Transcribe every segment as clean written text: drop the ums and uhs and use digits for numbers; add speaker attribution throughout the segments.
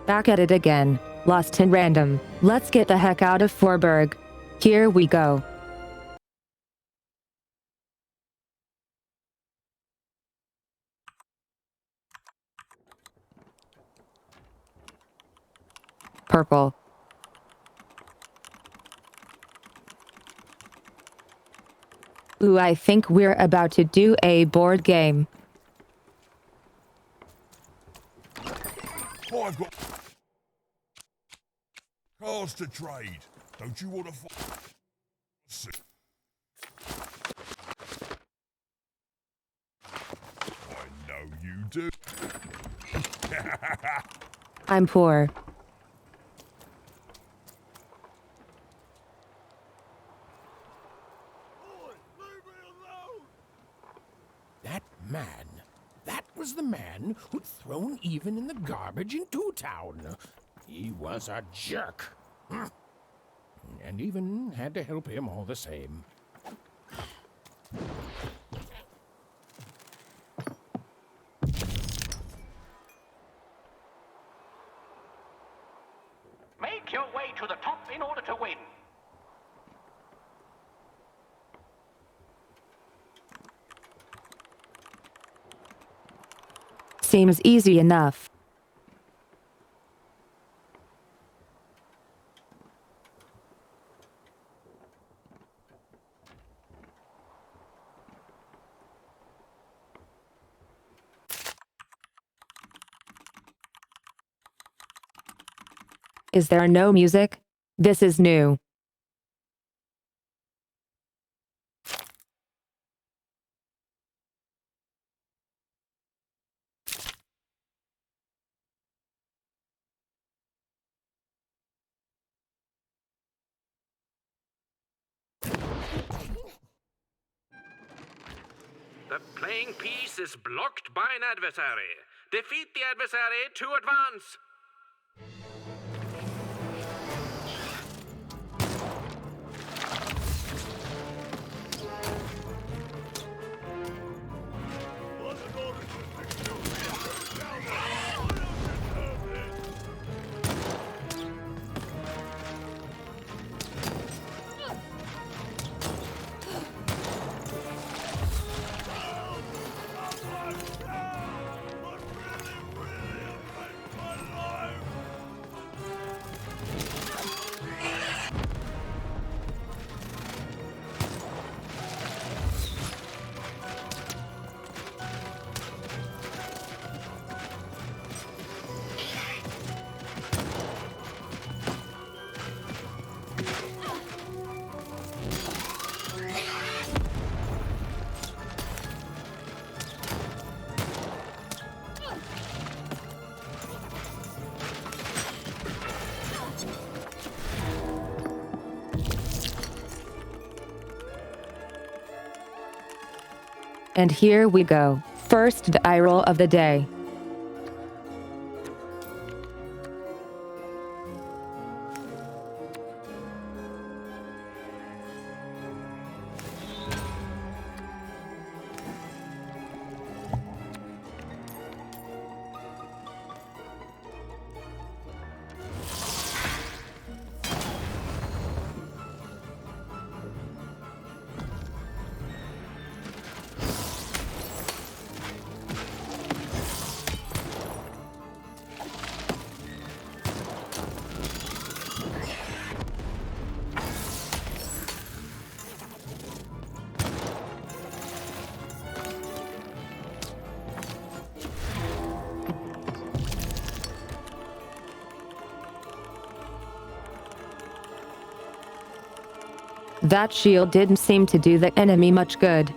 Speaker 1: Back at it again. Lost in random. Let's get the heck out of Forberg. Here we go. Purple. Ooh, I think we're about to do a board game.
Speaker 2: Oh, I've got cars to trade. Don't you want to I know you do.
Speaker 1: I'm poor.
Speaker 3: That man. That was the man who'd thrown even in the garbage in Town. He was a jerk. And even had to help him all the same.
Speaker 4: Make your way to the top in order to win.
Speaker 1: Seems easy enough. Is there no music? This is new.
Speaker 5: The playing piece is blocked by an adversary. Defeat the adversary to advance.
Speaker 1: And here we go. First die roll of the day. That shield didn't seem to do the enemy much good.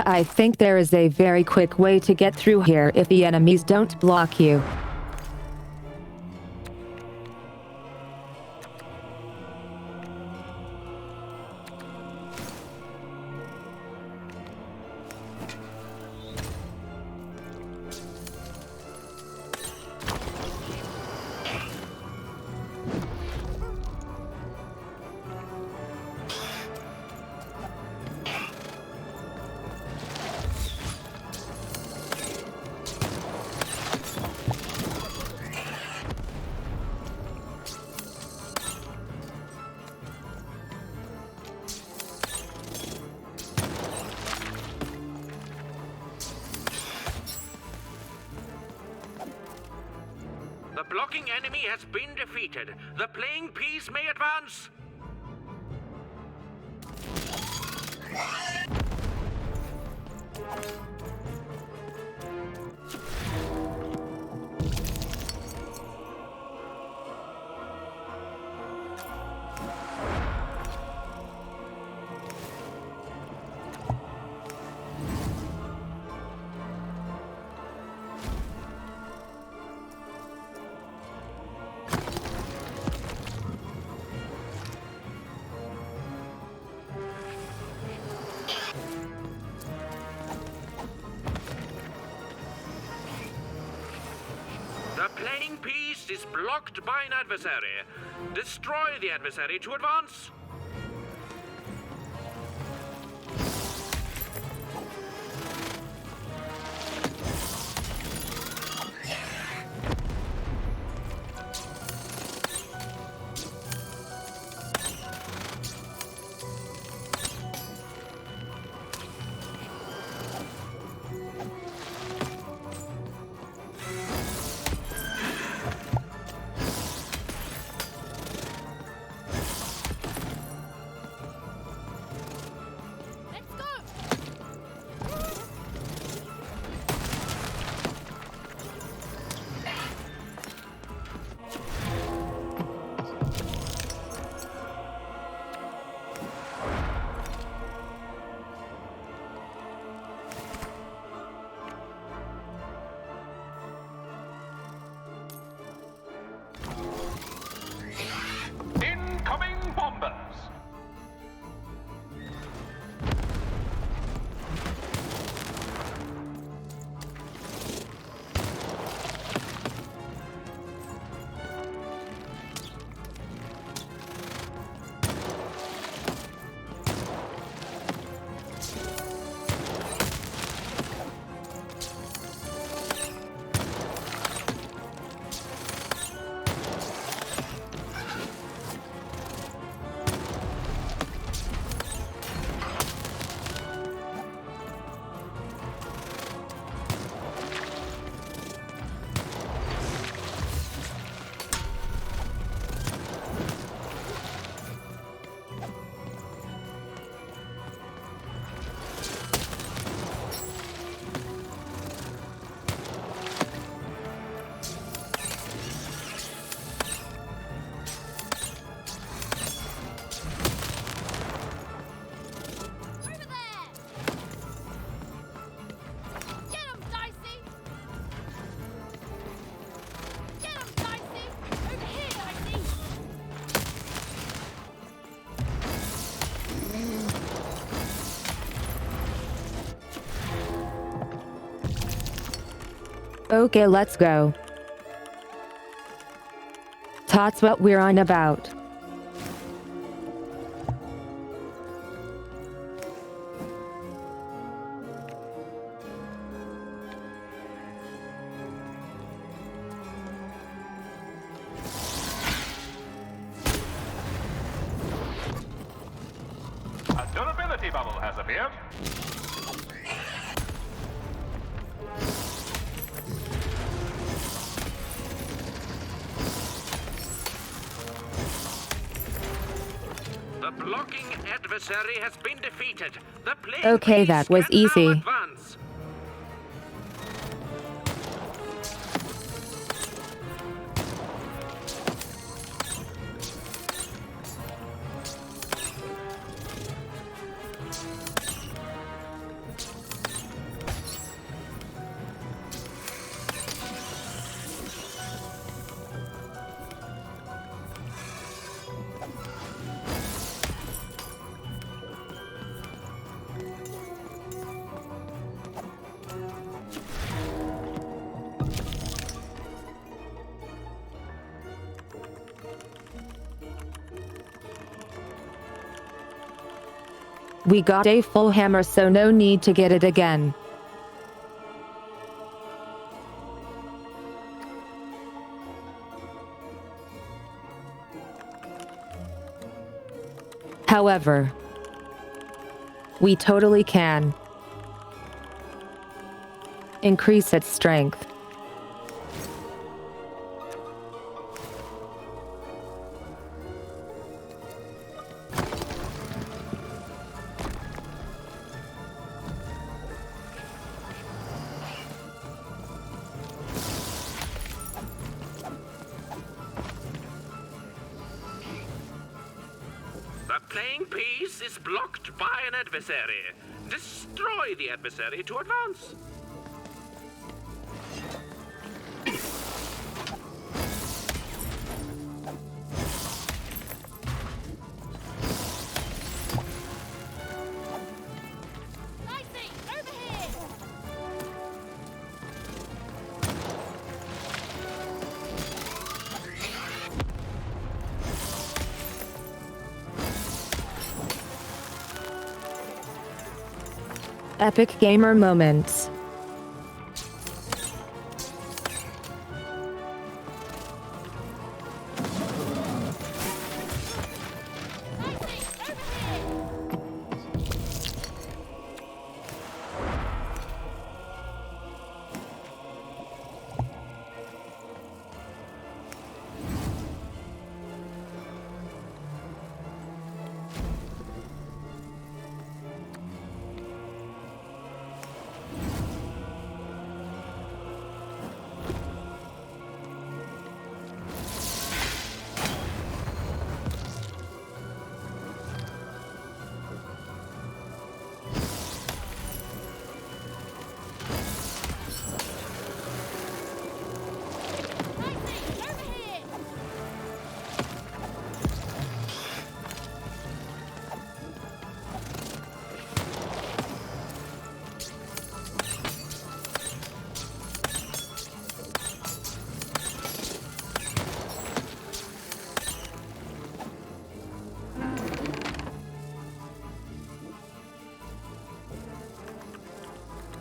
Speaker 1: I think there is a very quick way to get through here if the enemies don't block you.
Speaker 5: The blocking enemy has been defeated. The playing piece may advance. The playing piece is blocked by an adversary. Destroy the adversary to advance.
Speaker 4: Incoming bombers!
Speaker 1: Okay, let's go. That's what we're on about.
Speaker 4: A durability bubble has appeared.
Speaker 5: The blocking adversary has been defeated. The playing
Speaker 1: Okay,
Speaker 5: piece
Speaker 1: that was
Speaker 5: can now
Speaker 1: easy.
Speaker 5: advance.
Speaker 1: We got a full hammer, so no need to get it again. However, we totally can increase its strength.
Speaker 5: The playing piece is blocked by an adversary. Destroy the adversary to advance.
Speaker 1: Epic gamer moments.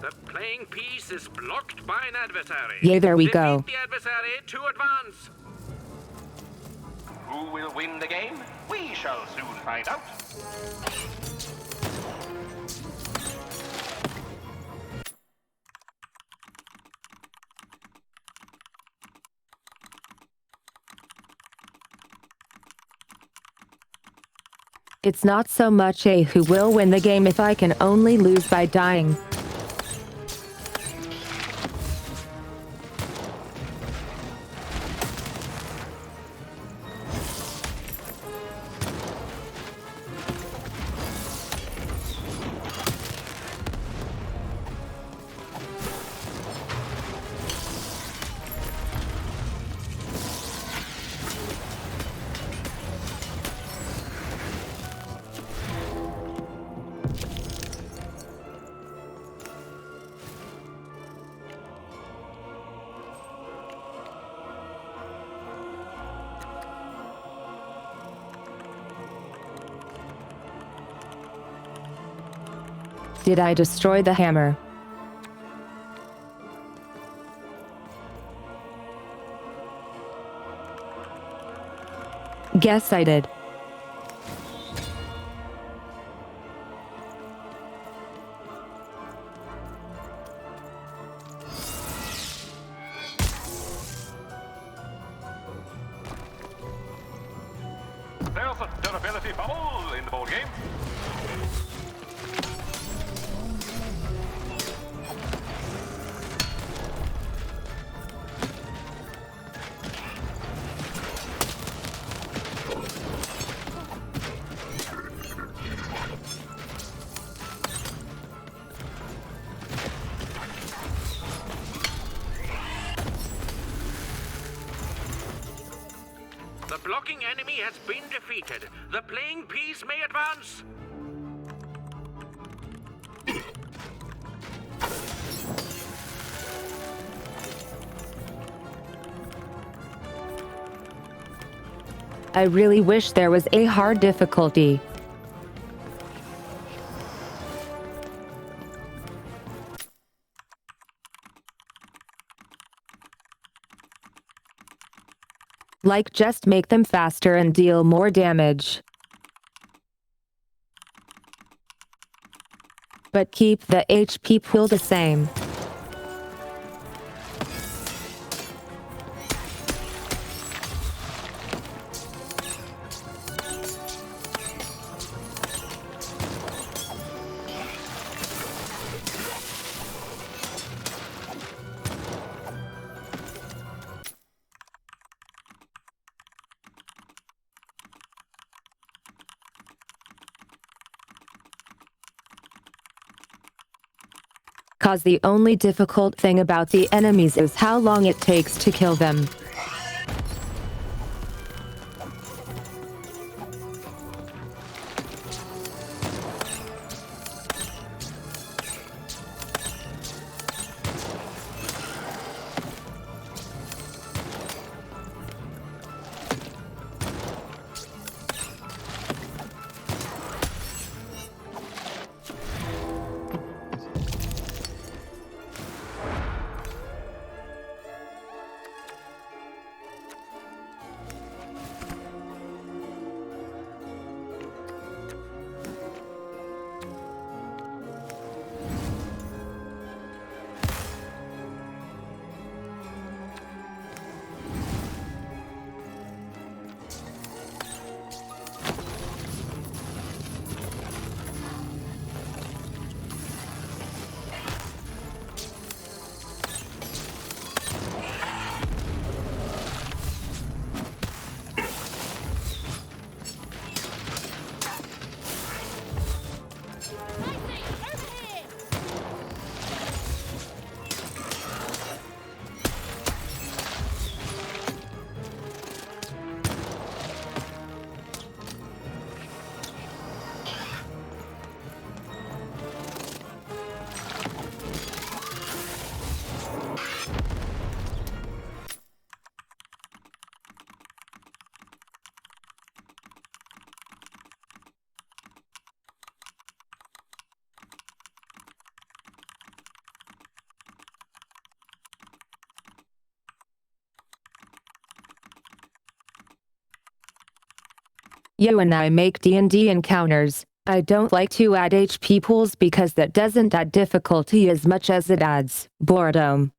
Speaker 5: The playing piece is blocked by an adversary.
Speaker 1: Yay, there we
Speaker 5: Defeat
Speaker 1: go.
Speaker 5: the adversary to advance.
Speaker 4: Who will win the game? We shall soon find out.
Speaker 1: It's not so much a who will win the game if I can only lose by dying. Did I destroy the hammer? Guess I did.
Speaker 4: There's a durability bubble in the board game.
Speaker 5: The blocking enemy has been defeated. The playing piece may advance.
Speaker 1: I really wish there was a hard difficulty. Like just make them faster and deal more damage. But keep the HP pool the same. Cause the only difficult thing about the enemies is how long it takes to kill them. You and I make D&D encounters. I don't like to add HP pools because that doesn't add difficulty as much as it adds boredom.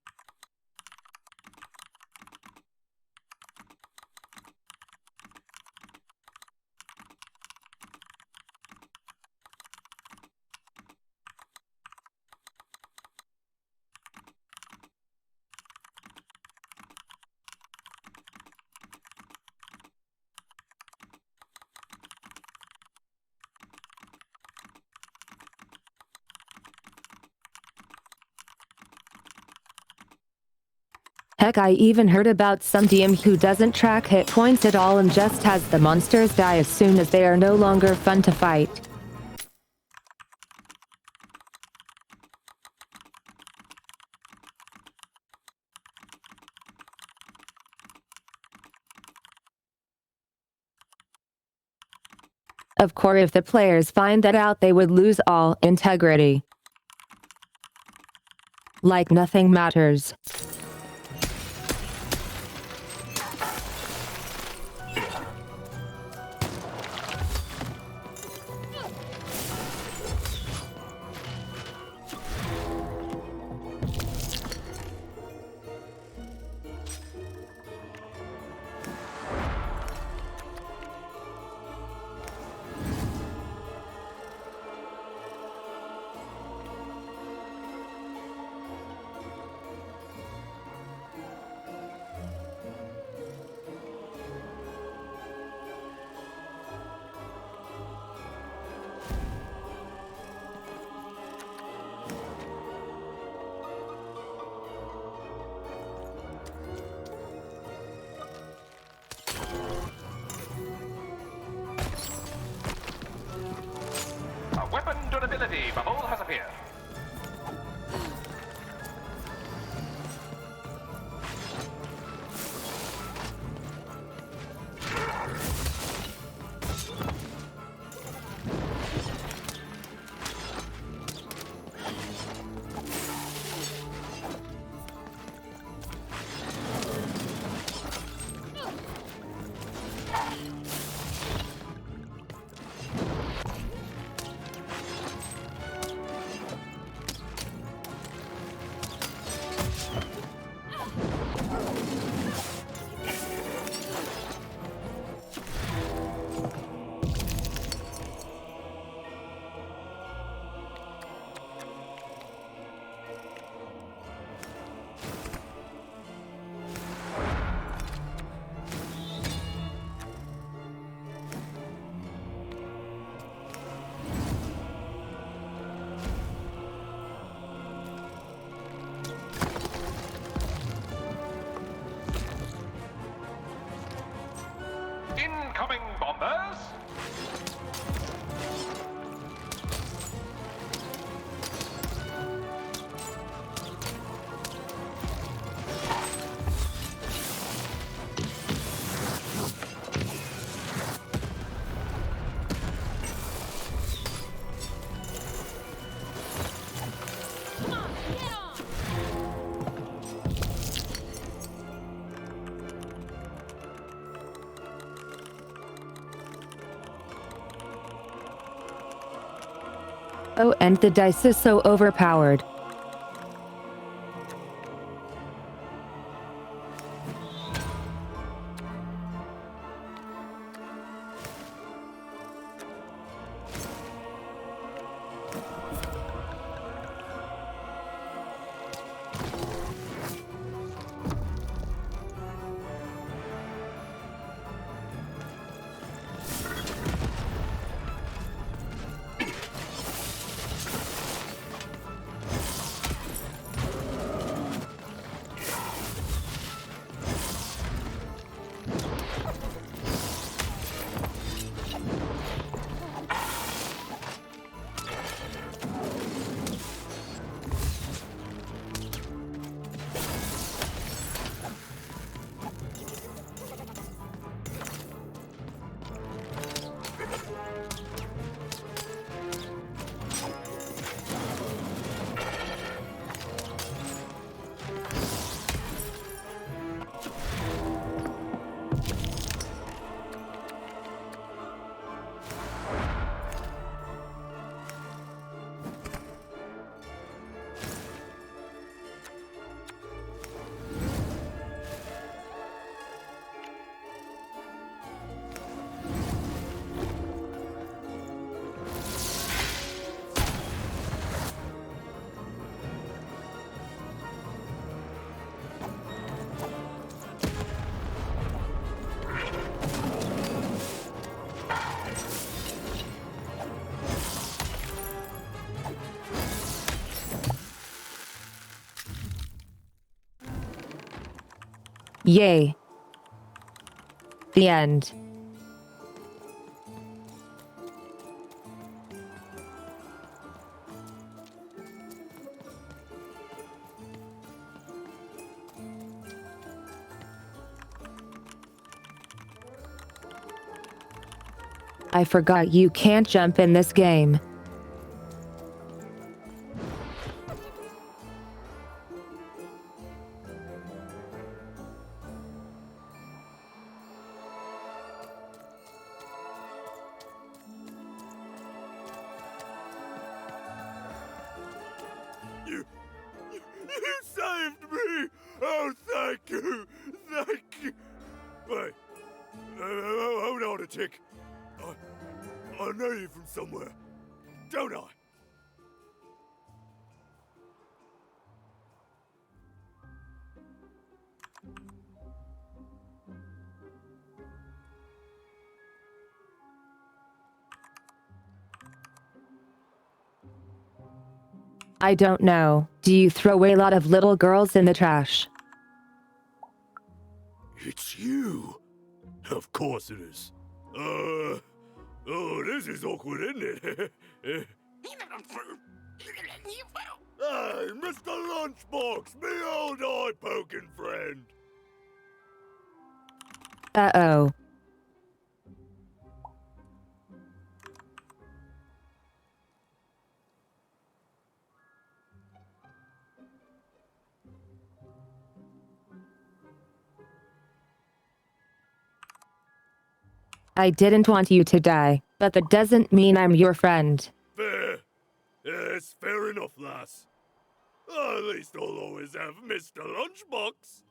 Speaker 1: Heck, I even heard about some DM who doesn't track hit points at all and just has the monsters die as soon as they are no longer fun to fight. Of course, if the players find that out, they would lose all integrity. Like nothing matters.
Speaker 4: A weapon durability bubble has appeared.
Speaker 1: Oh, and the dice is so overpowered. Yay. The end. I forgot you can't jump in this game.
Speaker 2: You saved me! Oh, thank you! Thank you! Wait, hold on a tick. I know you from somewhere, don't I?
Speaker 1: I don't know. Do you throw away a lot of little girls in the trash?
Speaker 2: It's you! Of course it is. Oh, this is awkward, isn't it? Hey, Mr. Lunchbox, me old eye-poking friend.
Speaker 1: Uh-oh. I didn't want you to die, but that doesn't mean I'm your friend.
Speaker 2: Fair. Yes, fair enough, lass. At least I'll always have Mr. Lunchbox.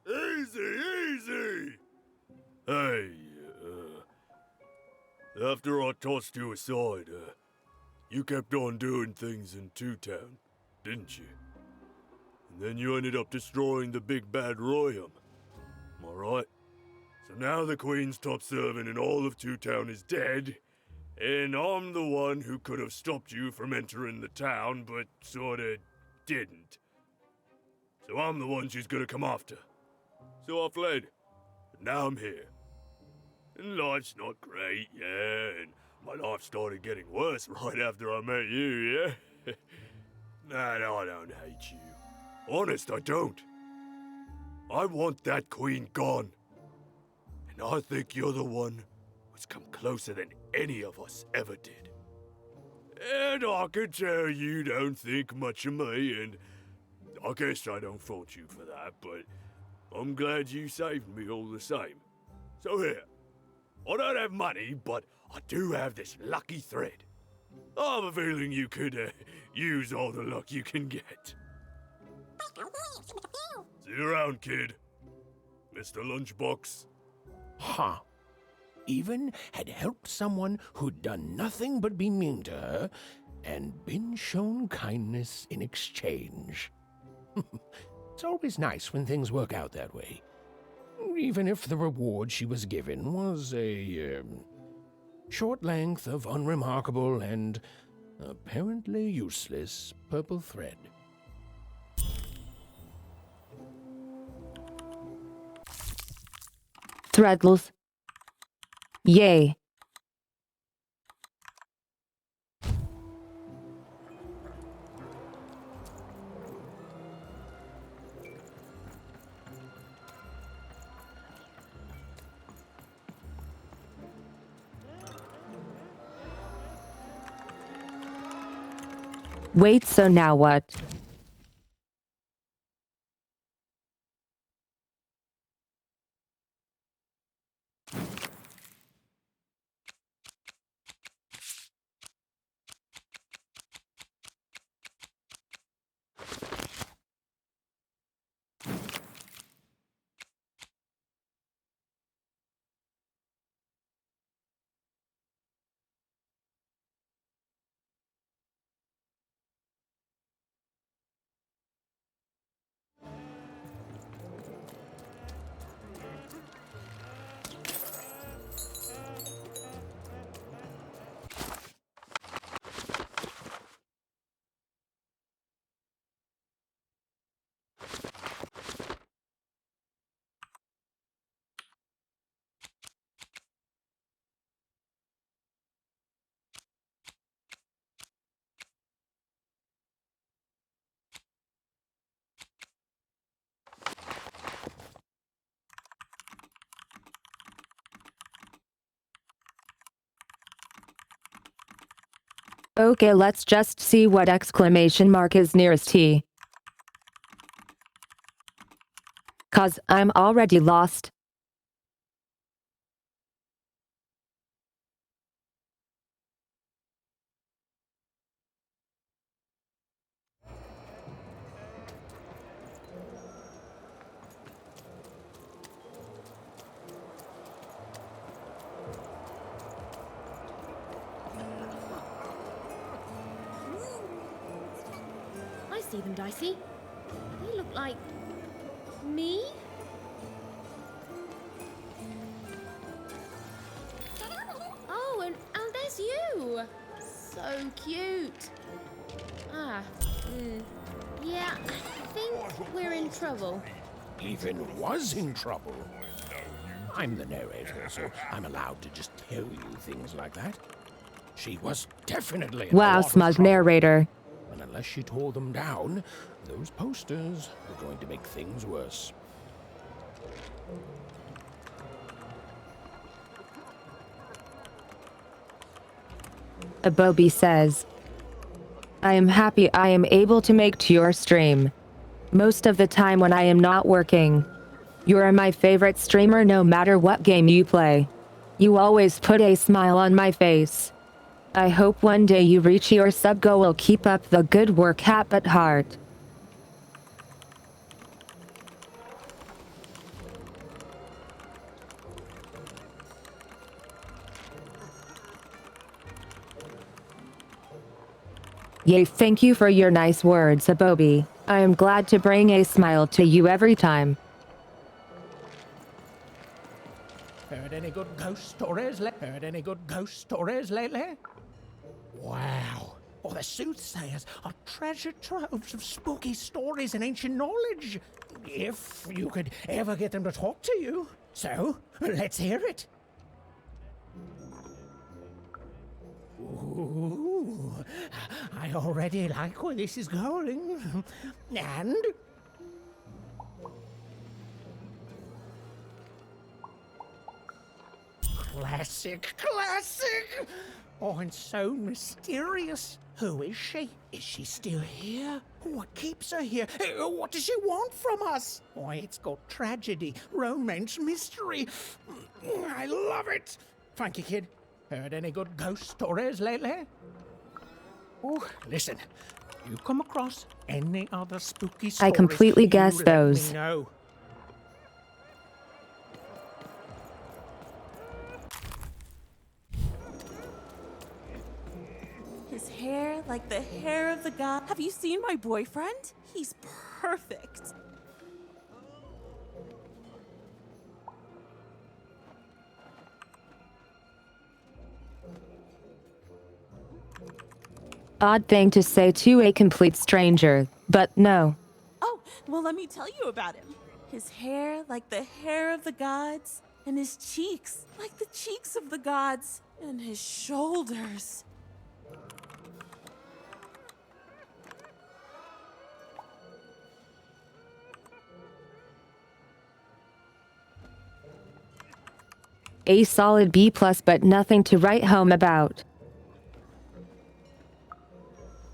Speaker 2: Easy, easy. Hey, after I tossed you aside, you kept on doing things in Two Town, didn't you? And then you ended up destroying the big bad Royum. Am I right? So now the Queen's top servant in all of Two Town is dead, and I'm the one who could have stopped you from entering the town, but sorta didn't. So I'm the one she's gonna come after. So I fled, and now I'm here. And life's not great, yeah, and my life started getting worse right after I met you, yeah? Nah, no, I don't hate you. Honest, I don't. I want that queen gone. And I think you're the one who's come closer than any of us ever did. And I can tell you don't think much of me, and I guess I don't fault you for that, but I'm glad you saved me all the same. So here, I don't have money, but I do have this lucky thread. I have a feeling you could use all the luck you can get. See you around, kid. Mr. Lunchbox.
Speaker 3: Huh. Even had helped someone who'd done nothing but be mean to her, and been shown kindness in exchange. It's always nice when things work out that way. Even if the reward she was given was a short length of unremarkable and apparently useless purple thread.
Speaker 1: Threadles. Yay. Wait, so now what? Okay, let's just see what exclamation mark is nearest T. 'Cause I'm already lost.
Speaker 6: I see them, Dicey. They look like... me? Oh, and there's you! So cute. Yeah, I think we're in trouble.
Speaker 3: Even was in trouble. I'm the narrator, so I'm allowed to just tell you things like that. She was definitely in a
Speaker 1: Wow,
Speaker 3: lot of
Speaker 1: smug
Speaker 3: trouble.
Speaker 1: narrator.
Speaker 3: And unless she tore them down, those posters were going to make things worse.
Speaker 1: Bobby says, I am happy I am able to make to your stream. Most of the time when I am not working. You are my favorite streamer no matter what game you play. You always put a smile on my face. I hope one day you reach your sub goal. Will keep up the good work, hat at heart. Yay, thank you for your nice words, Abobi. I am glad to bring a smile to you every time.
Speaker 3: Heard any good ghost stories? Heard any good ghost stories lately? Wow. Well, the soothsayers are treasure troves of spooky stories and ancient knowledge. If you could ever get them to talk to you. So, let's hear it. Ooh, I already like where this is going. And... classic, classic! Oh, and so mysterious. Who is she? Is she still here? What keeps her here? What does she want from us? Why, it's got tragedy, romance, mystery. I love it. Thank you, kid. Heard any good ghost stories lately? Oh, listen. You come across any other spooky stories?
Speaker 1: completely
Speaker 3: you
Speaker 1: guessed
Speaker 3: let
Speaker 1: those.
Speaker 3: Me know.
Speaker 7: His hair like the hair of the god. Have you seen my boyfriend? He's perfect.
Speaker 1: Odd thing to say to a complete stranger, but no.
Speaker 7: Oh, well, let me tell you about him. His hair like the hair of the gods, and his cheeks like the cheeks of the gods, and his shoulders.
Speaker 1: A solid B+, but nothing to write home about.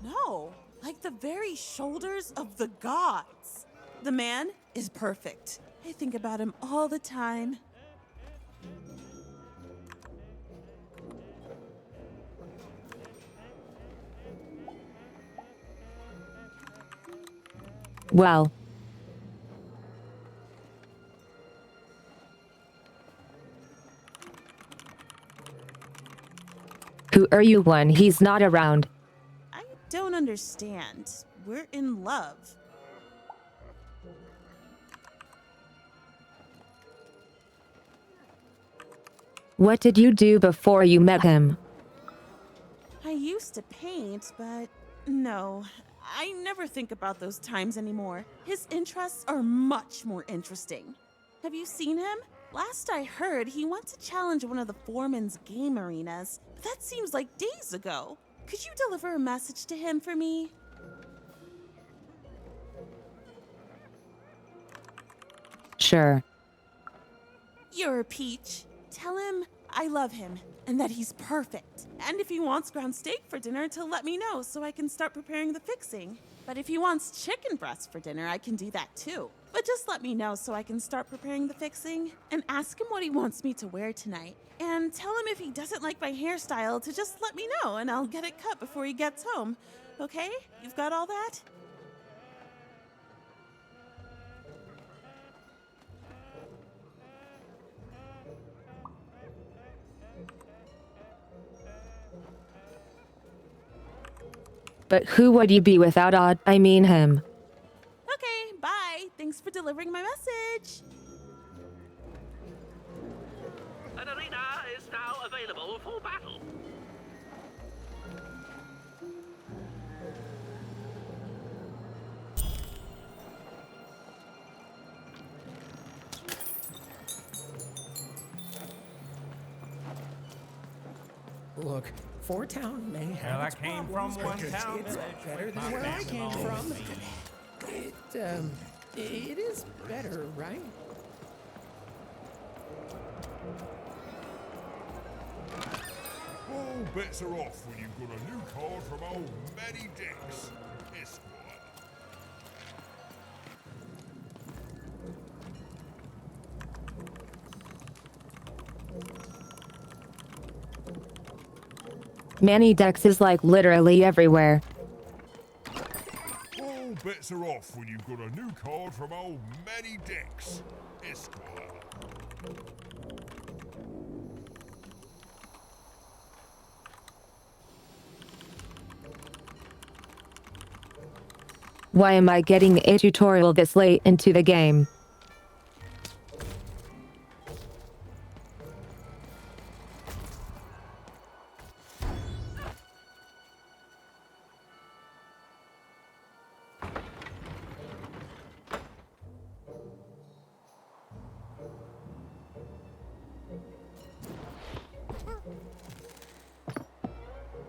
Speaker 7: No, like the very shoulders of the gods. The man is perfect. I think about him all the time.
Speaker 1: Well. Who are you when he's not around?
Speaker 7: I don't understand. We're in love.
Speaker 1: What did you do before you met him?
Speaker 7: I used to paint, but no, I never think about those times anymore. His interests are much more interesting. Have you seen him? Last I heard, he wants to challenge one of the foreman's game arenas. But that seems like days ago. Could you deliver a message to him for me?
Speaker 1: Sure.
Speaker 7: You're a peach. Tell him I love him and that he's perfect. And if he wants ground steak for dinner, to let me know so I can start preparing the fixing. But if he wants chicken breast for dinner, I can do that too. But just let me know so I can start preparing the fixing. And ask him what he wants me to wear tonight. And tell him if he doesn't like my hairstyle to just let me know and I'll get it cut before he gets home. Okay? You've got all that?
Speaker 1: But who would you be without Odd? I mean him.
Speaker 7: Okay, bye. Thanks for delivering my message.
Speaker 5: An arena is now available for battle.
Speaker 3: Look, Fort Town may have
Speaker 8: Well,
Speaker 3: its
Speaker 8: I came
Speaker 3: problems,
Speaker 8: from one
Speaker 3: but
Speaker 8: town
Speaker 3: it's
Speaker 8: that
Speaker 3: better than
Speaker 8: my
Speaker 3: where I
Speaker 8: family
Speaker 3: came
Speaker 8: always
Speaker 3: from. It is better, right?
Speaker 9: All bets are off when you've got a new card from old Matty Dix, Esquire.
Speaker 1: Manny Dex is like literally everywhere.
Speaker 9: All bets are off when you've got a new card from old Matty Dix, Esquire.
Speaker 1: Why am I getting a tutorial this late into the game?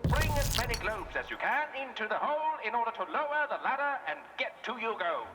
Speaker 4: Bring as many globes as you can into the hole in order to lower the ladder and get to your goal.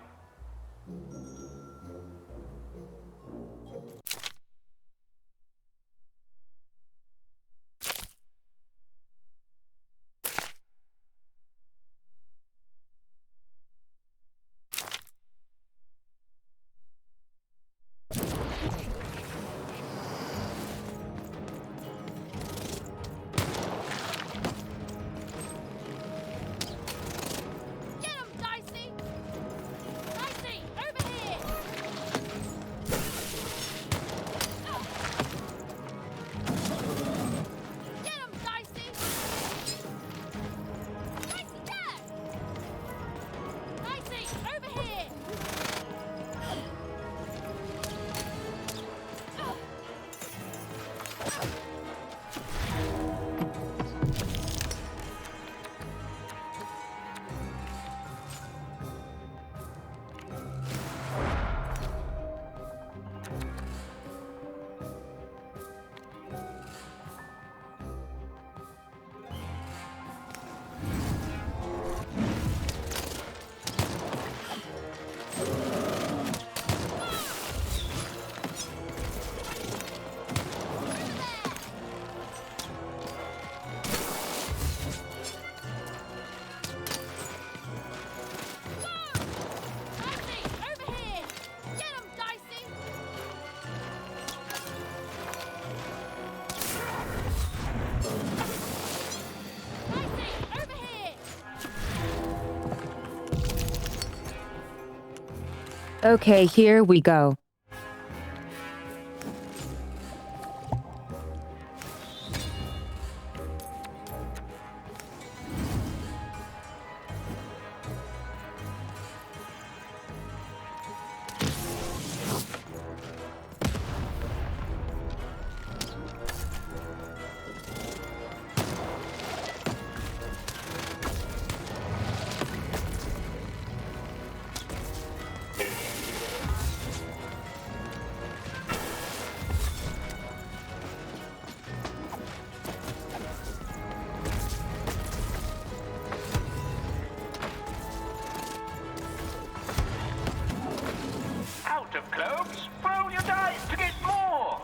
Speaker 6: Dicey, over here! Get him, Dicey! Dicey, over here!
Speaker 1: Okay, here we go.
Speaker 4: Out of globes, roll your dice to get more.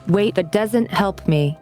Speaker 1: Wait, that doesn't help me.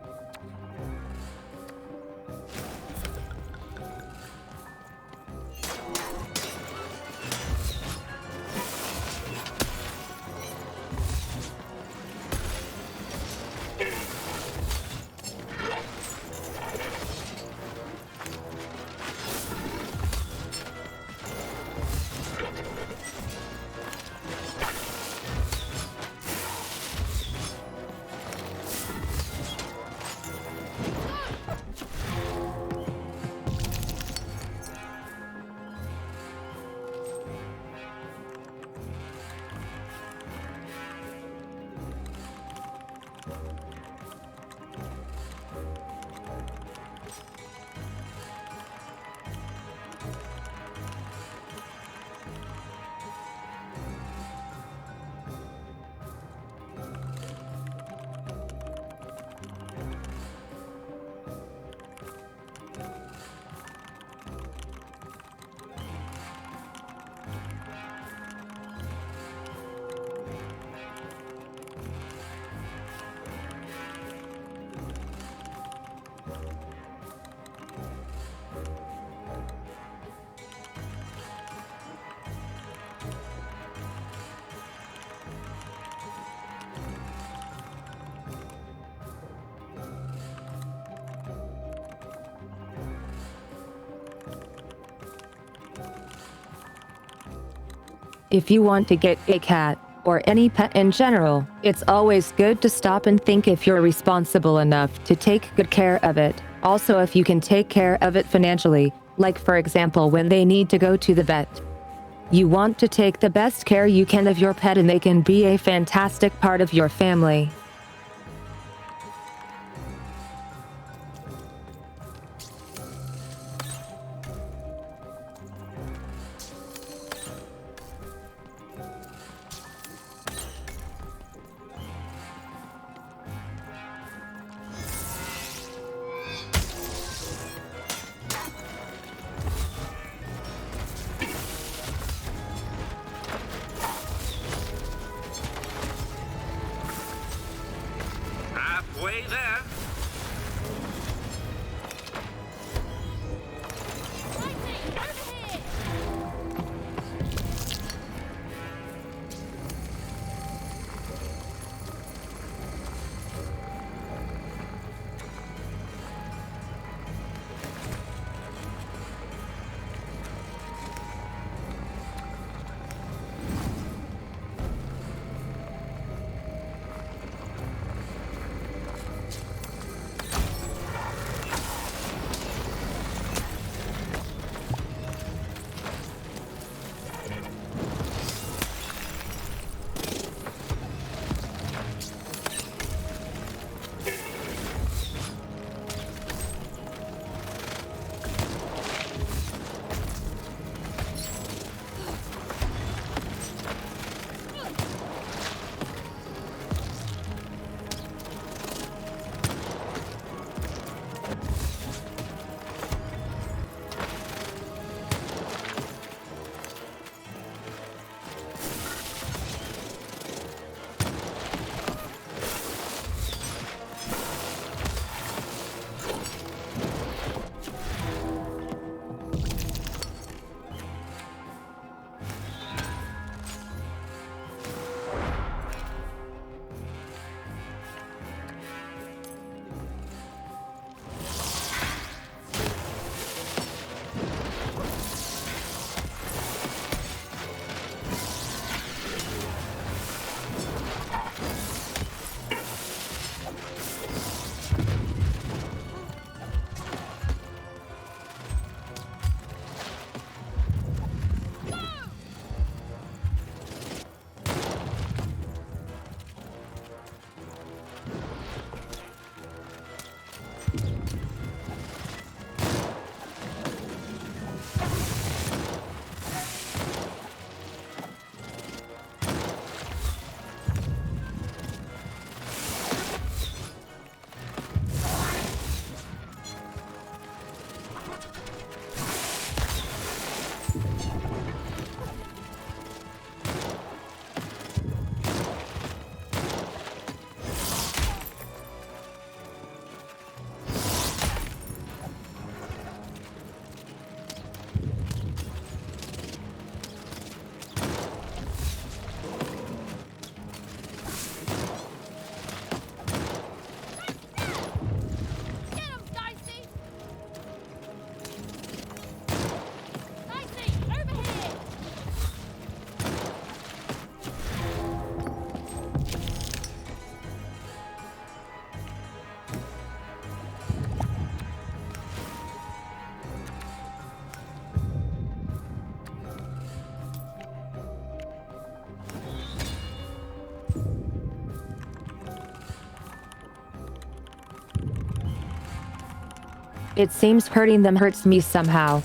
Speaker 1: If you want to get a cat, or any pet in general, it's always good to stop and think if you're responsible enough to take good care of it. Also, if you can take care of it financially, like for example when they need to go to the vet. You want to take the best care you can of your pet and they can be a fantastic part of your family. It seems hurting them hurts me somehow.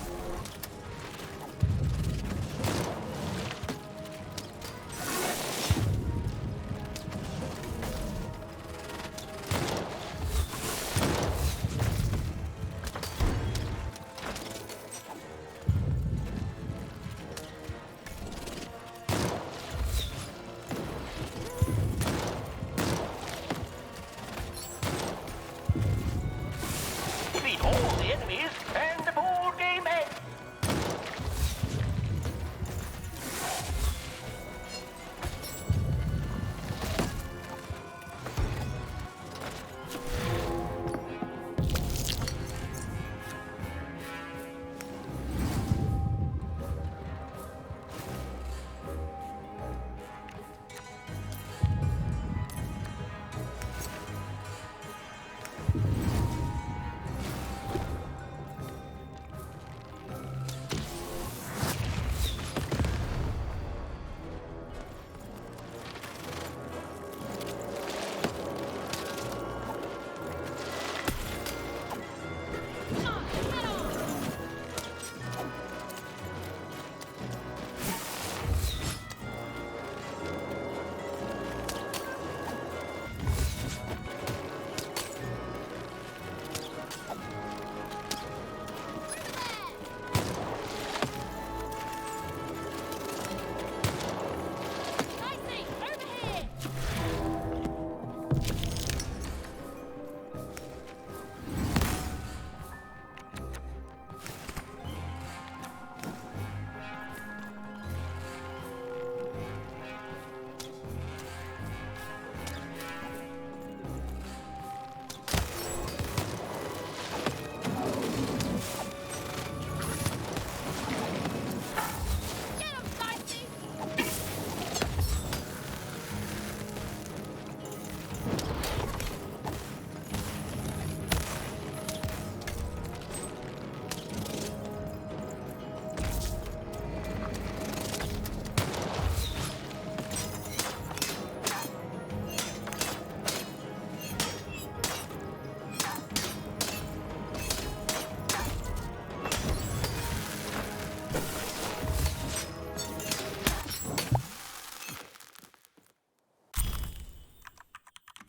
Speaker 4: Defeat all the enemies, and the board game ends.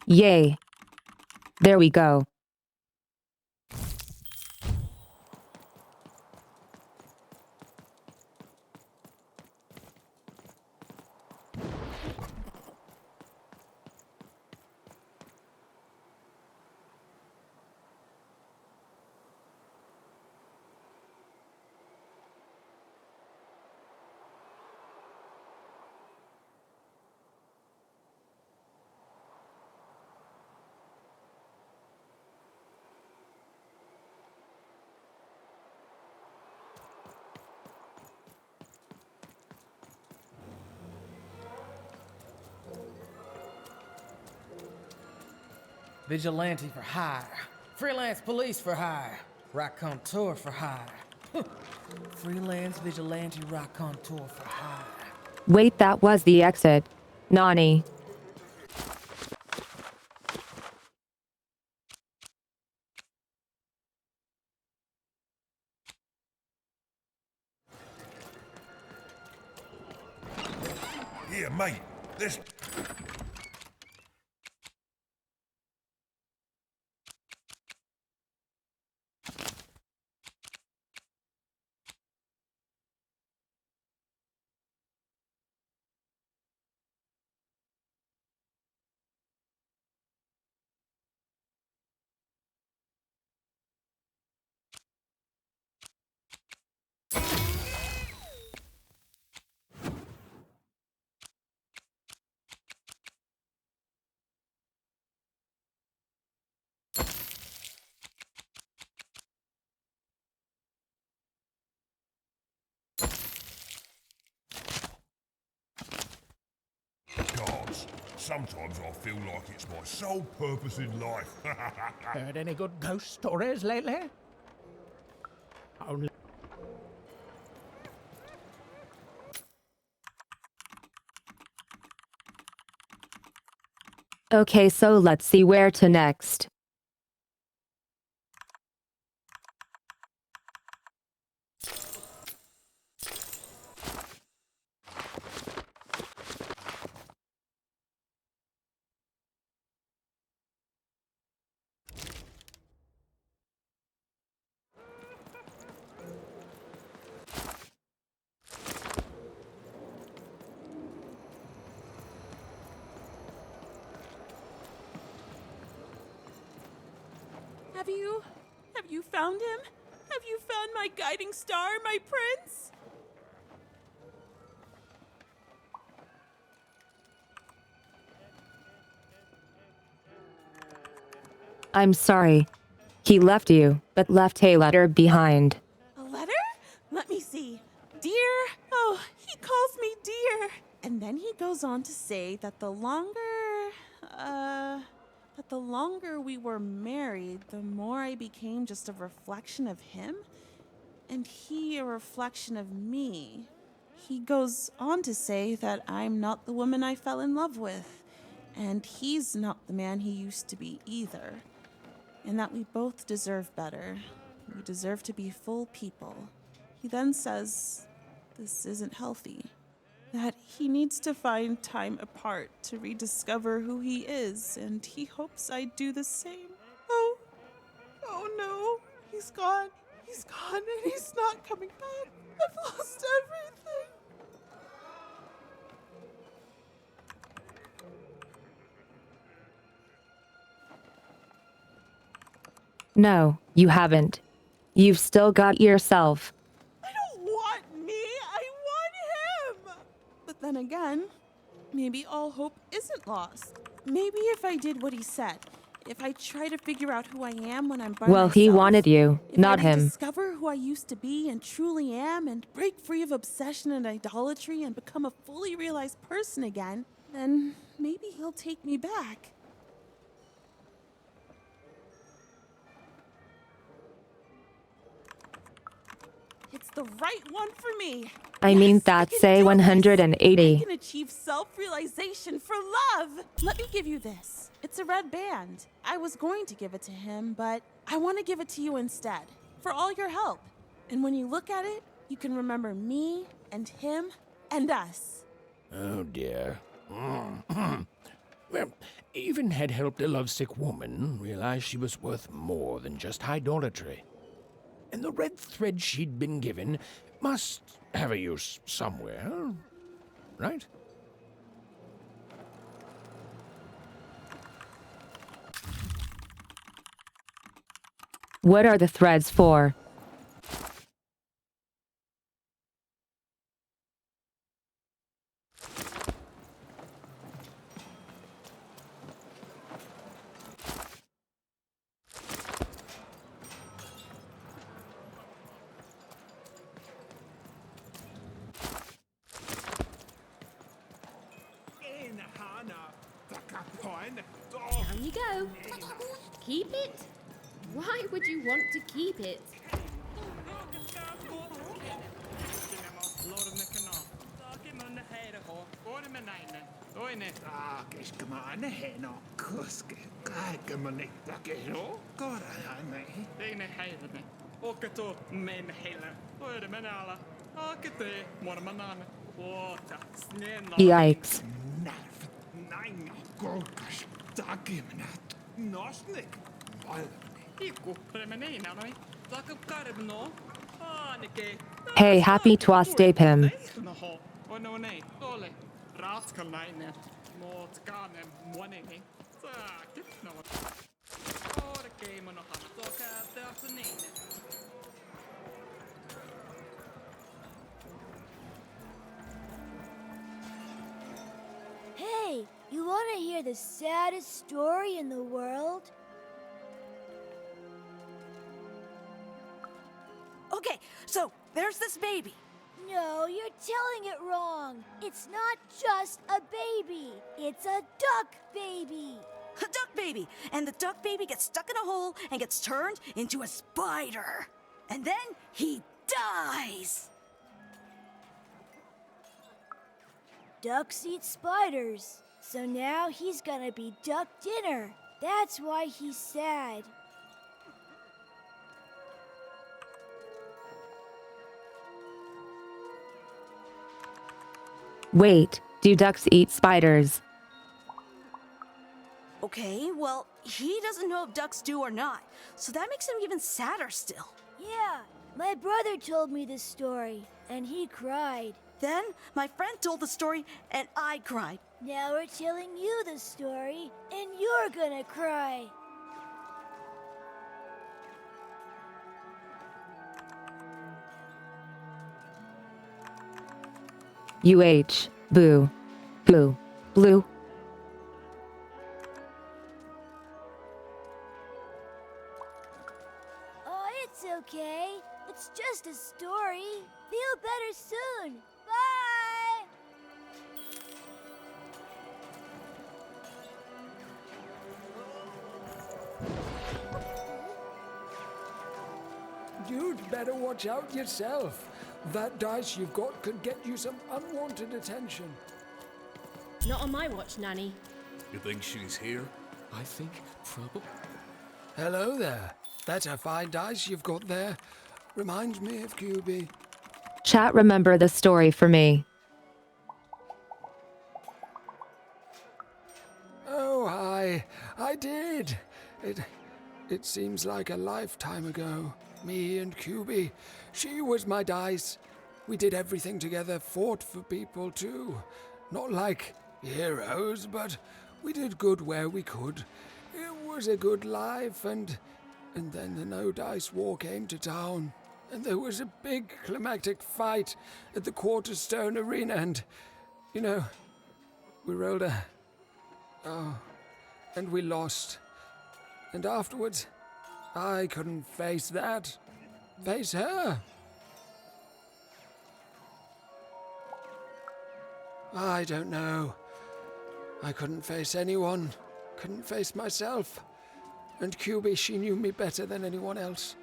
Speaker 1: Yay. There we go.
Speaker 8: Vigilante for hire. Freelance police for hire. Raconteur for hire. Freelance vigilante raconteur for hire.
Speaker 1: Wait, that was the exit. Nani.
Speaker 9: Here, mate. This. Gods, sometimes I feel like it's my sole purpose in life.
Speaker 3: Heard any good ghost stories lately? Only.
Speaker 1: Okay, so let's see where to next.
Speaker 7: Have you found him? Have you found my guiding star, my prince?
Speaker 1: I'm sorry. He left you, but left a letter behind.
Speaker 7: A letter? Let me see. Dear, oh, he calls me dear. And then he goes on to say that the longer we were married, the more I became just a reflection of him, and he a reflection of me. He goes on to say that I'm not the woman I fell in love with, and he's not the man he used to be either, and that we both deserve better. We deserve to be full people. He then says this isn't healthy, that he needs to find time apart to rediscover who he is, and he hopes I do the same. Oh no, he's gone, and he's not coming back. I've lost everything.
Speaker 1: No, you haven't. You've still got yourself.
Speaker 7: I don't want me, I want him! But then again, maybe all hope isn't lost. Maybe if I did what he said, if I try to figure out who I am when I'm by
Speaker 1: Well,
Speaker 7: myself,
Speaker 1: he wanted you, not
Speaker 7: if I
Speaker 1: him.
Speaker 7: discover who I used to be and truly am, and break free of obsession and idolatry and become a fully realized person again, then maybe he'll take me back. It's the right one for me.
Speaker 1: I mean,
Speaker 7: Yes,
Speaker 1: that's
Speaker 7: I can
Speaker 1: a
Speaker 7: do this.
Speaker 1: 180.
Speaker 7: I can achieve self-realization for love. Let me give you this. It's a red band. I was going to give it to him, but I want to give it to you instead, for all your help. And when you look at it, you can remember me and him and us.
Speaker 3: Oh dear. Well, even had helped a lovesick woman realize she was worth more than just idolatry. And the red thread she'd been given must have a use somewhere, right?
Speaker 1: What are the threads for?
Speaker 6: Down you go. Keep it? Why would you want to keep it?
Speaker 1: Yikes. Hey, happy Twastape him.
Speaker 10: Hey, you want to hear the saddest story in the world?
Speaker 11: Okay, so there's this baby.
Speaker 10: No, you're telling it wrong. It's not just a baby. It's a duck baby.
Speaker 11: A duck baby. And the duck baby gets stuck in a hole and gets turned into a spider. And then he dies.
Speaker 10: Ducks eat spiders. So now he's gonna be duck dinner. That's why he's sad.
Speaker 1: Wait, do ducks eat spiders?
Speaker 11: Okay, well, he doesn't know if ducks do or not. So that makes him even sadder still.
Speaker 10: Yeah, my brother told me this story, and he cried.
Speaker 11: Then my friend told the story, and I cried.
Speaker 10: Now we're telling you the story, and you're gonna cry.
Speaker 1: UH. Boo. Boo. Blue.
Speaker 10: Oh, it's okay. It's just a story. Feel better soon. Bye!
Speaker 12: You'd better watch out yourself. That dice you've got could get you some unwanted attention.
Speaker 6: Not on my watch, Nanny.
Speaker 13: You think she's here?
Speaker 12: I think probably. Hello there. That's a fine dice you've got there. Reminds me of QB.
Speaker 1: Chat, remember the story for me.
Speaker 12: Oh, I did. It seems like a lifetime ago. Me and QB. She was my dice. We did everything together, fought for people too. Not like heroes, but we did good where we could. It was a good life, and then the No Dice War came to town, and there was a big climactic fight at the Quarterstone Arena, and, you know, we rolled a... Oh, and we lost. And afterwards, I couldn't face that. Face her. I don't know. I couldn't face anyone. Couldn't face myself. And QB, she knew me better than anyone else.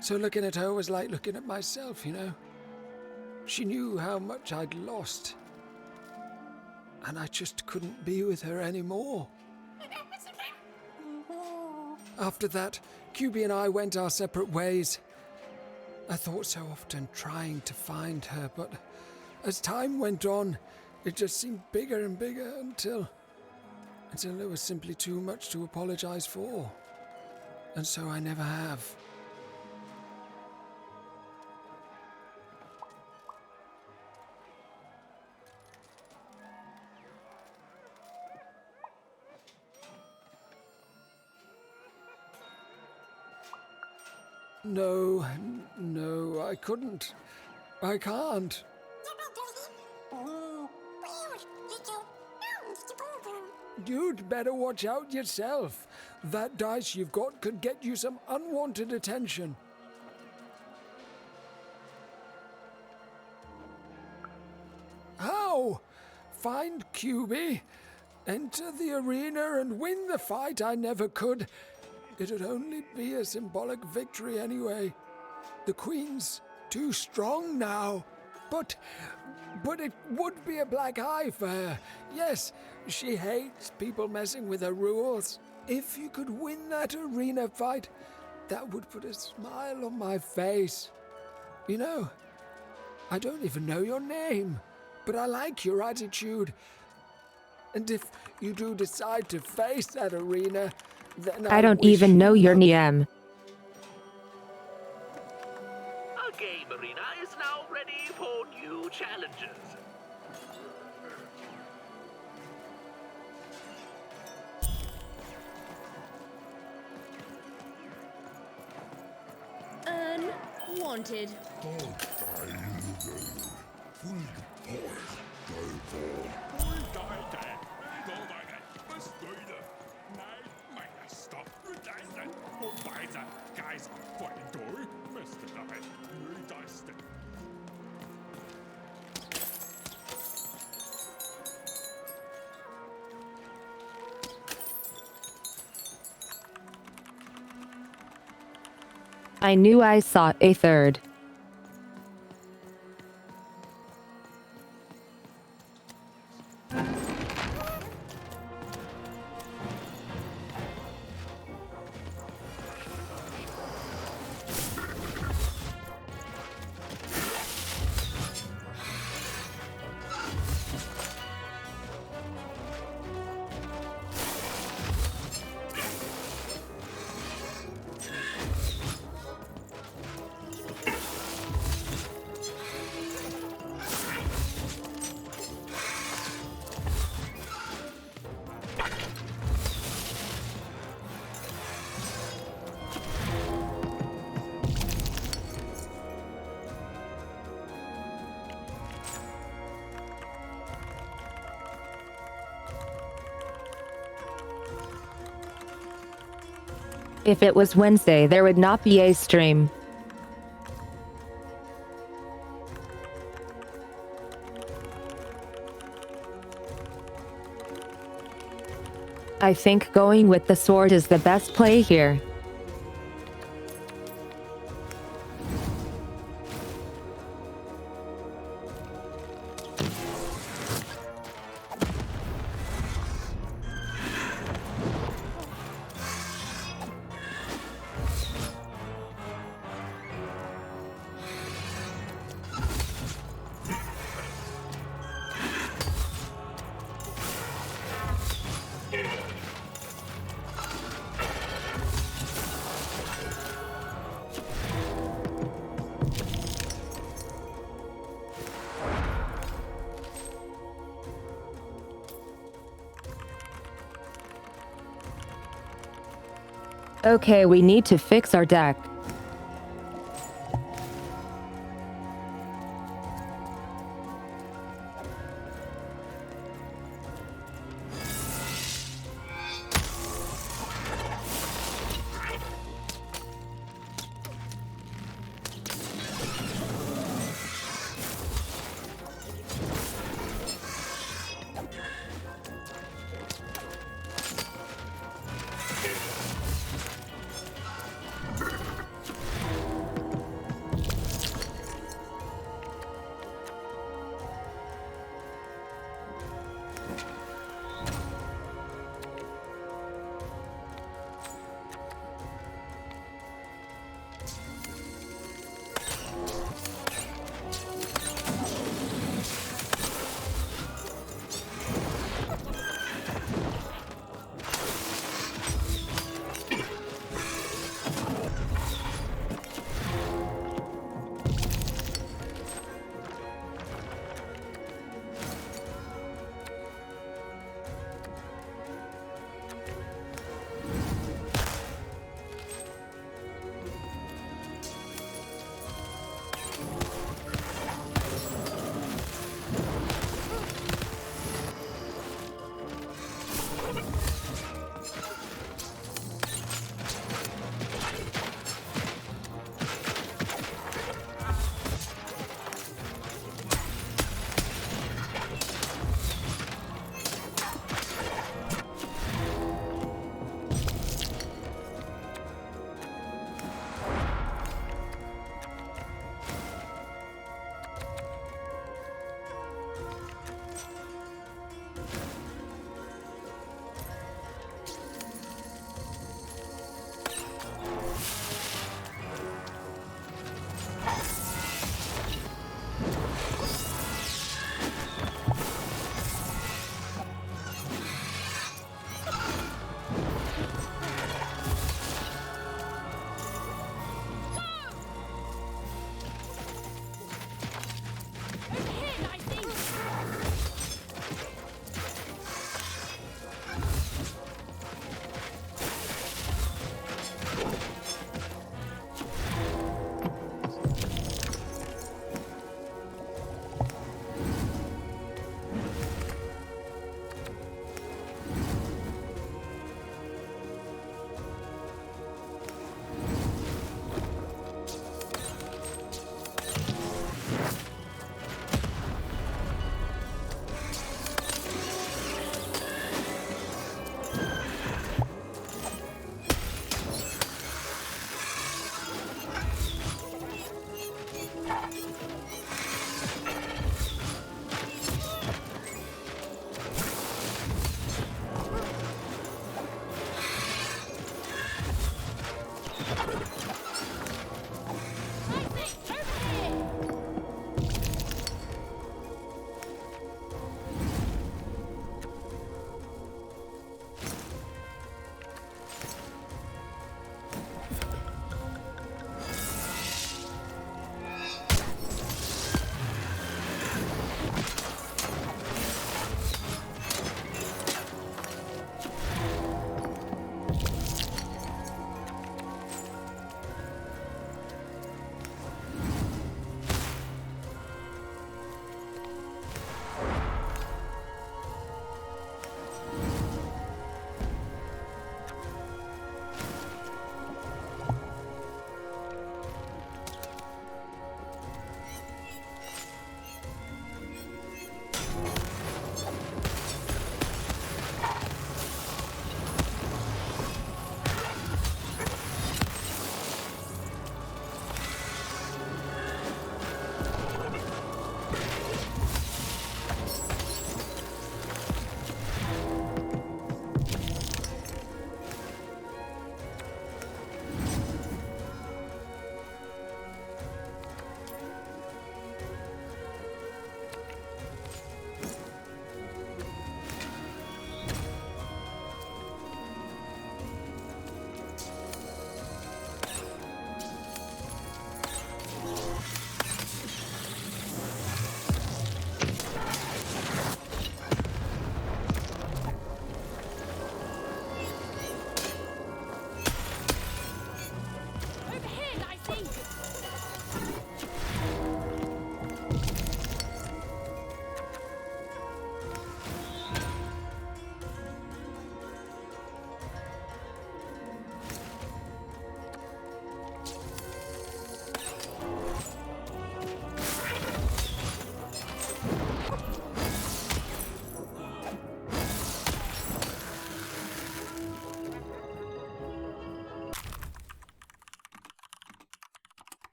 Speaker 12: So looking at her was like looking at myself, you know. She knew how much I'd lost. And I just couldn't be with her anymore. After that, QB and I went our separate ways. I thought so often trying to find her, but as time went on, it just seemed bigger and bigger until there was simply too much to apologize for. And so I never have. No, I couldn't. I can't. You'd better watch out yourself. That dice you've got could get you some unwanted attention. How? Find QB, enter the arena and win the fight I never could. It'd only be a symbolic victory anyway. The Queen's too strong now. But it would be a black eye for her. Yes, she hates people messing with her rules. If you could win that arena fight, that would put a smile on my face. You know, I don't even know your name, but I like your attitude. And if you do decide to face that arena, then
Speaker 1: I don't even know your name.
Speaker 5: Our game arena is now ready for new challenges.
Speaker 6: Unwanted.
Speaker 1: I knew I saw a third. If it was Wednesday, there would not be a stream. I think going with the sword is the best play here. Okay, we need to fix our deck.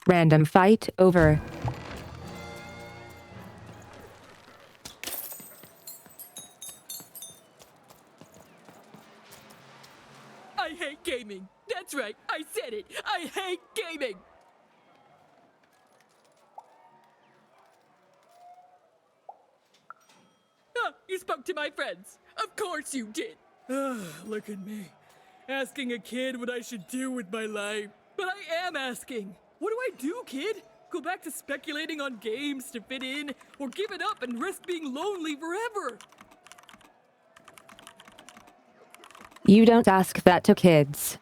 Speaker 1: Random fight over.
Speaker 14: I hate gaming. That's right, I said it. I hate gaming. Ah, you spoke to my friends. Of course you did. Look at me. Asking a kid what I should do with my life. But I am asking. What do I do, kid? Go back to speculating on games to fit in, or give it up and risk being lonely forever?
Speaker 1: You don't ask that to kids.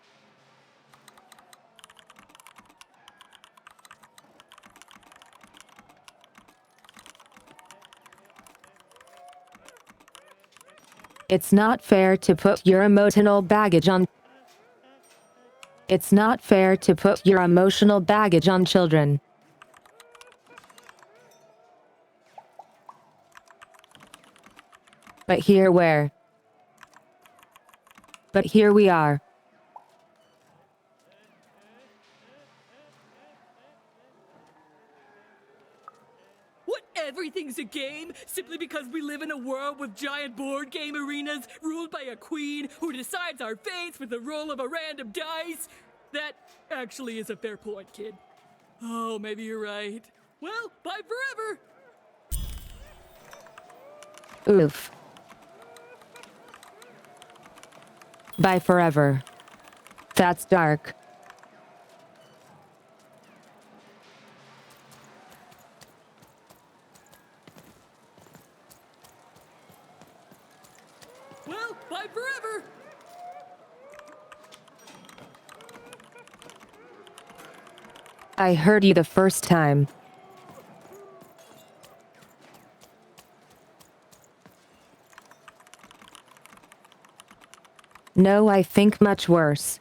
Speaker 1: It's not fair to put your emotional baggage on. It's not fair to put your emotional baggage on children. But here we are.
Speaker 14: What, everything's a game simply because we live in a world with giant board game arenas ruled by a queen who decides our fates with the roll of a random dice? That actually is a fair point, kid. Oh, maybe you're right. Well, bye forever!
Speaker 1: Oof. Bye forever. That's dark.
Speaker 14: Well, bye forever!
Speaker 1: I heard you the first time. No, I think much worse.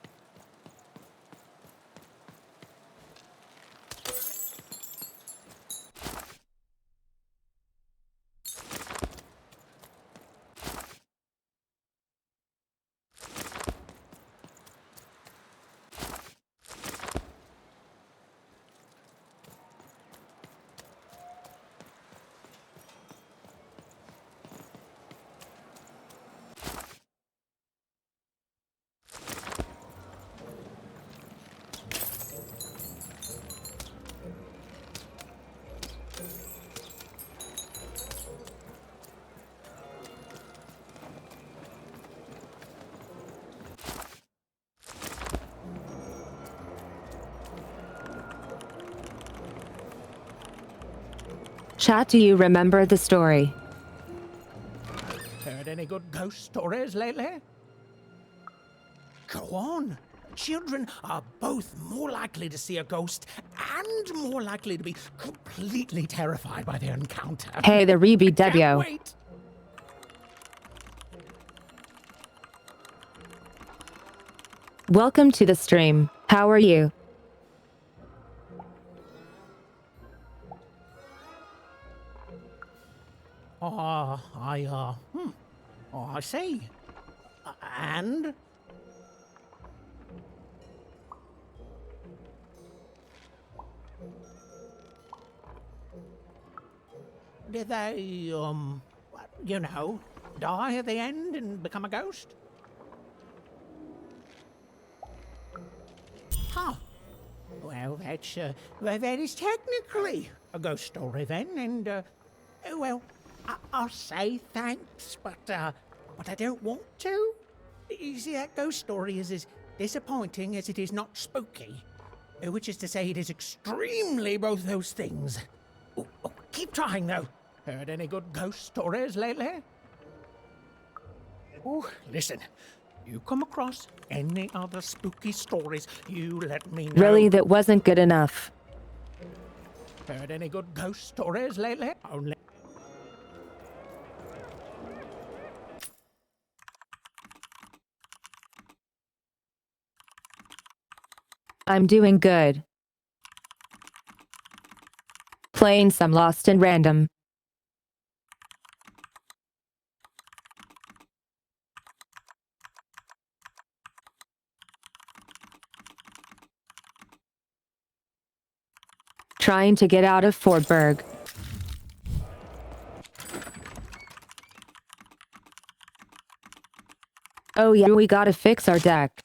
Speaker 1: Chat, do you remember the story?
Speaker 3: Heard any good ghost stories lately? Go on. Children are both more likely to see a ghost and more likely to be completely terrified by their encounter.
Speaker 1: Hey, the Reeby
Speaker 3: Can't
Speaker 1: Debio.
Speaker 3: wait.
Speaker 1: Welcome to the stream. How are you?
Speaker 3: Oh, I see. And? Did they, you know, die at the end and become a ghost? Huh. Well, that is technically a ghost story then, and, well, I'll say thanks, but I don't want to. You see, that ghost story is as disappointing as it is not spooky. Which is to say, it is extremely both those things. Oh, keep trying, though. Heard any good ghost stories lately? Oh, listen. You come across any other spooky stories, you let me know.
Speaker 1: Really, that wasn't good enough.
Speaker 3: Heard any good ghost stories lately? Only...
Speaker 1: I'm doing good. Playing some Lost and Random. trying to get out of Fordburg. Oh yeah, we gotta fix our deck.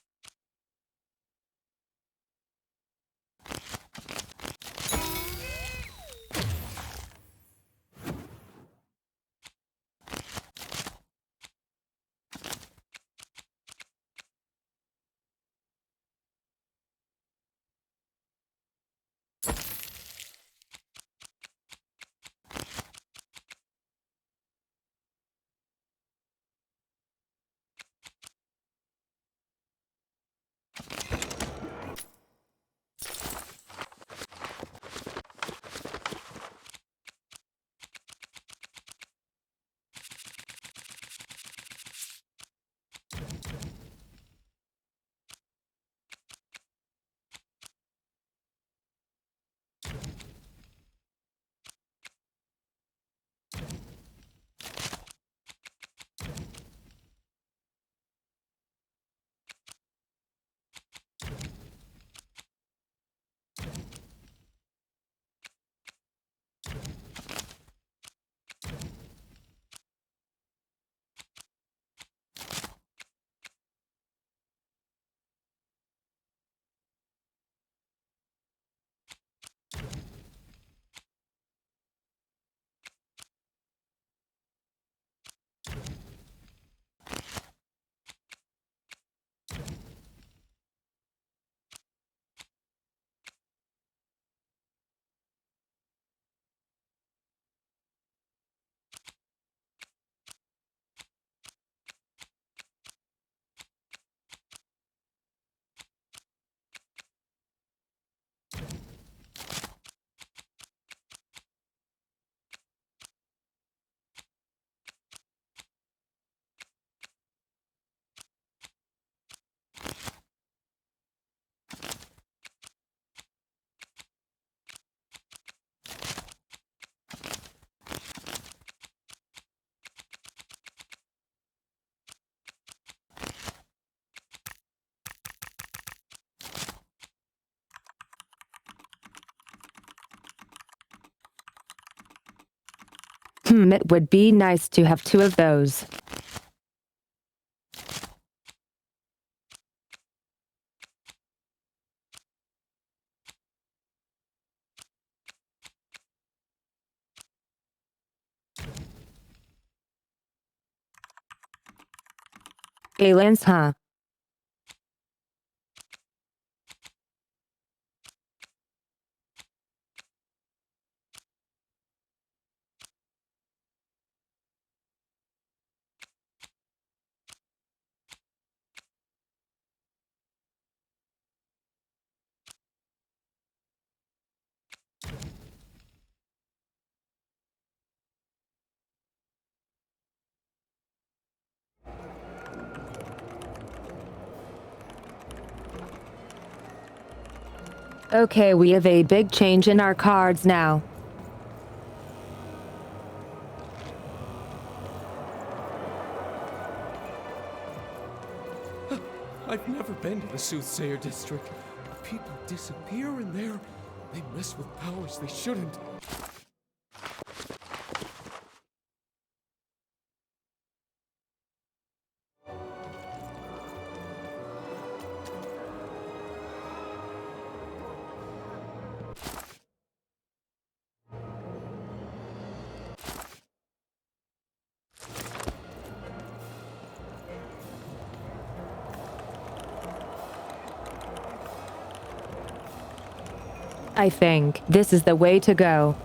Speaker 1: It would be nice to have two of those. Aliens, huh? Okay, we have a big change in our cards now.
Speaker 15: I've never been to the Soothsayer District. People disappear in there. They mess with powers they shouldn't.
Speaker 1: I think this is the way to go.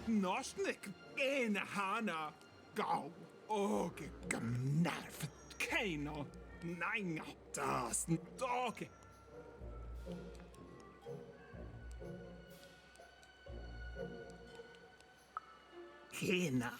Speaker 16: Nosnik ena hana gau oge gamnarf keino nainga das doge. Kena?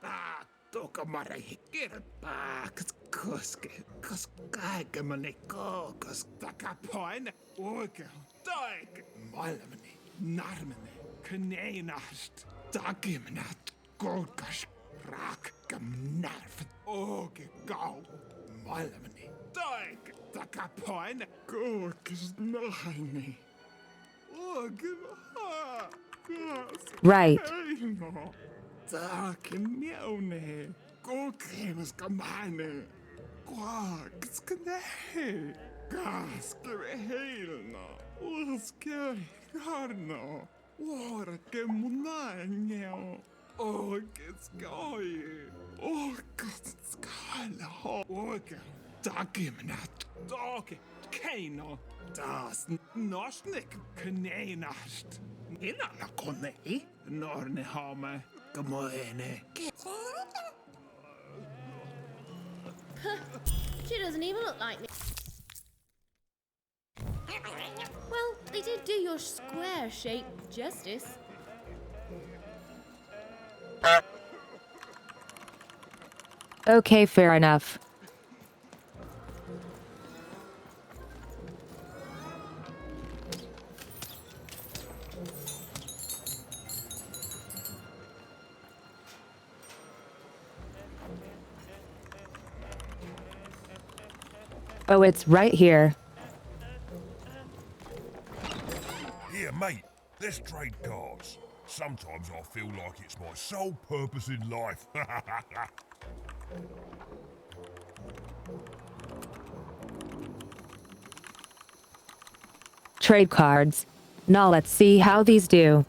Speaker 16: Ah, Tokamari kirpaaks kus kaikemani kookos takapoine oikeu taik maailmani narmene kneinast takimenat koodkas rakkam nervt oge gau maailmani taik takapoine kookos naini oge
Speaker 1: Right.
Speaker 16: Takin miaune kokemus kamane quaks kne gaskere heilna uske harno orke munanyo orkes goy orkes skala orke takimnat tak keino das nosnik kneinast inala konei norne hame kamoene
Speaker 6: She doesn't even look like me. Well, they did do your square shape justice.
Speaker 1: Okay, fair enough. Oh, it's right here.
Speaker 9: Here, mate, let's trade cards. Sometimes I feel like it's my sole purpose in life.
Speaker 1: Trade cards. Now let's see how these do.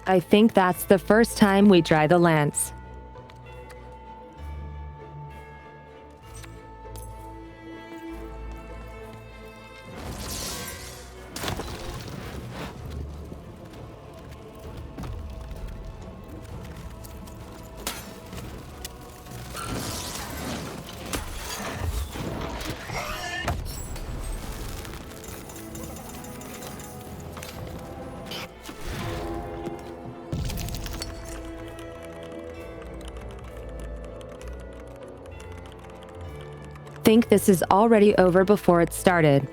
Speaker 1: I think that's the first time we try the lance. Think this is already over before it started.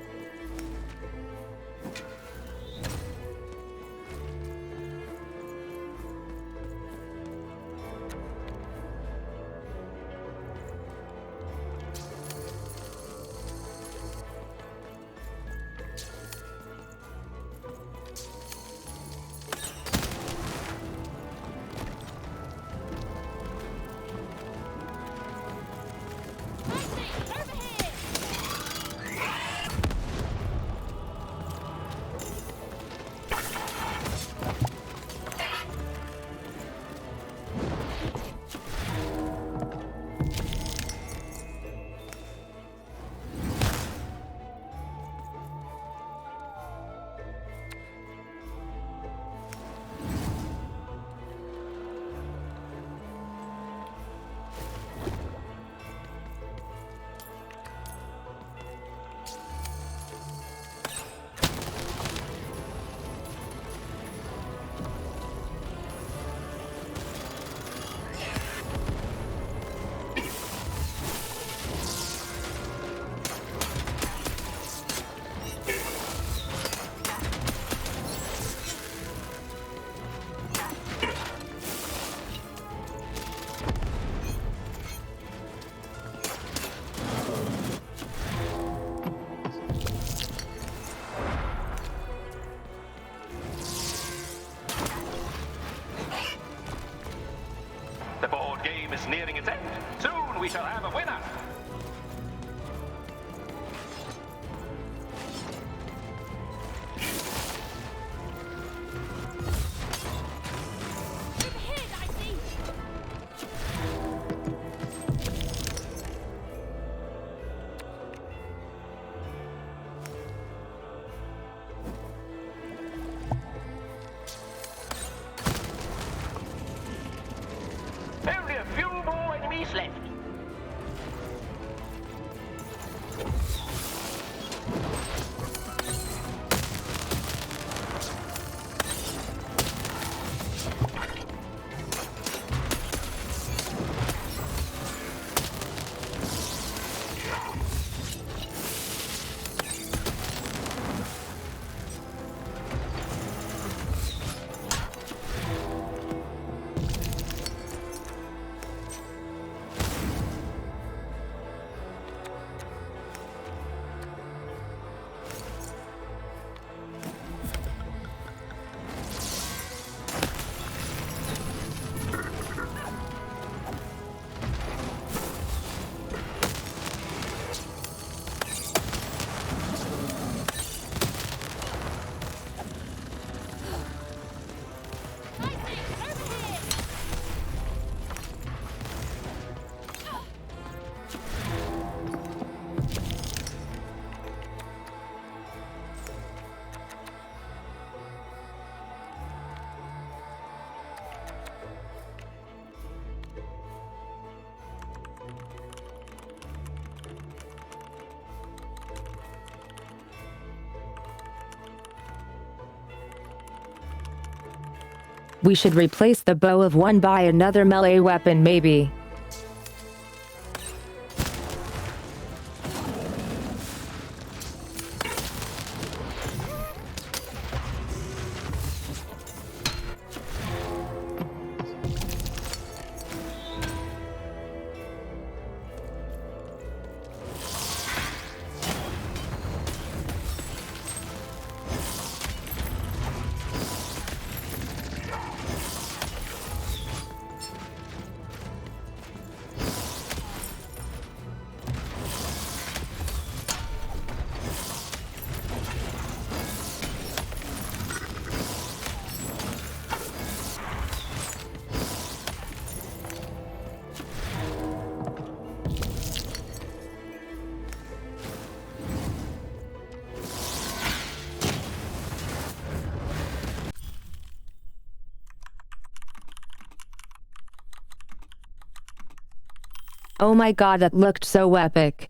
Speaker 4: we shall have a winner. Only a few more enemies left.
Speaker 1: We should replace the bow of one by another melee weapon maybe. Oh my god, that looked so epic.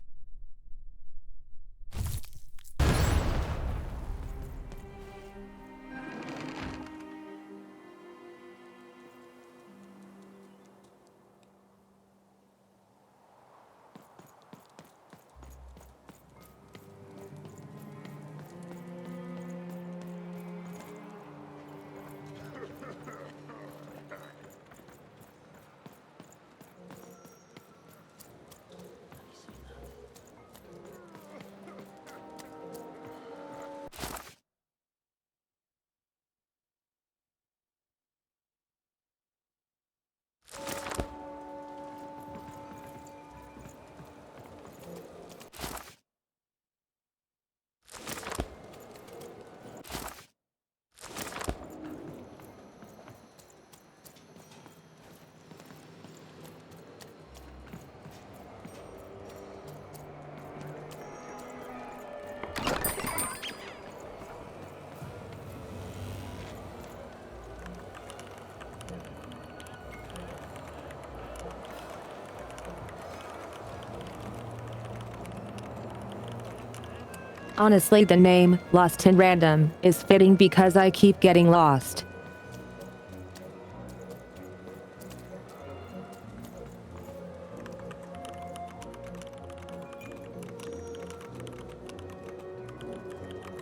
Speaker 1: Honestly, the name, Lost in Random, is fitting because I keep getting lost.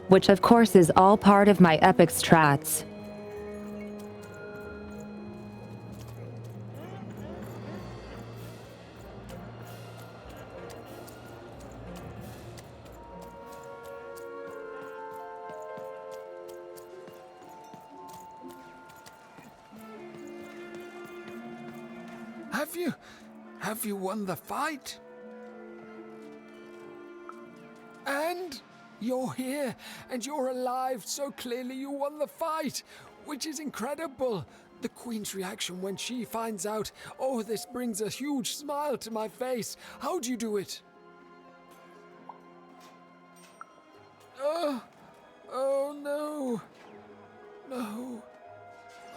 Speaker 1: Which of course is all part of my epic strats.
Speaker 12: Have you won the fight? And you're here, and you're alive, so clearly you won the fight, which is incredible. The Queen's reaction when she finds out, oh, this brings a huge smile to my face. How'd you do it? Oh no. No.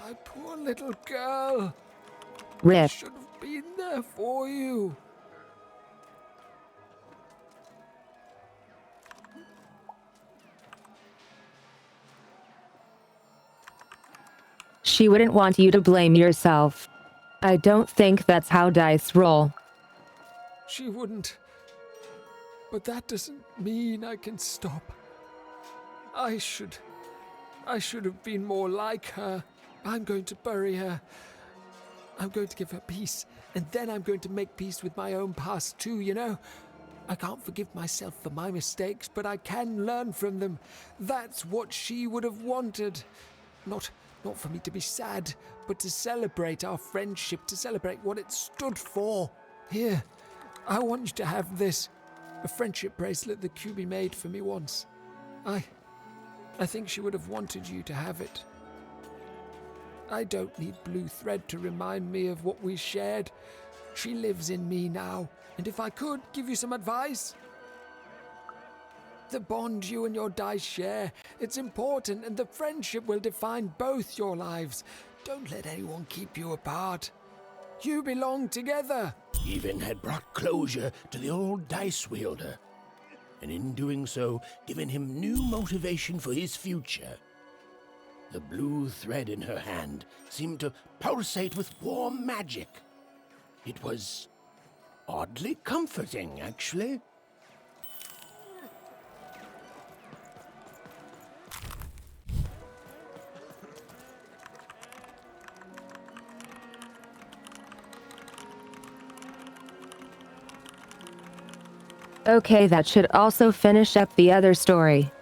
Speaker 12: My poor little girl. I
Speaker 1: Rip.
Speaker 12: should have been there for you.
Speaker 1: She wouldn't want you to blame yourself. I don't think that's how dice roll.
Speaker 12: She wouldn't. But that doesn't mean I can stop. I should have been more like her. I'm going to bury her. I'm going to give her peace, and then I'm going to make peace with my own past too, you know? I can't forgive myself for my mistakes, but I can learn from them. That's what she would have wanted. Not for me to be sad, but to celebrate our friendship, to celebrate what it stood for. Here, I want you to have this. A friendship bracelet that QB made for me once. I think she would have wanted you to have it. I don't need blue thread to remind me of what we shared. She lives in me now, and if I could give you some advice, the bond you and your dice share, it's important, and the friendship will define both your lives. Don't let anyone keep you apart. You belong together.
Speaker 3: Even had brought closure to the old dice wielder, and in doing so, given him new motivation for his future. The blue thread in her hand seemed to pulsate with warm magic. It was oddly comforting, actually.
Speaker 1: Okay, that should also finish up the other story.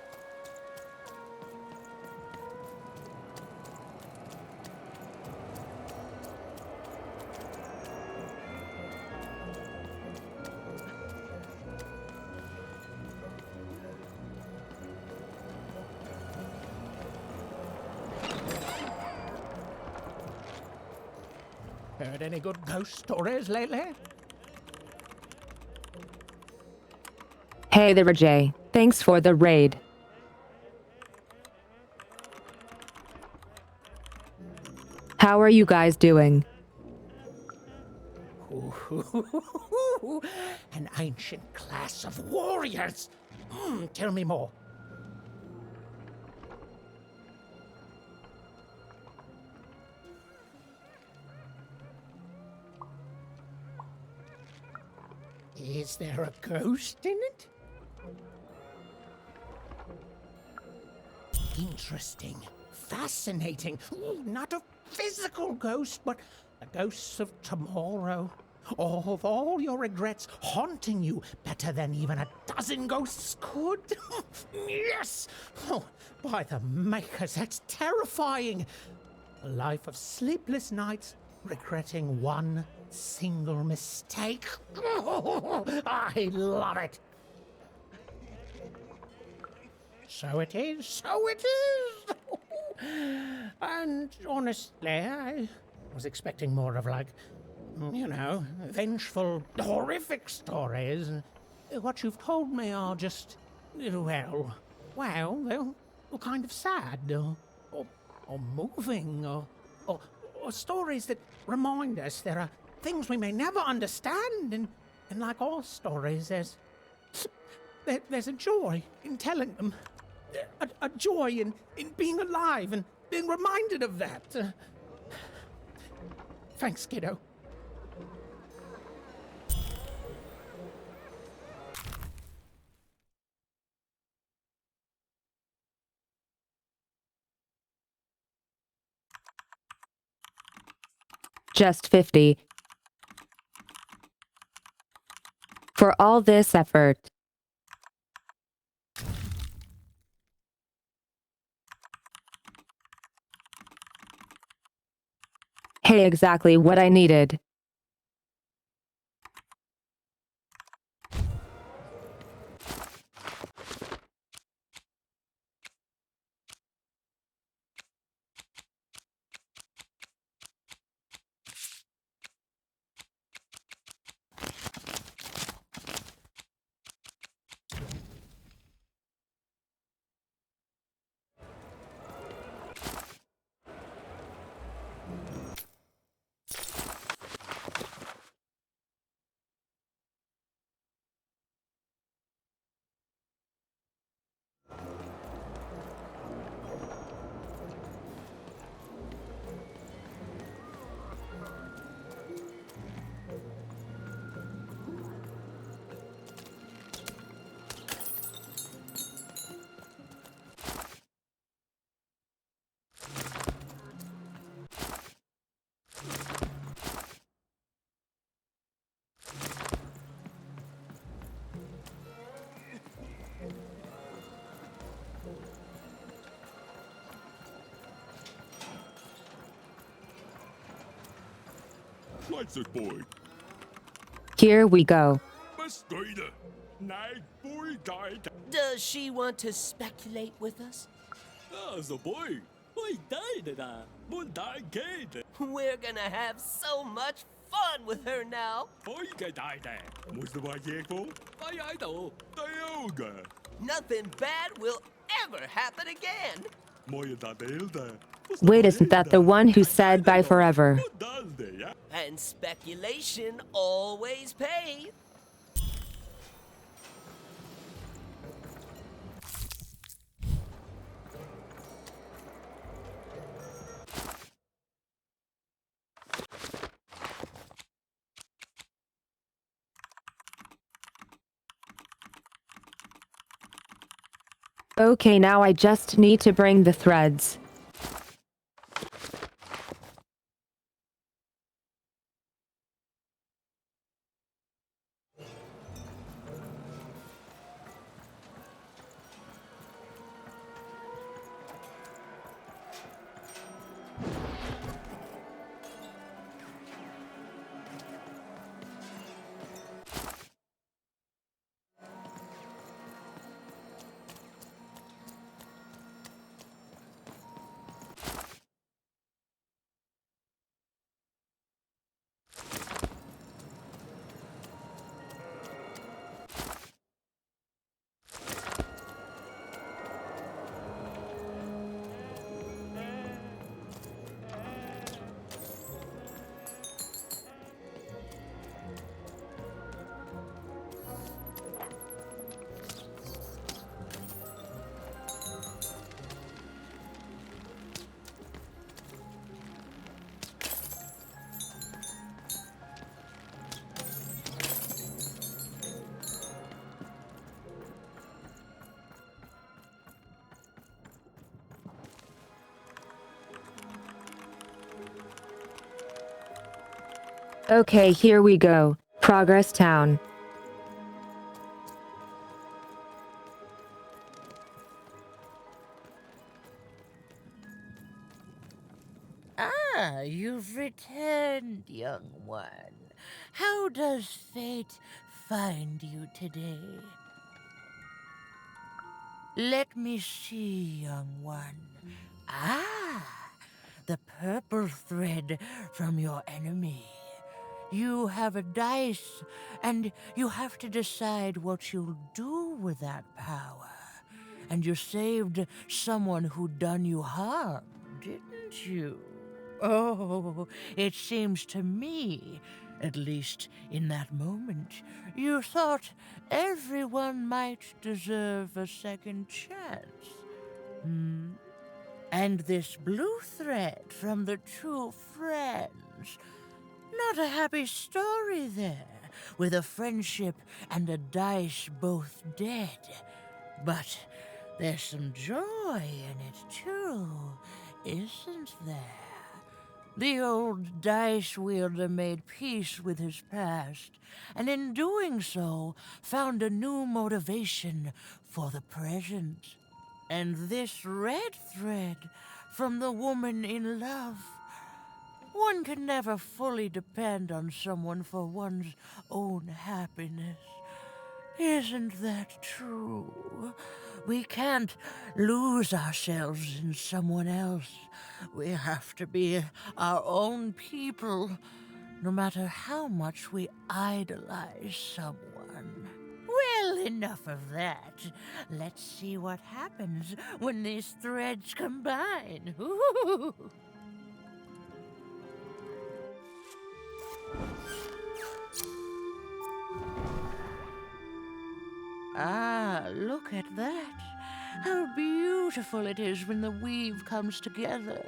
Speaker 3: Heard any good ghost stories lately?
Speaker 1: Hey there, Jay. Thanks for the raid. How are you guys doing?
Speaker 3: An ancient class of warriors. Tell me more. Is there a ghost in it? Interesting. Fascinating. Not a physical ghost, but the ghosts of tomorrow. Of all your regrets haunting you better than even a dozen ghosts could. Yes! Oh, by the makers, that's terrifying. A life of sleepless nights, regretting one single mistake. I love it. So it is, so it is. And honestly, I was expecting more of like, you know, vengeful, horrific stories. What you've told me are just, well, they're kind of sad, or moving, or stories that remind us there are things we may never understand, and like all stories, there's a joy in telling them. A joy in being alive and being reminded of that. Thanks, kiddo.
Speaker 1: Just 50. For all this effort. Hey, exactly what I needed.
Speaker 16: Lights it, boy.
Speaker 1: Here we go.
Speaker 16: Mosquito. Night, boy, died.
Speaker 17: Does she want to speculate with us?
Speaker 16: The boy. Boy, died.
Speaker 17: We're gonna have so much fun with her now. Nothing bad will ever happen again.
Speaker 1: Wait, isn't that the one who said bye forever?
Speaker 17: And speculation always pays.
Speaker 1: Okay, now I just need to bring the threads. Okay, here we go. Progress Town.
Speaker 18: Ah, you've returned, young one. How does fate find you today? Let me see, young one. Ah, the purple thread from your enemy. You have a dice, and you have to decide what you'll do with that power. And you saved someone who'd done you harm, didn't you? Oh, it seems to me, at least in that moment, you thought everyone might deserve a second chance. And this blue thread from the two friends. Not a happy story there, with a friendship and a dice both dead. But there's some joy in it, too, isn't there? The old dice wielder made peace with his past, and in doing so, found a new motivation for the present. And this red thread from the woman in love. One can never fully depend on someone for one's own happiness. Isn't that true? We can't lose ourselves in someone else. We have to be our own people, no matter how much we idolize someone. Well, enough of that. Let's see what happens when these threads combine. Ooh. Ah, look at that. How beautiful it is when the weave comes together.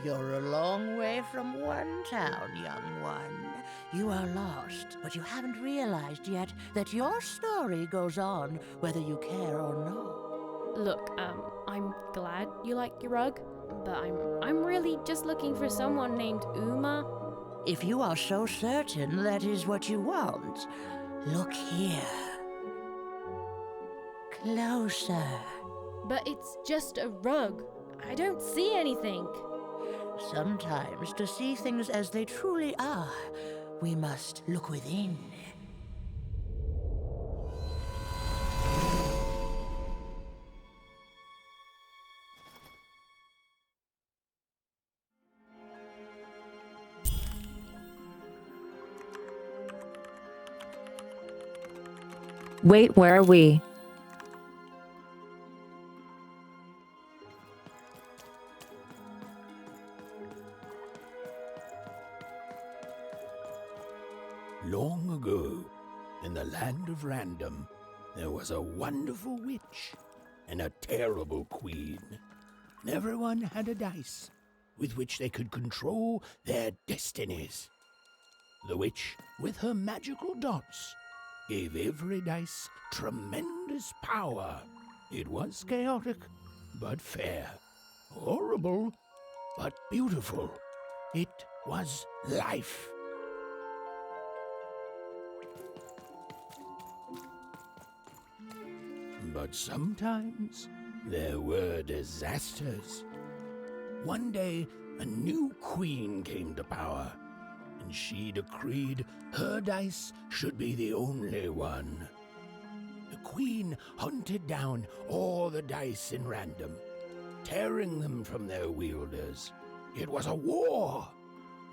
Speaker 18: You're a long way from one town, young one. You are lost, but you haven't realized yet that your story goes on whether you care or not.
Speaker 6: Look, I'm glad you like your rug, but I'm really just looking for someone named Uma.
Speaker 18: If you are so certain that is what you want, look here. Closer.
Speaker 6: But it's just a rug. I don't see anything.
Speaker 18: Sometimes, to see things as they truly are, we must look within.
Speaker 1: Wait, where are we?
Speaker 3: Long ago, in the land of Random, there was a wonderful witch and a terrible queen. And everyone had a dice with which they could control their destinies. The witch, with her magical dots, gave every dice tremendous power. It was chaotic, but fair. Horrible, but beautiful. It was life. But sometimes there were disasters. One day, a new queen came to power, and she decreed her dice should be the only one. The queen hunted down all the dice in Random, tearing them from their wielders. It was a war,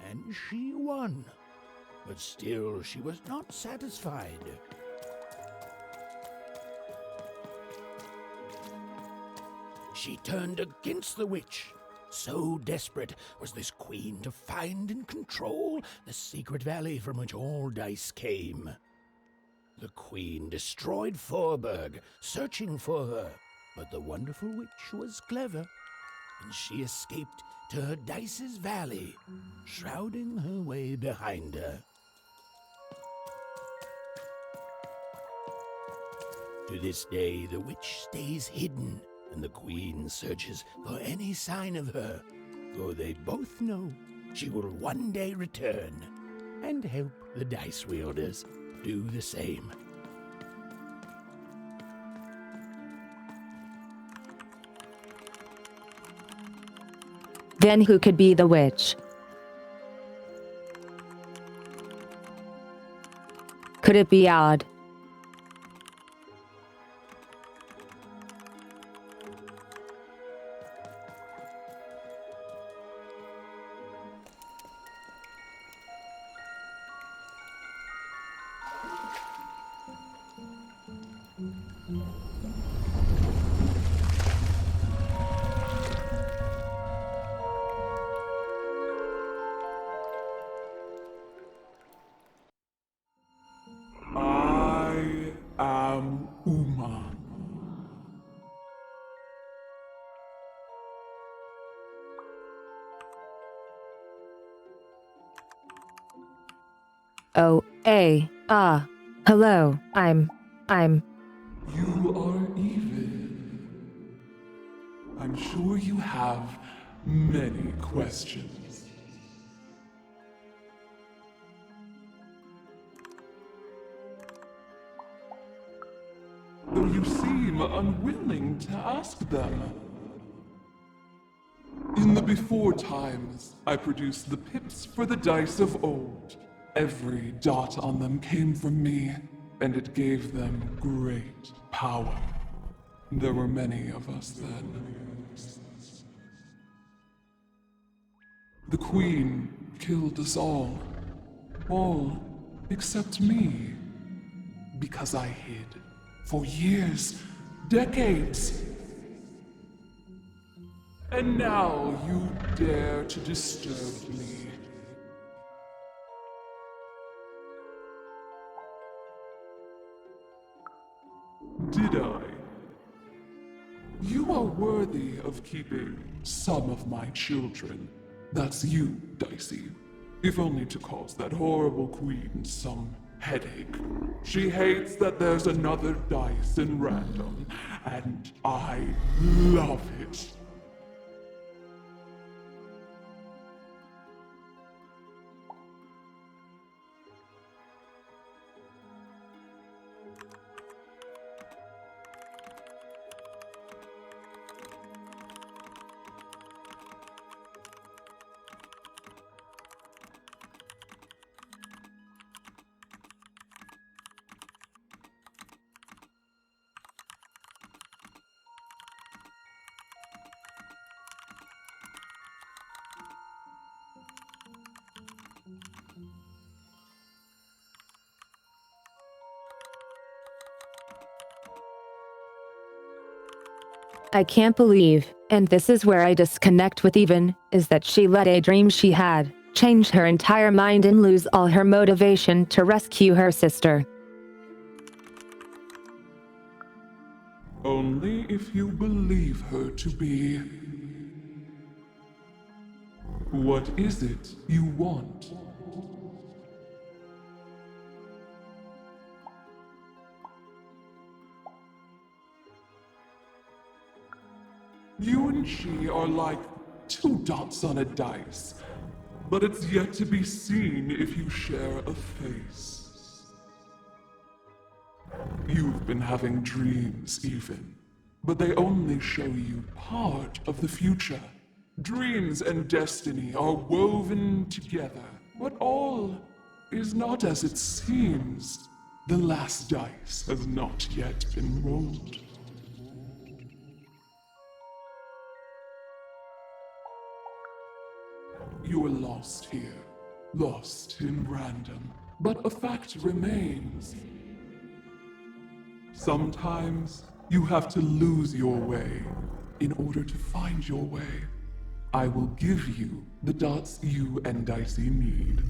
Speaker 3: and she won. But still, she was not satisfied. She turned against the witch. So desperate was this queen to find and control the secret valley from which all dice came. The queen destroyed Forberg, searching for her, but the wonderful witch was clever, and she escaped to her dice's valley, shrouding her way behind her. To this day, the witch stays hidden, and the queen searches for any sign of her, for they both know she will one day return and help the dice wielders do the same.
Speaker 1: Then who could be the witch? Could it be Odd?
Speaker 19: I am Uma.
Speaker 1: Oh, hello, I'm.
Speaker 19: You are evil. I'm sure you have many questions. Though you seem unwilling to ask them. In the before times, I produced the pips for the dice of old. Every dot on them came from me, and it gave them great power. There were many of us then. The Queen killed us all except me, because I hid for years, decades. And now you dare to disturb me. Did I? You are worthy of keeping some of my children. That's you, Dicey. If only to cause that horrible queen some headache. She hates that there's another dice in Random, and I love it.
Speaker 1: I can't believe, and this is where I disconnect with Even, is that she let a dream she had change her entire mind and lose all her motivation to rescue her sister.
Speaker 19: Only if you believe her to be. What is it you want? You and she are like two dots on a dice, but it's yet to be seen if you share a face. You've been having dreams, Even, but they only show you part of the future. Dreams and destiny are woven together, but all is not as it seems. The last dice has not yet been rolled. You are lost here, lost in random, but a fact remains. Sometimes you have to lose your way in order to find your way. I will give you the dots you and Dicey need.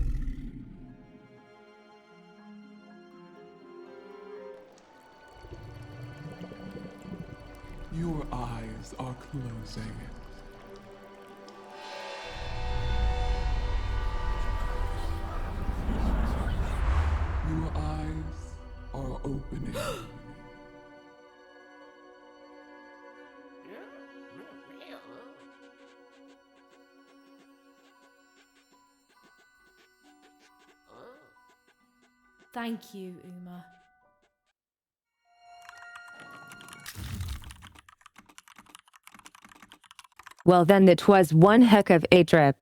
Speaker 19: Your eyes are closing. Your eyes are opening.
Speaker 6: Thank you, Uma.
Speaker 1: Well then it was one heck of a trip.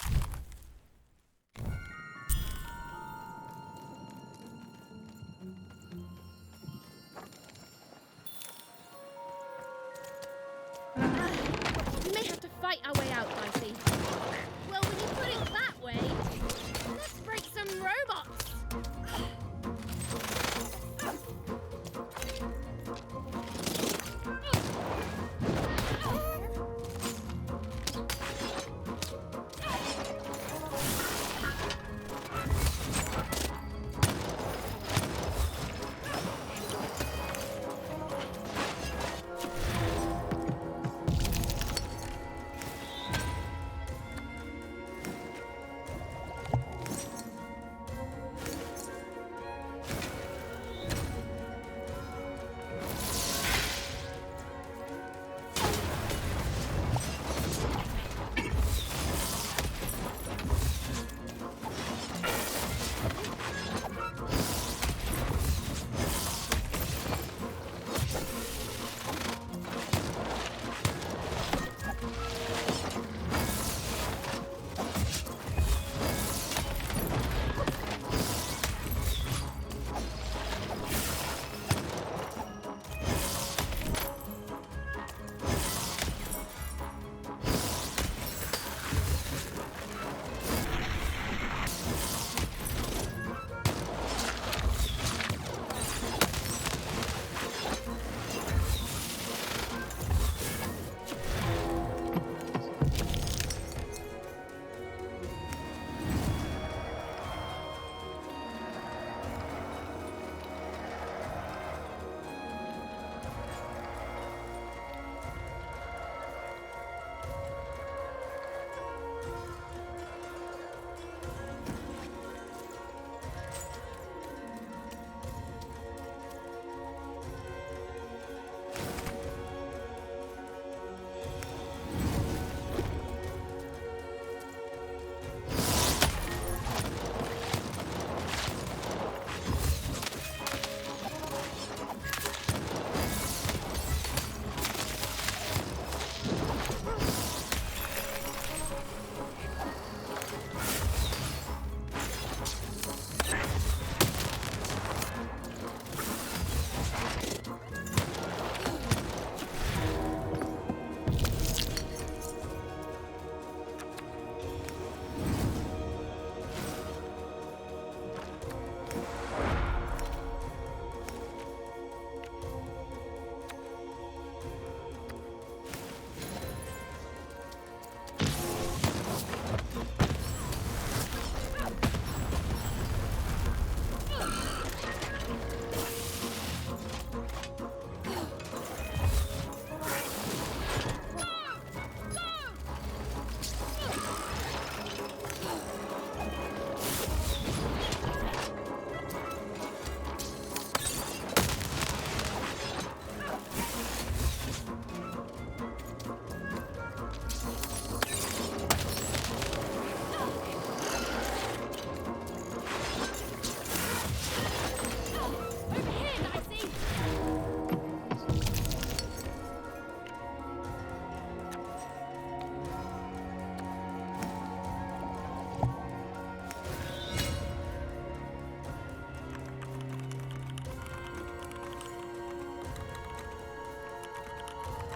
Speaker 6: We may have to fight our way out, Dicey. Well, when you put it that way, let's break some robots.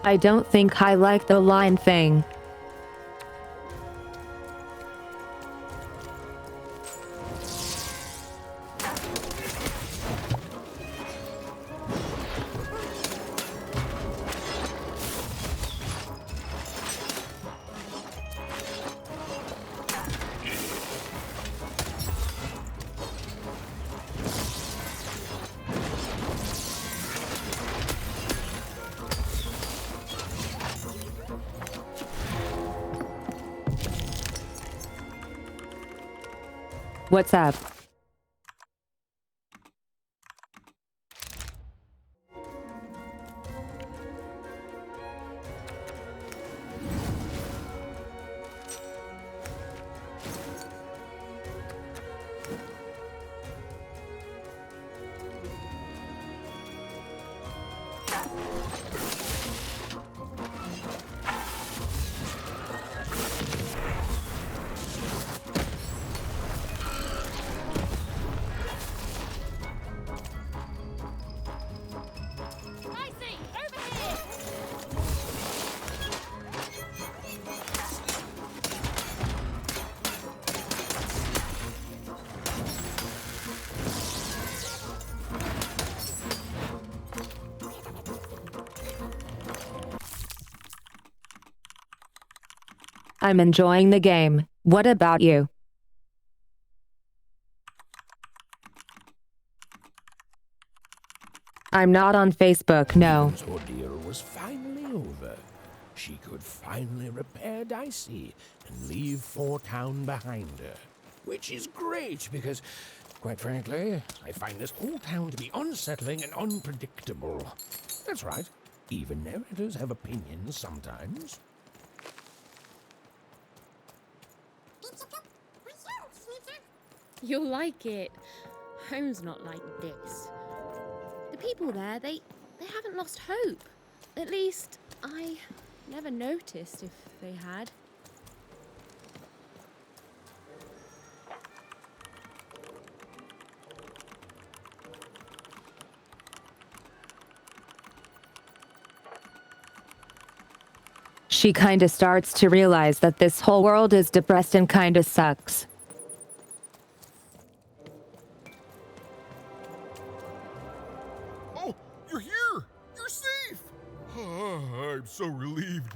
Speaker 1: I don't think I like the line thing. What's up? I'm enjoying the game. What about you? I'm not on Facebook, no.
Speaker 3: This ordeal was finally over. She could finally repair Dicey and leave Fort Town behind her. Which is great because, quite frankly, I find this whole town to be unsettling and unpredictable. That's right. Even narrators have opinions sometimes.
Speaker 6: You'll like it. Home's not like this. The people there, they haven't lost hope. At least, I never noticed if they had.
Speaker 1: She kinda starts to realize that this whole world is depressed and kinda sucks.
Speaker 9: Oh, you're here! You're safe! I'm so relieved.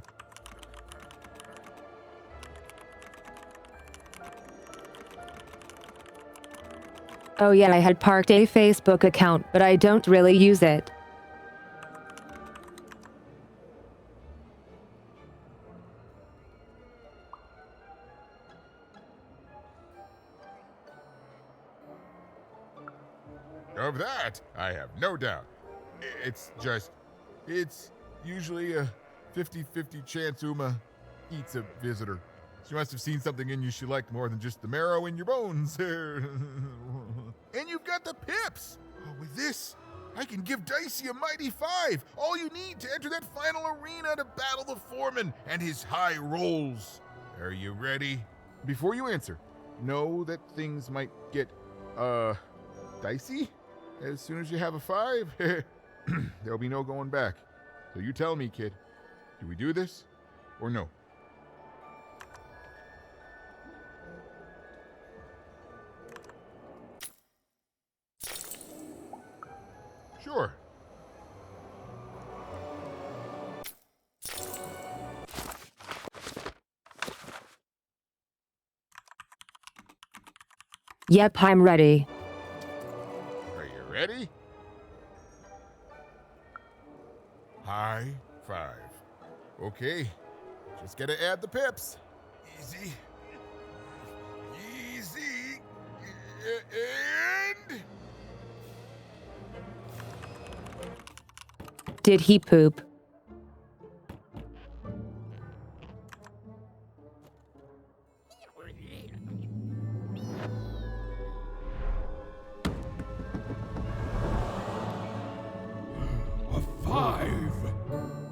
Speaker 1: Oh yeah, I had parked a Facebook account, but I don't really use it.
Speaker 9: Of that, I have no doubt. It's usually a 50-50 chance Uma eats a visitor. She must have seen something in you she liked more than just the marrow in your bones. And you've got the pips! Oh, with this, I can give Dicey a mighty 5. All you need to enter that final arena to battle the foreman and his high rolls. Are you ready? Before you answer, know that things might get, dicey? As soon as you have a 5, there'll be no going back. So you tell me, kid. Do we do this or no? Sure.
Speaker 1: Yep, I'm ready.
Speaker 9: Are you ready? High 5. Okay, just gotta add the pips. Easy. Easy. And...
Speaker 1: Did he poop?
Speaker 3: A 5.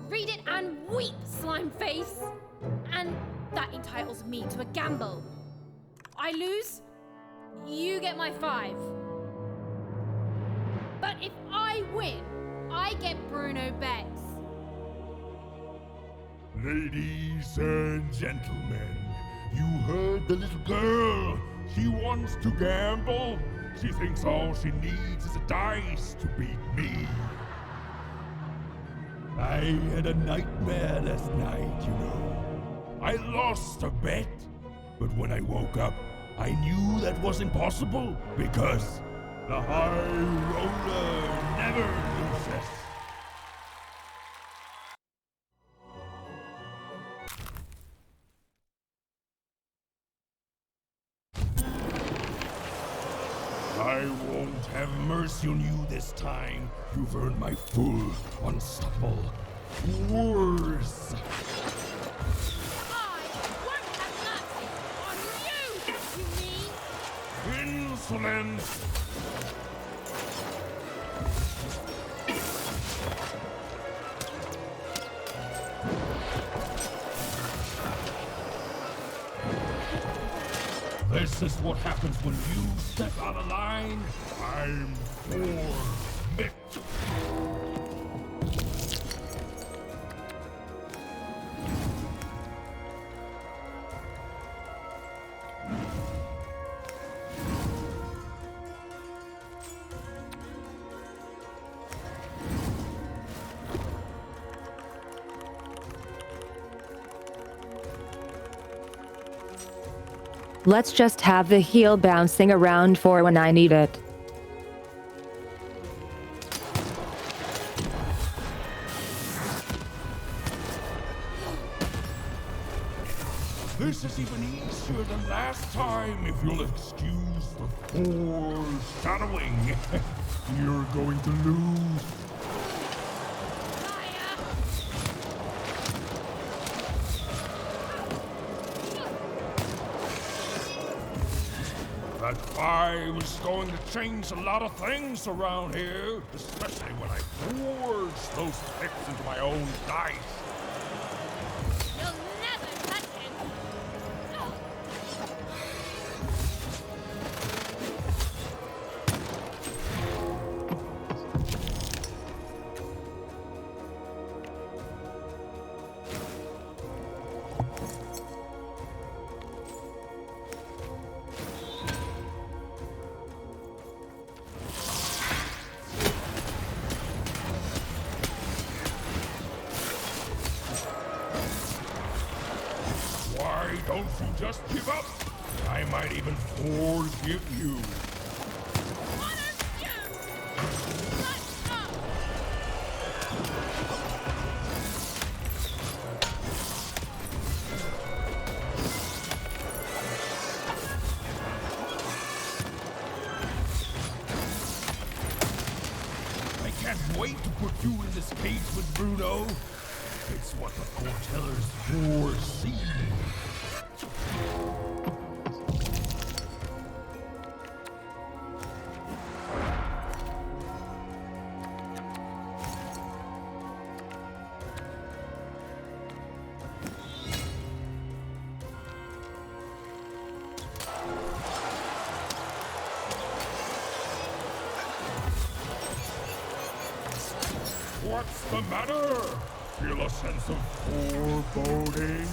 Speaker 6: Read it and weep, slime face! And that entitles me to a gamble. I lose, you get my 5. But if I win, I get Bruno Betts.
Speaker 20: Ladies and gentlemen, you heard the little girl. She wants to gamble. She thinks all she needs is a dice to beat me. I had a nightmare last night, you know. I lost a bet, but when I woke up, I knew that was impossible because the high roller never loses. I won't have mercy on you this time. You've earned my full, unstoppable force. Insolence! This is what happens when you step out of line. I'm forbid.
Speaker 1: Let's just have the heel bouncing around for when I need it.
Speaker 20: This is even easier than last time, if you'll excuse the foreshadowing. You're going to lose. That fire was going to change a lot of things around here, especially when I forged those picks into my own dice.
Speaker 6: You'll never touch him.
Speaker 20: Why don't you just give up? I might even forgive you. I can't wait to put you in this cage with Bruno. It's what the foretellers foresee. What's the matter? Feel a sense of foreboding?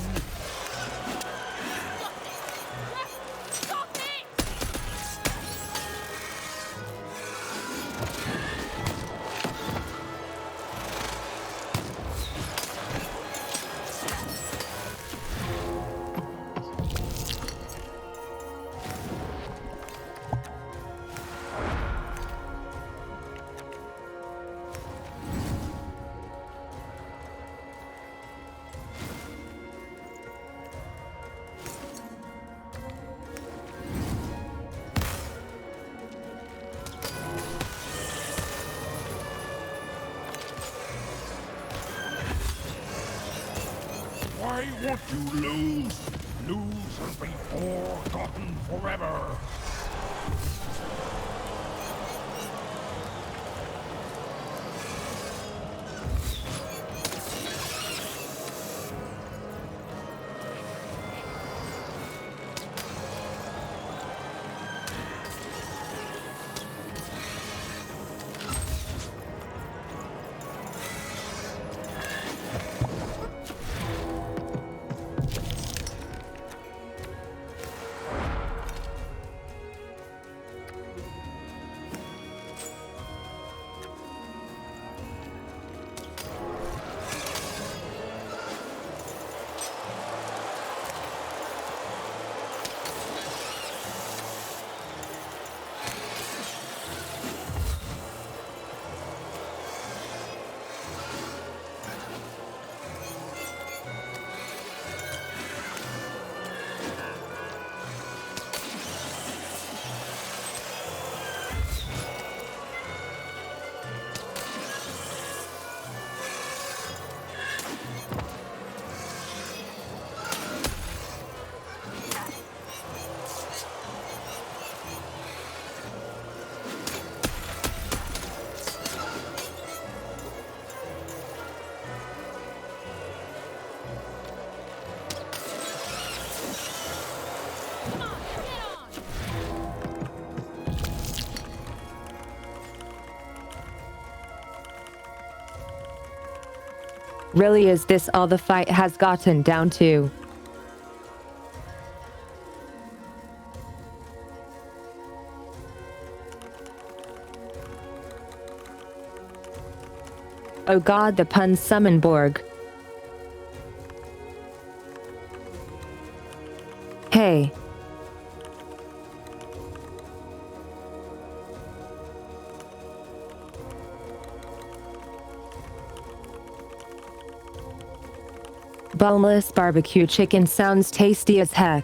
Speaker 20: Why won't you lose? Lose and be forgotten forever.
Speaker 1: Really, is this all the fight has gotten down to? Oh god, the pun Summonborg. Hey. Boneless barbecue chicken sounds tasty as heck.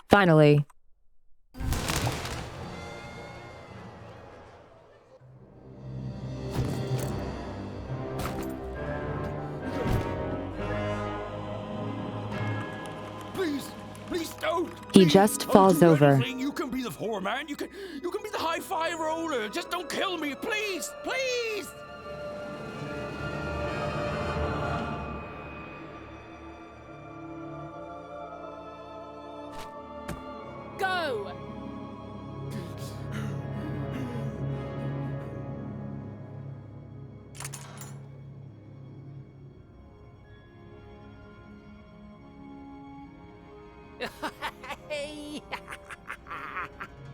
Speaker 1: Finally.
Speaker 20: Please don't.
Speaker 1: He just falls
Speaker 20: I'll do
Speaker 1: over.
Speaker 20: anything. You can be the foreman. You can be the high five roller. Just don't kill me, please, please.
Speaker 14: Go!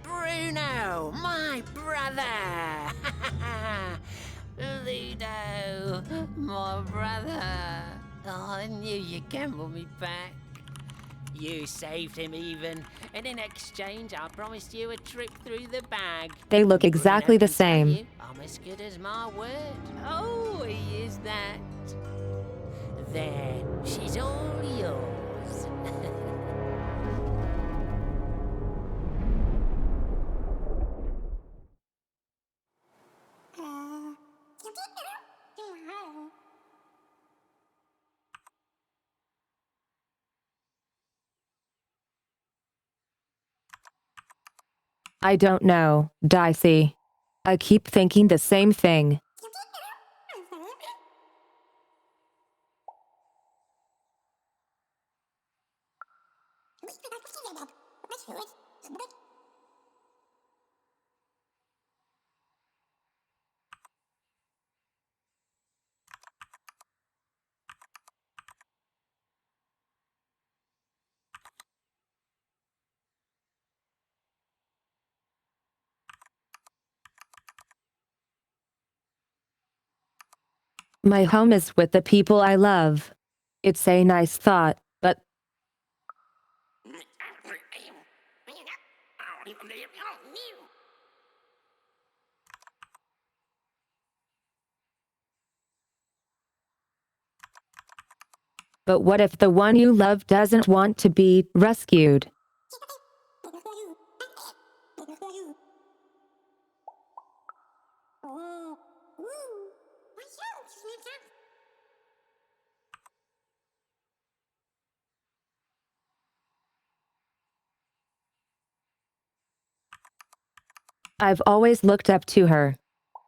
Speaker 21: Bruno, my brother! Ludo, my brother! Oh, I knew you'd gamble me back. You saved him even, and in exchange I promised you a trip through the bag.
Speaker 1: They look exactly the
Speaker 21: Bruno can tell
Speaker 1: same.
Speaker 21: you, I'm as good as my word. Oh, he is that. There, she's all yours.
Speaker 1: I don't know, Dicey. I keep thinking the same thing. My home is with the people I love. It's a nice thought, but what if the one you love doesn't want to be rescued? I've always looked up to her,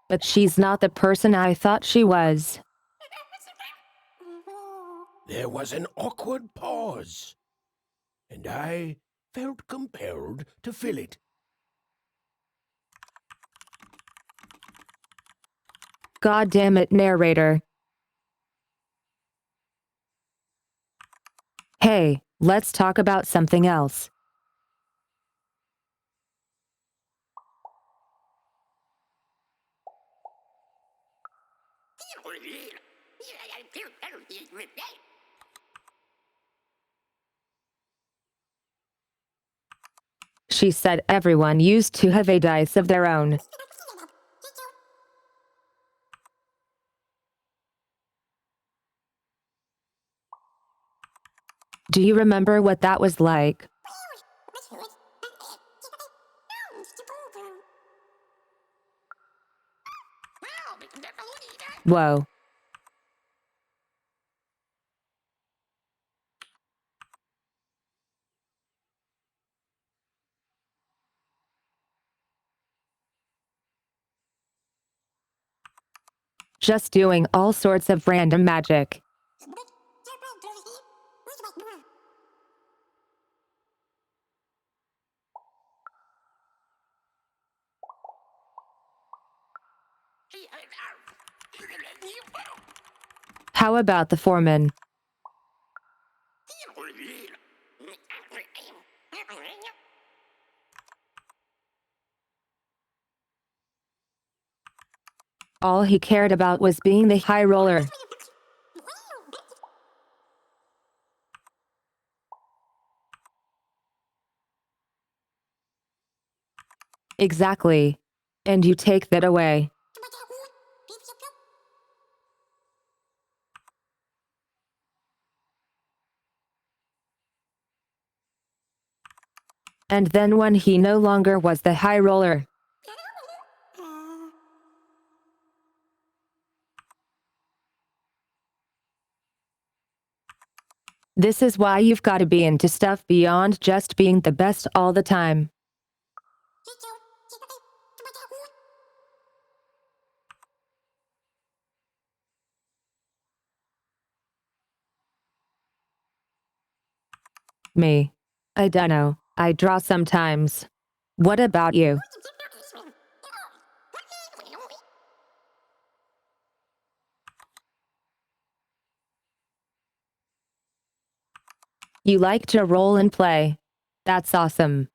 Speaker 1: but she's not the person I thought she was.
Speaker 20: There was an awkward pause, and I felt compelled to fill it.
Speaker 1: God damn it, narrator. Hey, let's talk about something else. She said everyone used to have a dice of their own. Do you remember what that was like? Whoa. Just doing all sorts of random magic. How about the foreman? All he cared about was being the high roller. Exactly. And you take that away. And then when he no longer was the high roller, this is why you've got to be into stuff beyond just being the best all the time. Me. I dunno. I draw sometimes. What about you? You like to roll and play. That's awesome.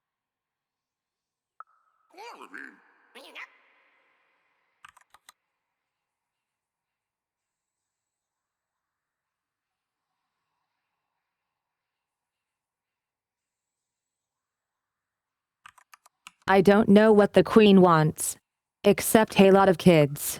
Speaker 1: I don't know what the queen wants. Except a lot of kids.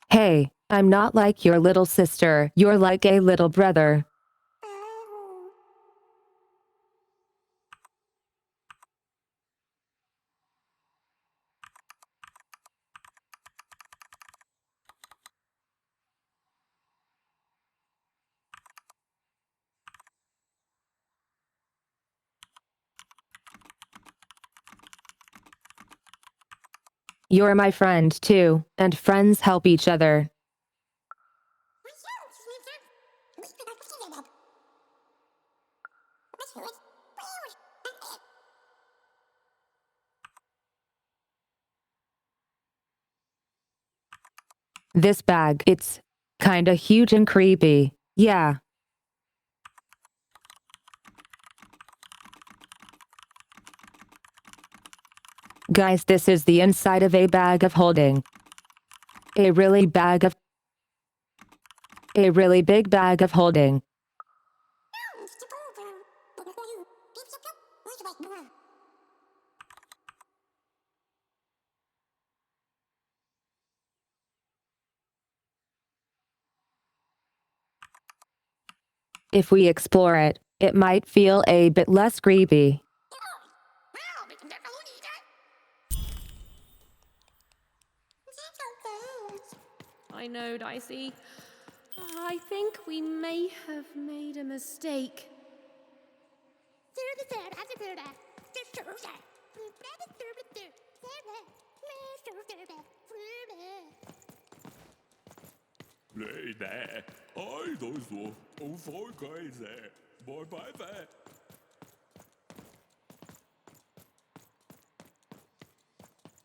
Speaker 1: Hey, I'm not like your little sister, you're like a little brother. You're my friend too, and friends help each other. This bag, it's kinda huge and creepy. Yeah. Guys, this is the inside of a bag of holding. A really big bag of holding. If we explore it, it might feel a bit less creepy.
Speaker 6: I know, Dicey. I think we may have made a mistake.
Speaker 16: Nej, nej. Oj, då så. Och folk är det. Bort på det.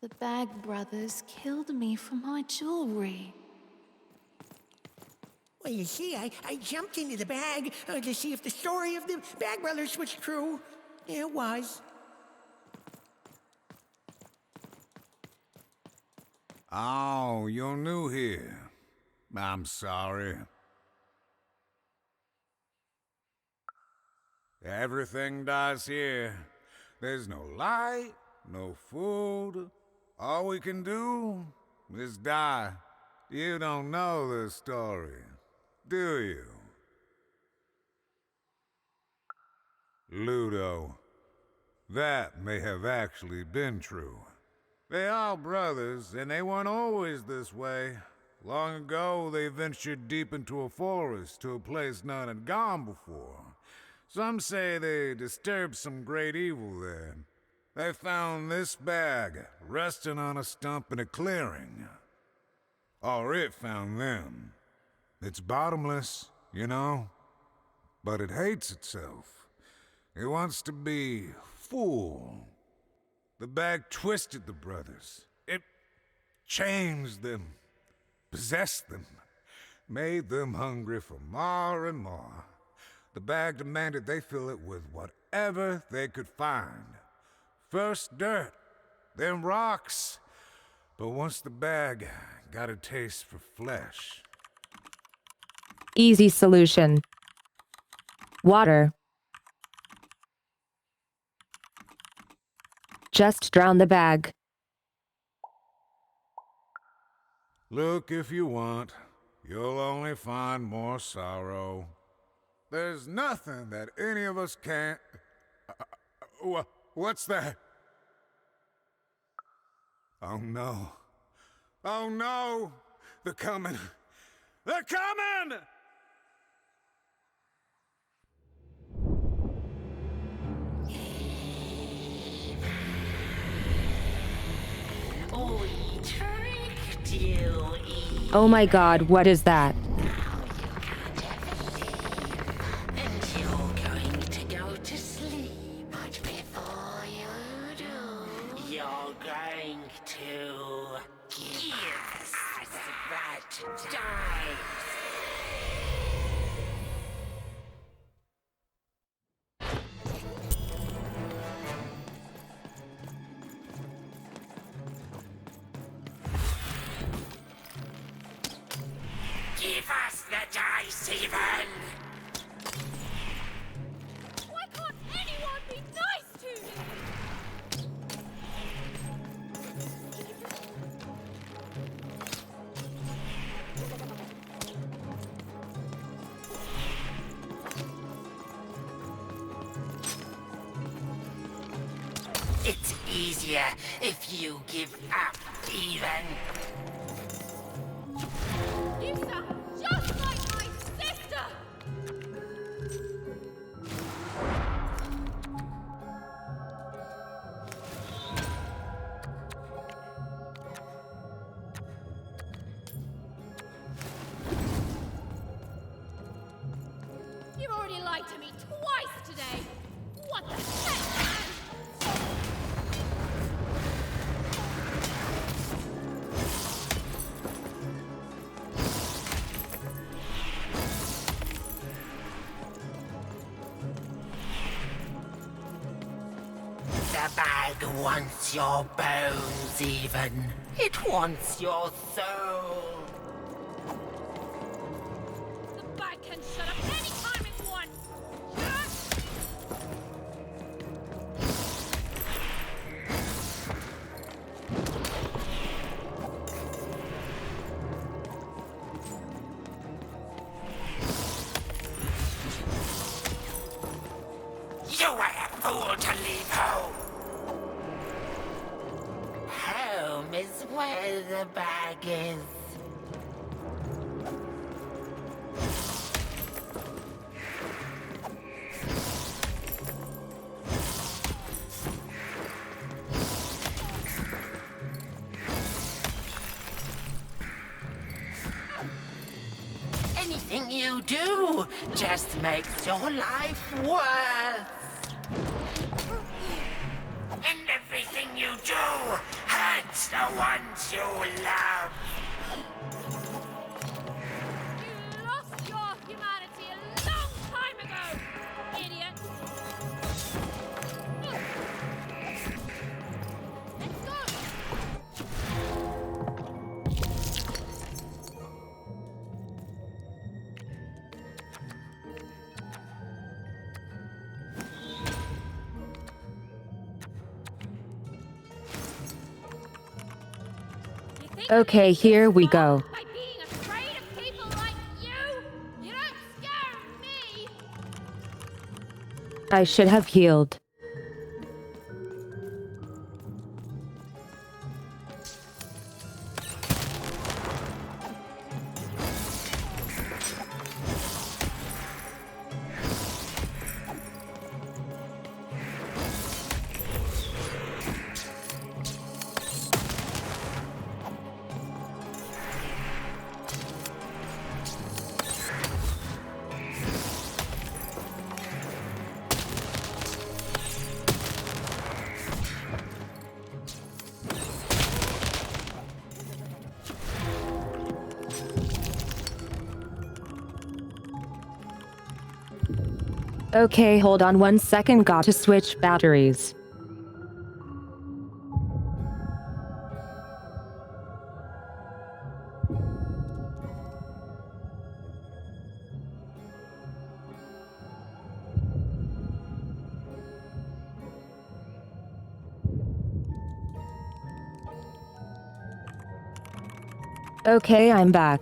Speaker 2: The Bag Brothers killed me for my jewelry.
Speaker 22: Well, you see, I jumped into the bag to see if the story of the Bag Brothers was true. It was.
Speaker 23: Oh, you're new here. I'm sorry.
Speaker 7: Everything dies here. There's no light, no food. All we can do is die. You don't know the story, do you? Ludo, that may have actually been true. They are brothers, and they weren't always this way. Long ago, they ventured deep into a forest to a place none had gone before. Some say they disturbed some great evil there. They found this bag resting on a stump in a clearing. Or it found them. It's bottomless, you know, but it hates itself. It wants to be full. The bag twisted the brothers. It changed them, possessed them, made them hungry for more and more. The bag demanded they fill it with whatever they could find. First dirt, then rocks. But once the bag got a taste for flesh...
Speaker 1: Easy solution. Water. Just drown the bag.
Speaker 7: Look if you want. You'll only find more sorrow. There's nothing that any of us can't... what's that? Oh no. Oh no! They're coming! They're coming!
Speaker 21: We tricked you, Eve.
Speaker 1: Oh my god, what is that?
Speaker 21: And you're going to go to sleep. But before you do, you're going to give us that dice. Give us the dice, even!
Speaker 6: Why can't anyone be nice to me?
Speaker 21: It's easier if you give up, even.
Speaker 6: You sound just like my sister! You've already lied to me twice today! What the heck, man?
Speaker 21: The bag wants your bones, even. It wants your soul.
Speaker 6: The bag can shut up any time it wants! Yes!
Speaker 21: You were a fool to leave home. Home is where the bag is. Anything you do just makes your life worse. And everything you do hurts the ones you love.
Speaker 6: You lost your humanity a long time ago, idiot! Let's go!
Speaker 1: Okay, here we go.
Speaker 6: By being afraid of people like you? You don't scare me!
Speaker 1: I should have healed. Okay, hold on 1 second, got to switch batteries. Okay, I'm back.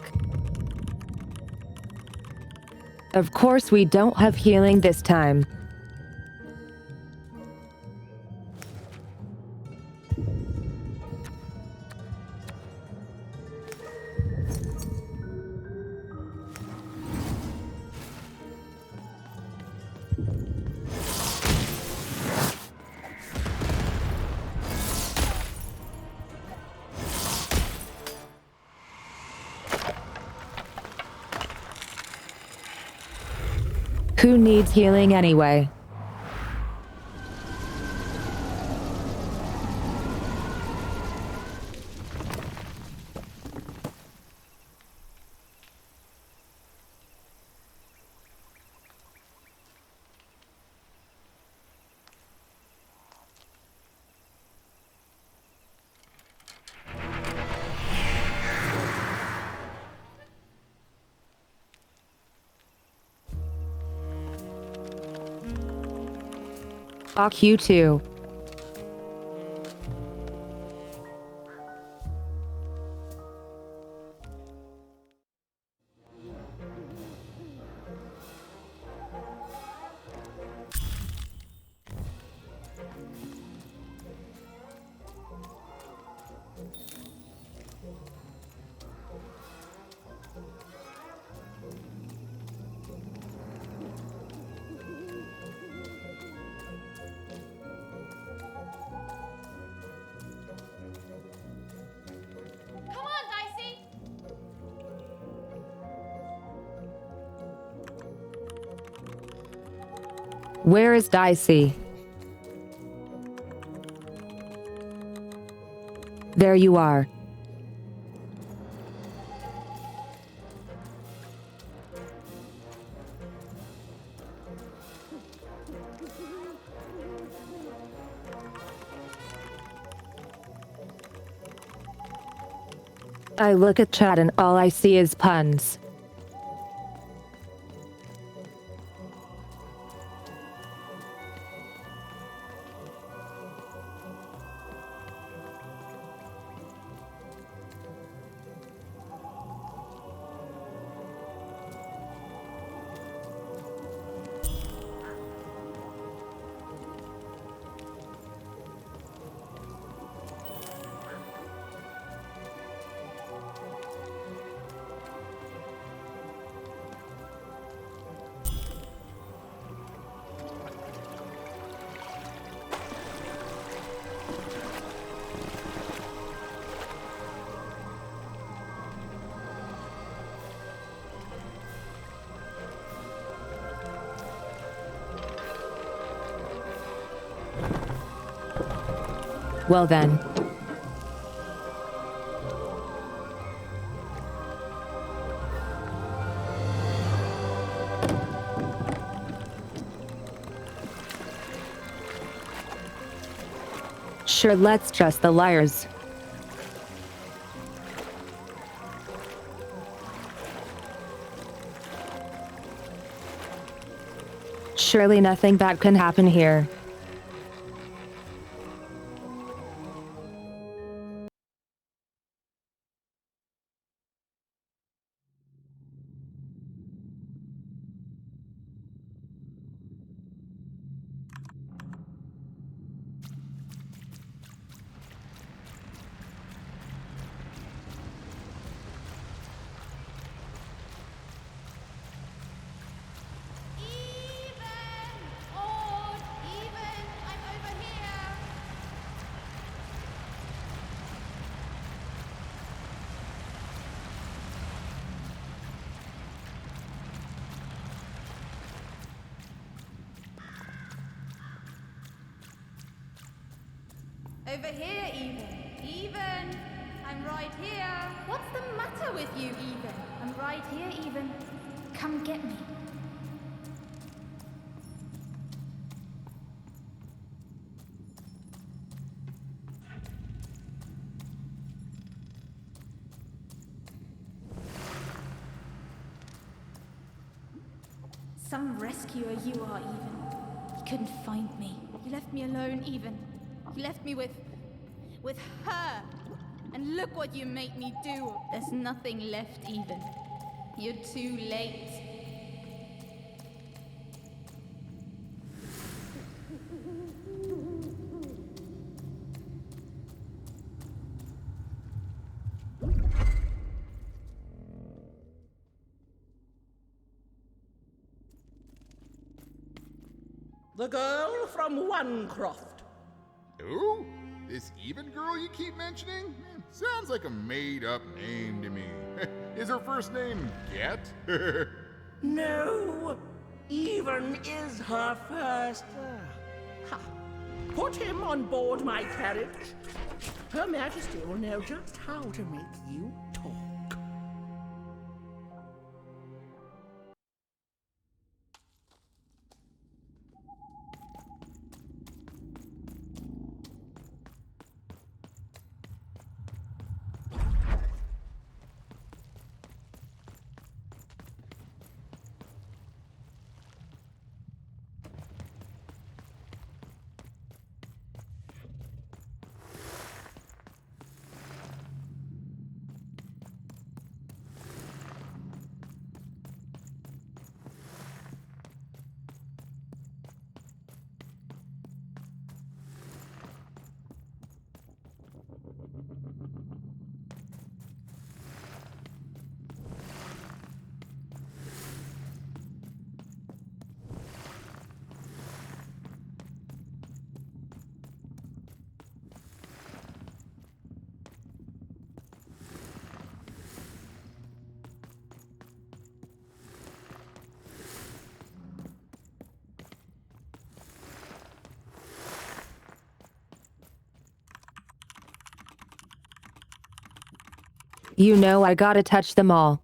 Speaker 1: Of course we don't have healing this time. Who needs healing anyway? Fuck you too.
Speaker 6: Come on, Dicey!
Speaker 1: Where is Dicey? There you are. I look at chat and all I see is puns. Well then. Sure, let's trust the liars. Surely nothing bad can happen here.
Speaker 8: Over here, Even. Even! I'm right here. What's the matter with you, Even? I'm right here, Even. Come get me. Some rescuer you are, Even. You couldn't find me. You left me alone, Even. You left me with her. And look what you made me do. There's nothing left, Even. You're too late.
Speaker 22: The girl from Onecroft.
Speaker 9: Who? This Even girl you keep mentioning? Sounds like a made-up name to me. Is her first name Get?
Speaker 22: No, Even is her first. Ha. Put him on board my carriage. Her Majesty will know just how to make you talk.
Speaker 1: You know I gotta touch them all.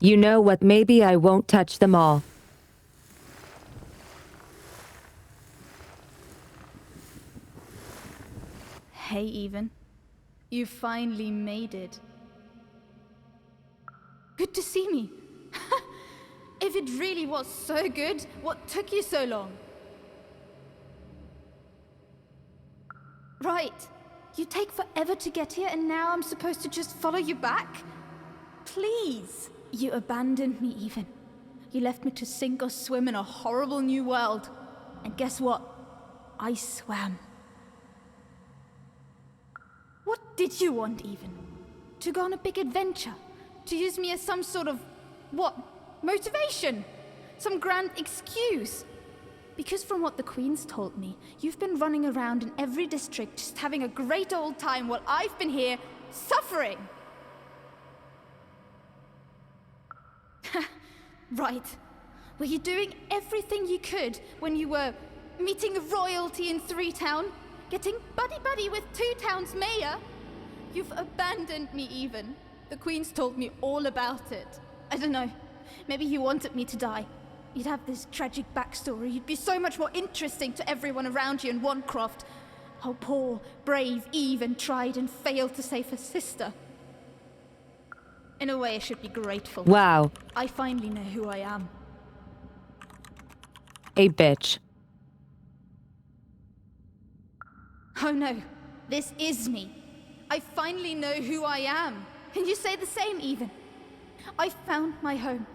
Speaker 1: You know what, maybe I won't touch them all.
Speaker 8: Hey, Even. You finally made it. Good to see me. If it really was so good, what took you so long? Right. You take forever to get here and now I'm supposed to just follow you back? Please. You abandoned me, Even. You left me to sink or swim in a horrible new world. And guess what? I swam. What did you want, Even? To go on a big adventure? To use me as some sort of, what, motivation? Some grand excuse? Because from what the Queen's told me, you've been running around in every district just having a great old time while I've been here suffering. Right. Were you doing everything you could when you were meeting royalty in 3-Town? Getting buddy-buddy with 2-Town's mayor? You've abandoned me, Even. The Queen's told me all about it. I don't know. Maybe you wanted me to die. You'd have this tragic backstory. You'd be so much more interesting to everyone around you in Onecroft. How poor, brave Even tried and failed to save her sister. In a way, I should be grateful.
Speaker 1: Wow.
Speaker 8: I finally know who I am.
Speaker 1: A bitch.
Speaker 8: Oh no, this is me. I finally know who I am. Can you say the same, Even? I found my home.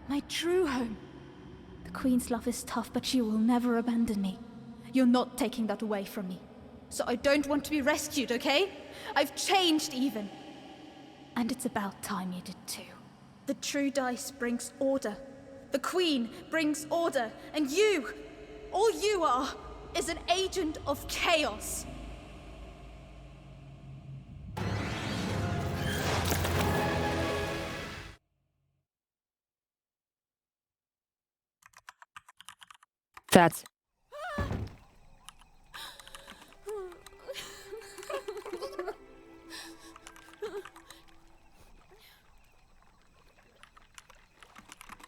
Speaker 8: My true home. The Queen's love is tough, but she will never abandon me. You're not taking that away from me. So I don't want to be rescued, okay? I've changed even. And it's about time you did too. The true dice brings order. The Queen brings order. And you, all you are, is an agent of chaos.
Speaker 1: That's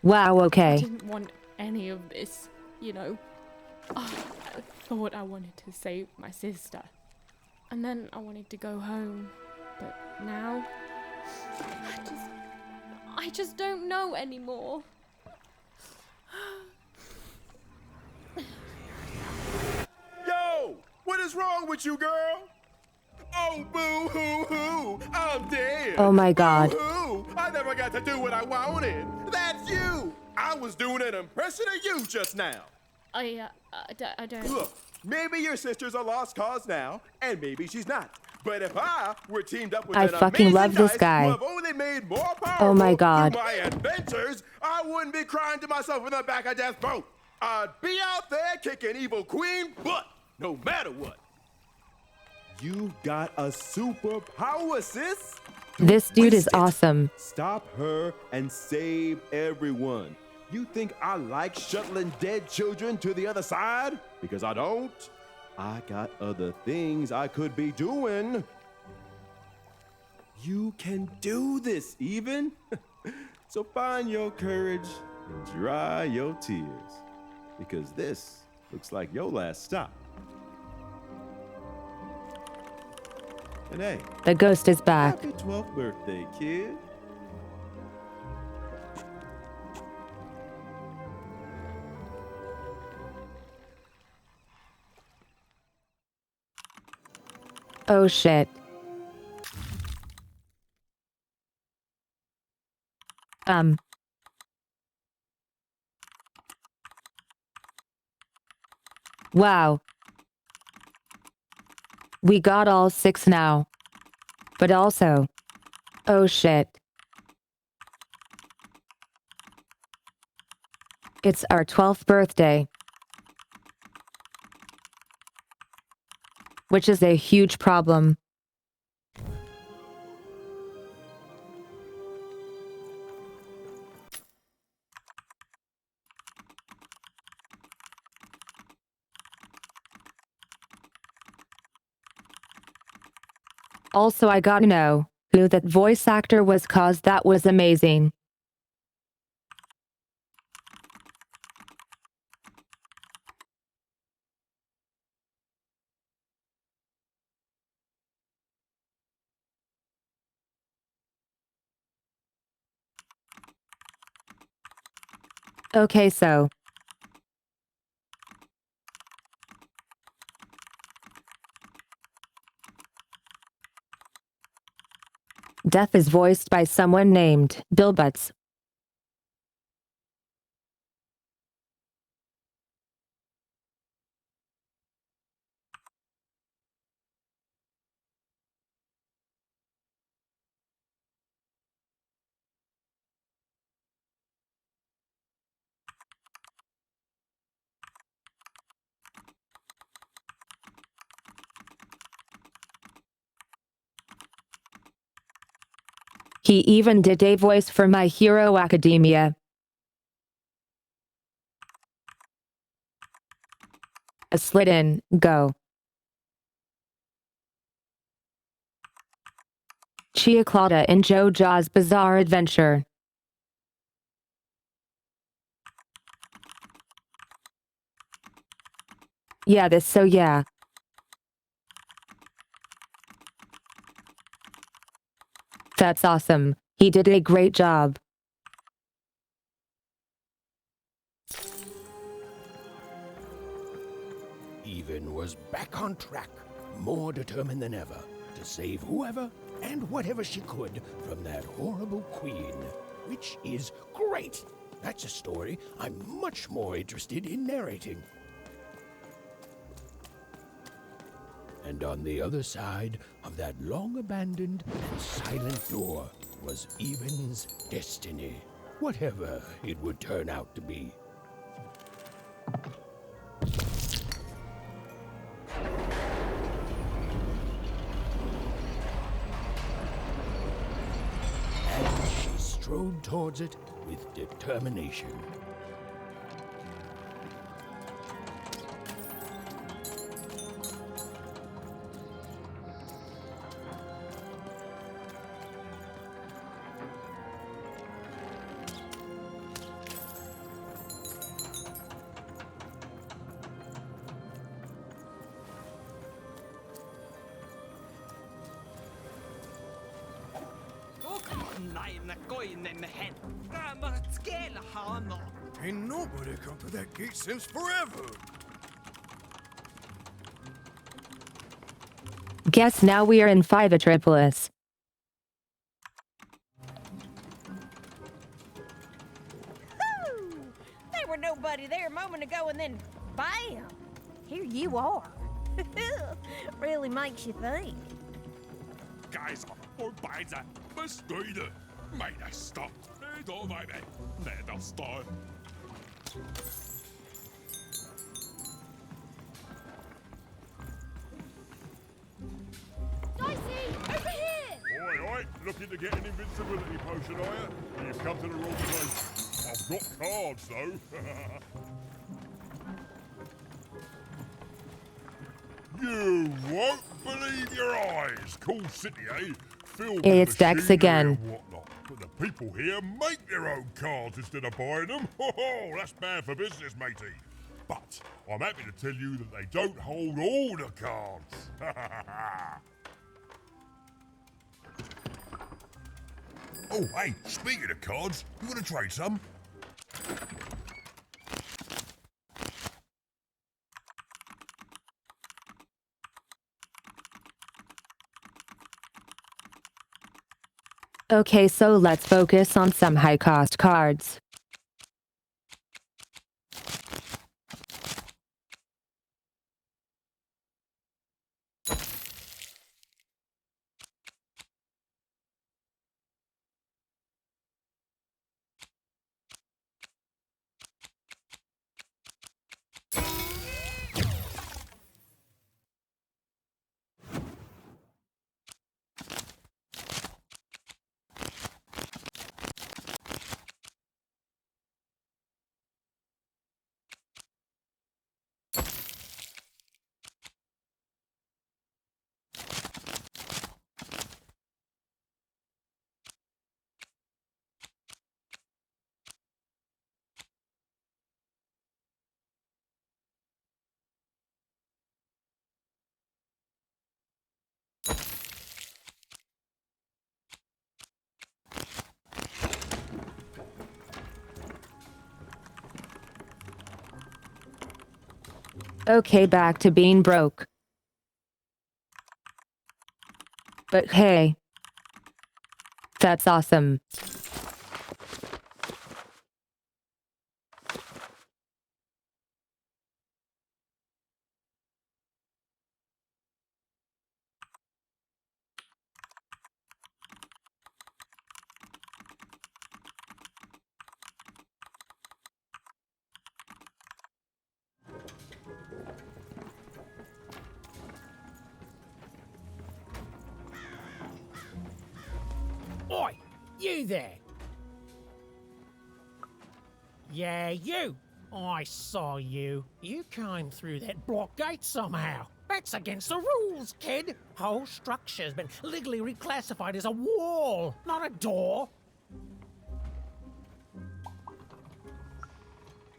Speaker 1: wow,
Speaker 6: I
Speaker 1: okay.
Speaker 6: didn't want any of this, you know. I thought I wanted to save my sister. And then I wanted to go home. But now, I just don't know anymore.
Speaker 10: Yo! What is wrong with you, girl? Oh, boo-hoo-hoo! I'm dead!
Speaker 1: Oh my God.
Speaker 10: Boo-hoo! I never got to do what I wanted! That's you! I was doing an impression of you just now!
Speaker 6: I don't...
Speaker 10: Look, maybe your sister's a lost cause now, and maybe she's not. But if I were teamed up with
Speaker 1: I
Speaker 10: an
Speaker 1: fucking
Speaker 10: amazing
Speaker 1: love this
Speaker 10: dice
Speaker 1: guy.
Speaker 10: who have only made more powerful
Speaker 1: Oh my God.
Speaker 10: through my adventures, I wouldn't be crying to myself in the back of death boat. I'd be out there kicking evil queen butt, no matter what. You got a superpower, sis.
Speaker 1: This dude is awesome.
Speaker 10: Stop her and save everyone. You think I like shuttling dead children to the other side? Because I don't. I got other things I could be doing. You can do this, even. So find your courage and dry your tears. Because this looks like your last stop. And hey,
Speaker 1: The ghost is back.
Speaker 10: happy 12th birthday, kid.
Speaker 1: Oh shit. Wow. We got all 6 now. But also, oh shit. It's our 12th birthday. Which is a huge problem. Also, I gotta know who that voice actor was, cause that was amazing. Okay, so Death is voiced by someone named Bill Butts. He even did a voice for My Hero Academia. A slit in, go. Chia Claudia in JoJo's Bizarre Adventure. Yeah, yeah. That's awesome. He did a great job.
Speaker 3: Even was back on track, more determined than ever to save whoever and whatever she could from that horrible queen, which is great. That's a story I'm much more interested in narrating. And on the other side of that long-abandoned and silent door was Eben's destiny, whatever it would turn out to be. And she strode towards it with determination.
Speaker 11: Ain't nobody come to that gate since forever.
Speaker 1: Guess now we are in Fivatripolis.
Speaker 13: There were nobody there a moment ago, and then bam! Here you are. Really makes you think.
Speaker 16: Guys, voorbijzen, besteden. Mijn stad, door mij weg, net als star.
Speaker 8: Dicey, over here!
Speaker 16: Oi, oi, looking to get an invincibility potion, are you? You've come to the wrong place. I've got cards, though. You won't believe your eyes. Cool city, eh? Filled
Speaker 1: It's
Speaker 16: with
Speaker 1: Dex
Speaker 16: machinery
Speaker 1: again.
Speaker 16: and whatnot. But the people here make their own cards instead of buying them. Oh, that's bad for business, matey. But I'm happy to tell you that they don't hold all the cards.
Speaker 20: Oh, hey, speaking of cards, you want to trade some?
Speaker 1: Okay, so let's focus on some high-cost cards. Okay, back to being broke. But hey, that's awesome.
Speaker 23: Oi, you there! Yeah, you! I saw you. You came through that block gate somehow. That's against the rules, kid. Whole structure's been legally reclassified as a wall, not a door.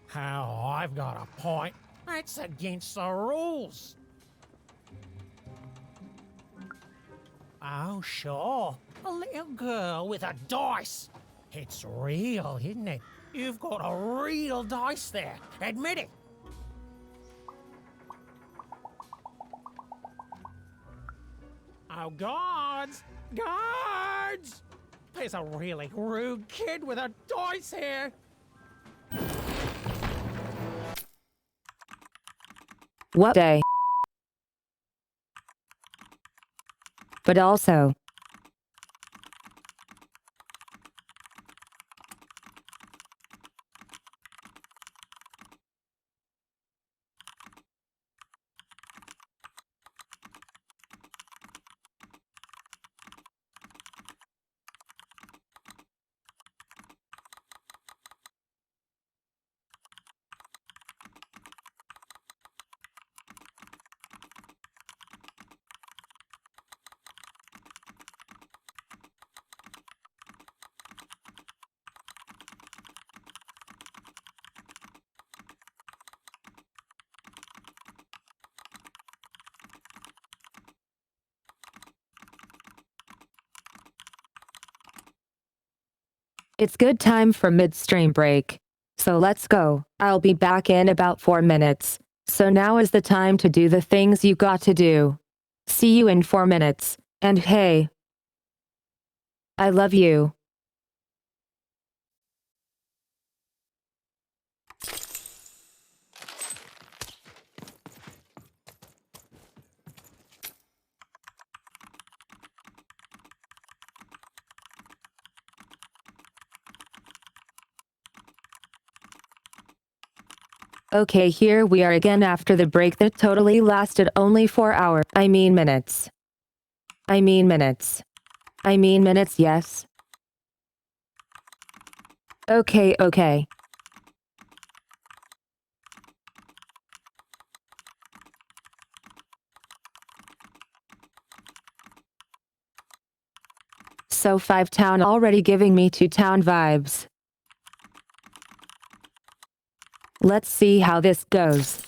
Speaker 23: How I've got a point. That's against the rules. Oh, sure. A little girl with a dice. It's real, isn't it? You've got a real dice there. Admit it. Oh, guards! Guards! There's a really rude kid with a dice here.
Speaker 1: What day? but also, it's good time for midstream break. So let's go. I'll be back in about 4 minutes. So now is the time to do the things you got to do. See you in 4 minutes. And hey, I love you. Okay, here we are again after the break that totally lasted only 4 hours. I mean minutes. I mean minutes. I mean minutes, yes. Okay. So 5 town already giving me 2 town vibes. Let's see how this goes.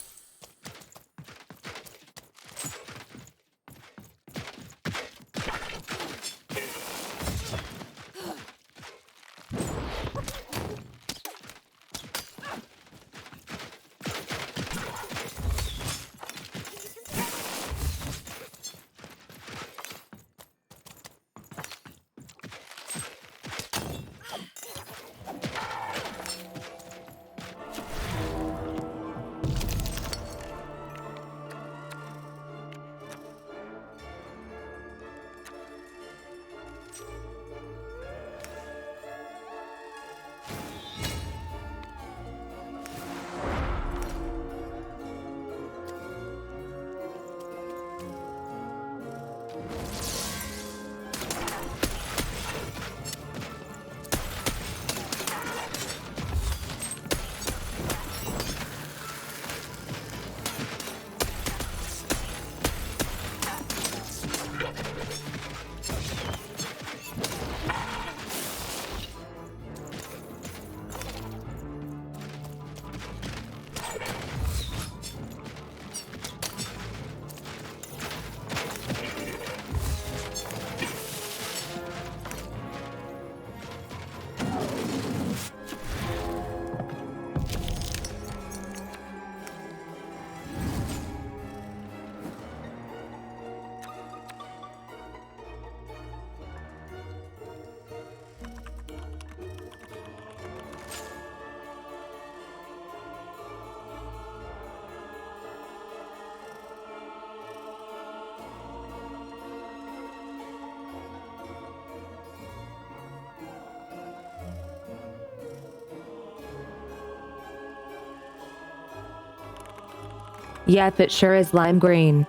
Speaker 1: Yep, it sure is lime green.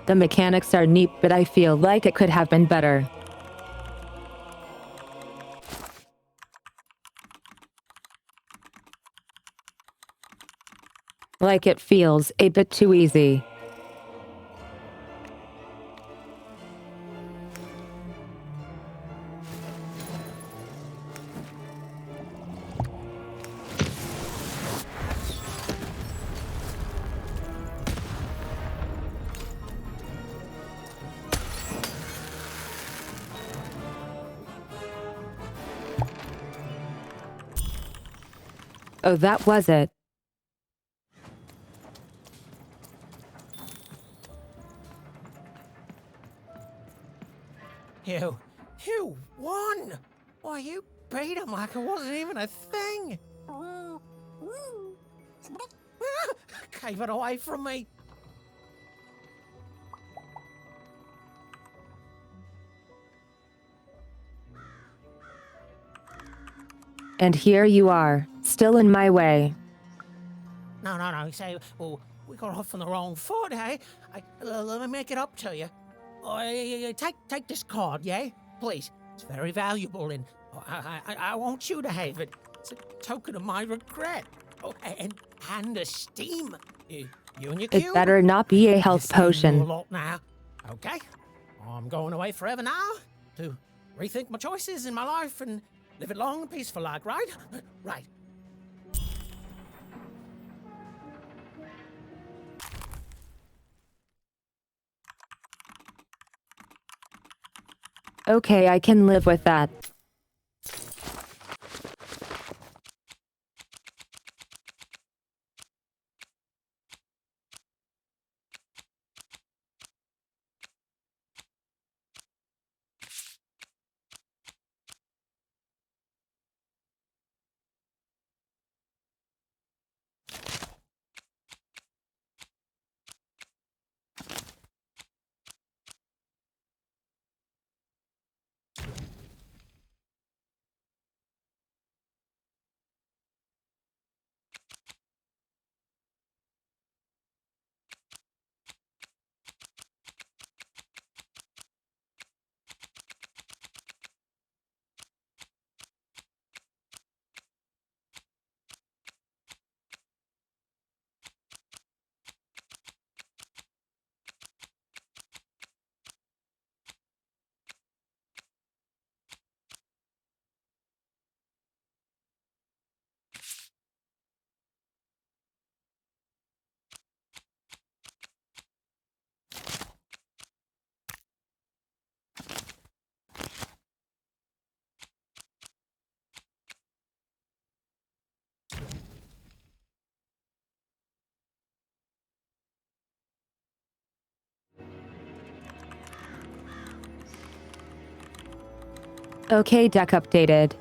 Speaker 1: The mechanics are neat, but I feel like it could have been better. Like it feels a bit too easy. Oh, that was it.
Speaker 23: You won! Why, you beat him like it wasn't even a thing. Gave it away from me.
Speaker 1: And here you are, still in my way.
Speaker 23: No. You say, well, we got off on the wrong foot, eh? Let me make it up to you. Take this card, yeah? Please. It's very valuable, and I want you to have it. It's a token of my regret. Oh, and esteem. You and your
Speaker 1: It
Speaker 23: cube.
Speaker 1: better not be a health
Speaker 23: You a
Speaker 1: potion.
Speaker 23: lot now. Okay? I'm going away forever now to rethink my choices in my life and live it long and peaceful like, right? Right.
Speaker 1: Okay, I can live with that. Okay, deck updated.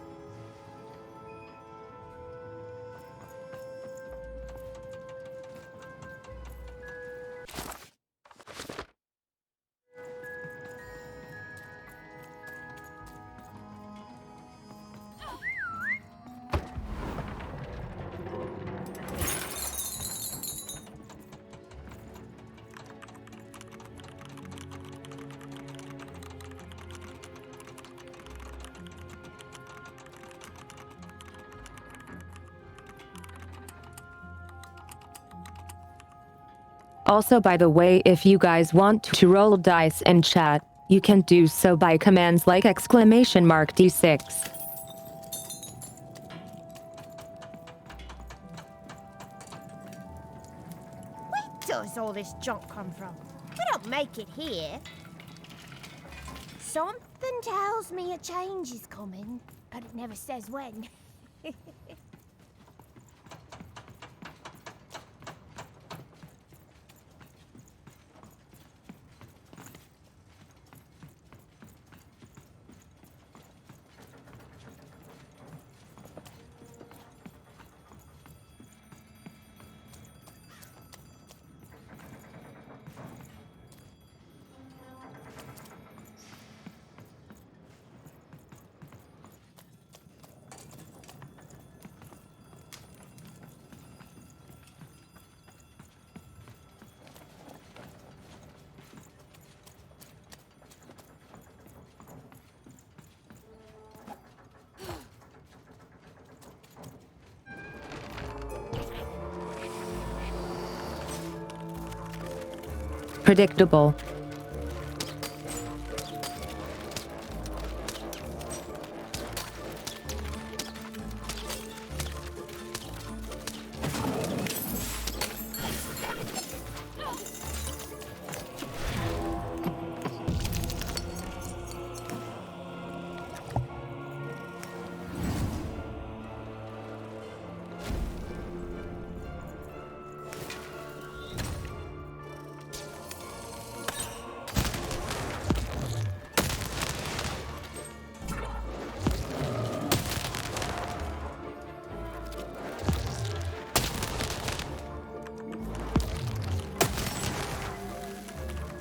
Speaker 1: Also, by the way, if you guys want to roll dice in chat, you can do so by commands like !D6.
Speaker 13: Where does all this junk come from? We don't make it here. Something tells me a change is coming, but it never says when.
Speaker 1: Predictable.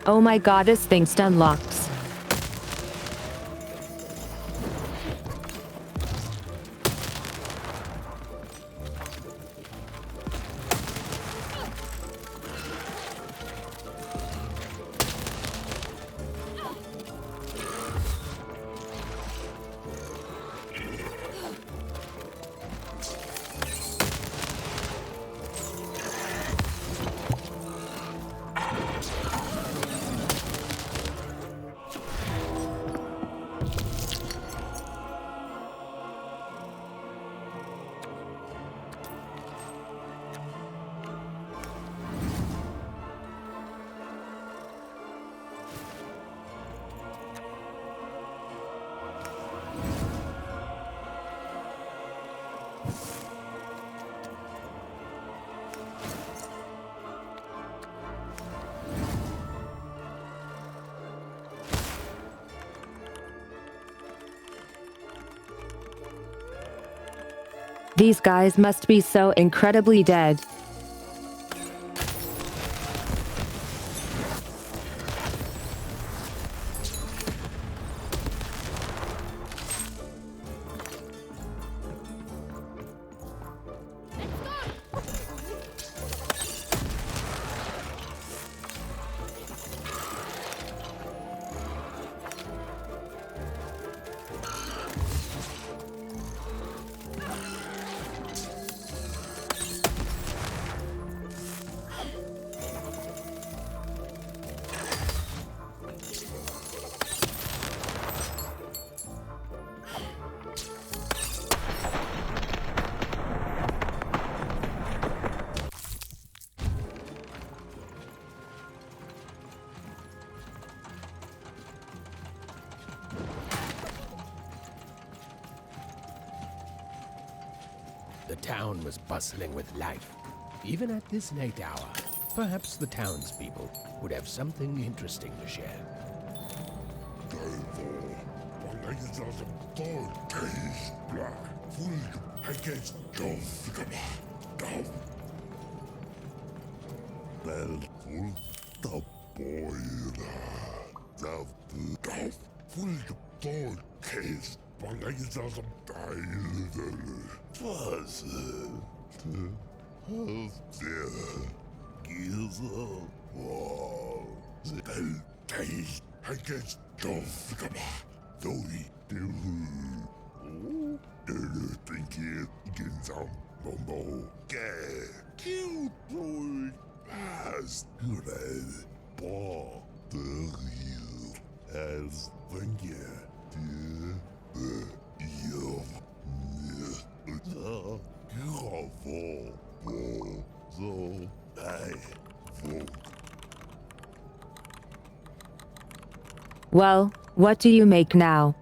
Speaker 1: Oh my god, this thing stun locks. These guys must be so incredibly dead.
Speaker 3: The town was bustling with life. Even at this late hour, perhaps the townspeople would have something interesting to share.
Speaker 1: Well, what do you make now?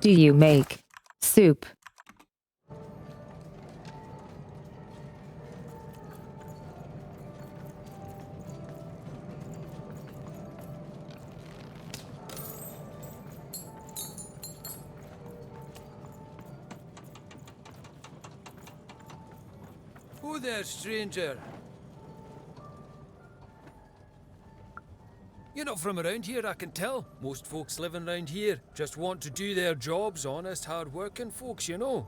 Speaker 1: Do you make soup?
Speaker 12: Who there, stranger? You're not from around here, I can tell. Most folks living around here just want to do their jobs, honest, hard-working folks, you know.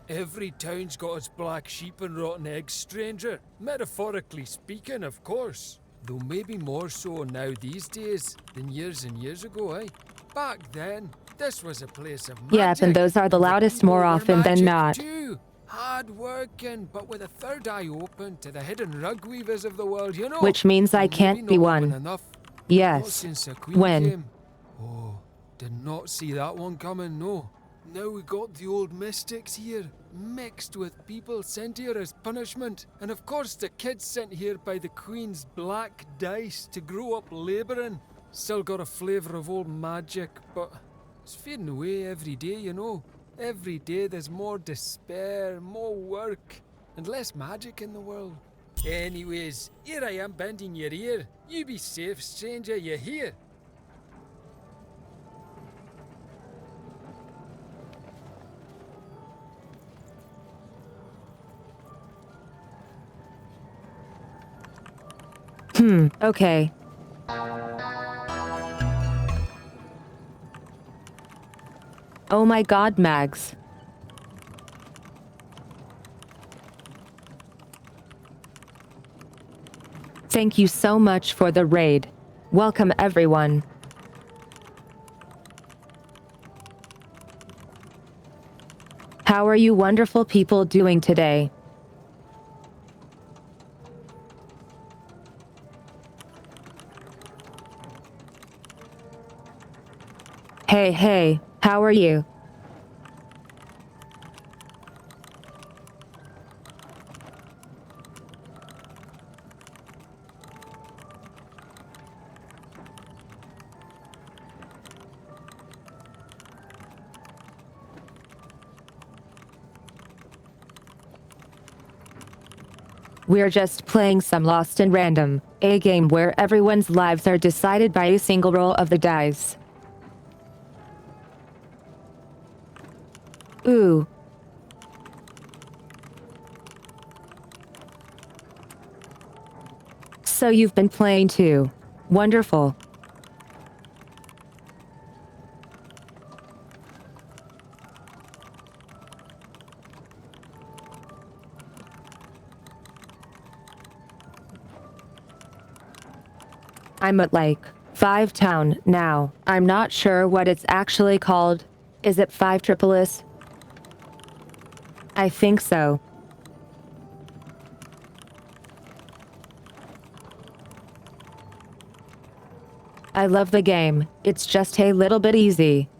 Speaker 12: Every town's got its black sheep and rotten eggs, stranger. Metaphorically speaking, of course. Though maybe more so now these days than years and years ago, eh? Back then, this was a place of magic.
Speaker 1: Yep, and those are the loudest more often than not.
Speaker 12: Too. Hard working, but with a third eye open to the hidden rug weavers of the world, you know.
Speaker 1: Which means I can't be one.
Speaker 12: Enough.
Speaker 1: Yes.
Speaker 12: Not since the Queen
Speaker 1: When?
Speaker 12: came. Oh, did not see that one coming, no. Now we got the old mystics here, mixed with people sent here as punishment. And of course the kids sent here by the Queen's black dice to grow up labouring. Still got a flavour of old magic, but it's fading away every day, you know. Every day there's more despair, more work, and less magic in the world. Anyways, here I am bending your ear. You be safe, stranger, you hear?
Speaker 1: Okay. Oh my god, Mags. Thank you so much for the raid. Welcome everyone. How are you wonderful people doing today? Hey, how are you? We're just playing some Lost in Random, a game where everyone's lives are decided by a single roll of the dice. Ooh. So you've been playing too. Wonderful. I'm at like 5 Town now. I'm not sure what it's actually called. Is it 5 Tripolis? I think so. I love the game. It's just a little bit easy.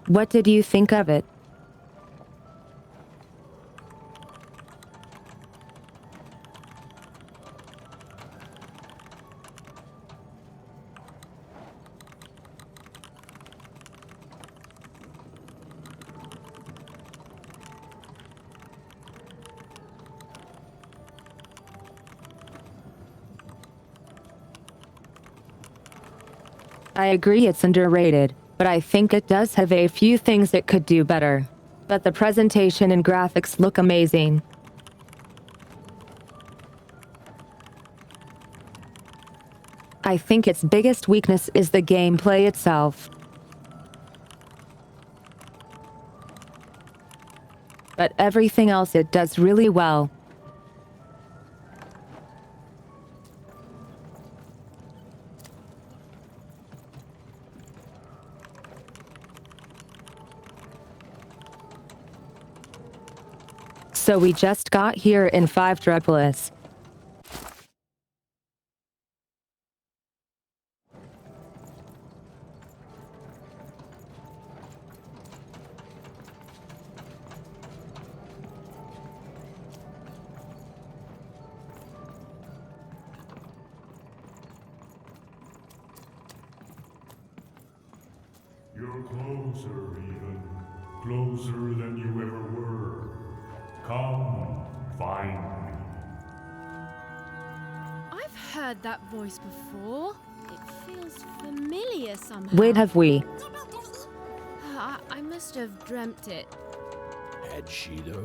Speaker 1: What did you think of it? I agree it's underrated, but I think it does have a few things it could do better. But the presentation and graphics look amazing. I think its biggest weakness is the gameplay itself. But everything else it does really well. So we just got here in 5 Tripolis.
Speaker 4: You're closer, even. Closer than you ever were. Come, find me.
Speaker 6: I've heard that voice before. It feels familiar somehow.
Speaker 1: Wait, have we?
Speaker 6: I must have dreamt it.
Speaker 3: Had she, though?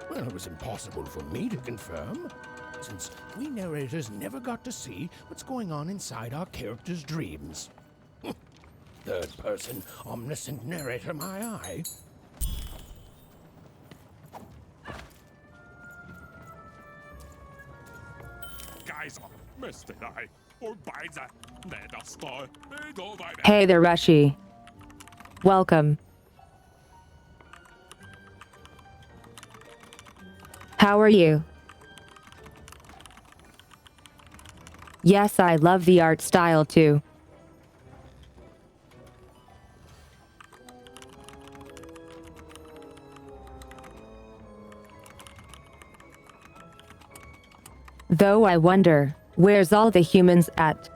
Speaker 3: Well, it was impossible for me to confirm, since we narrators never got to see what's going on inside our characters' dreams. Third-person, omniscient narrator, my eye.
Speaker 1: Hey there, Rushy. Welcome. How are you? Yes, I love the art style too. Though I wonder, where's all the humans at?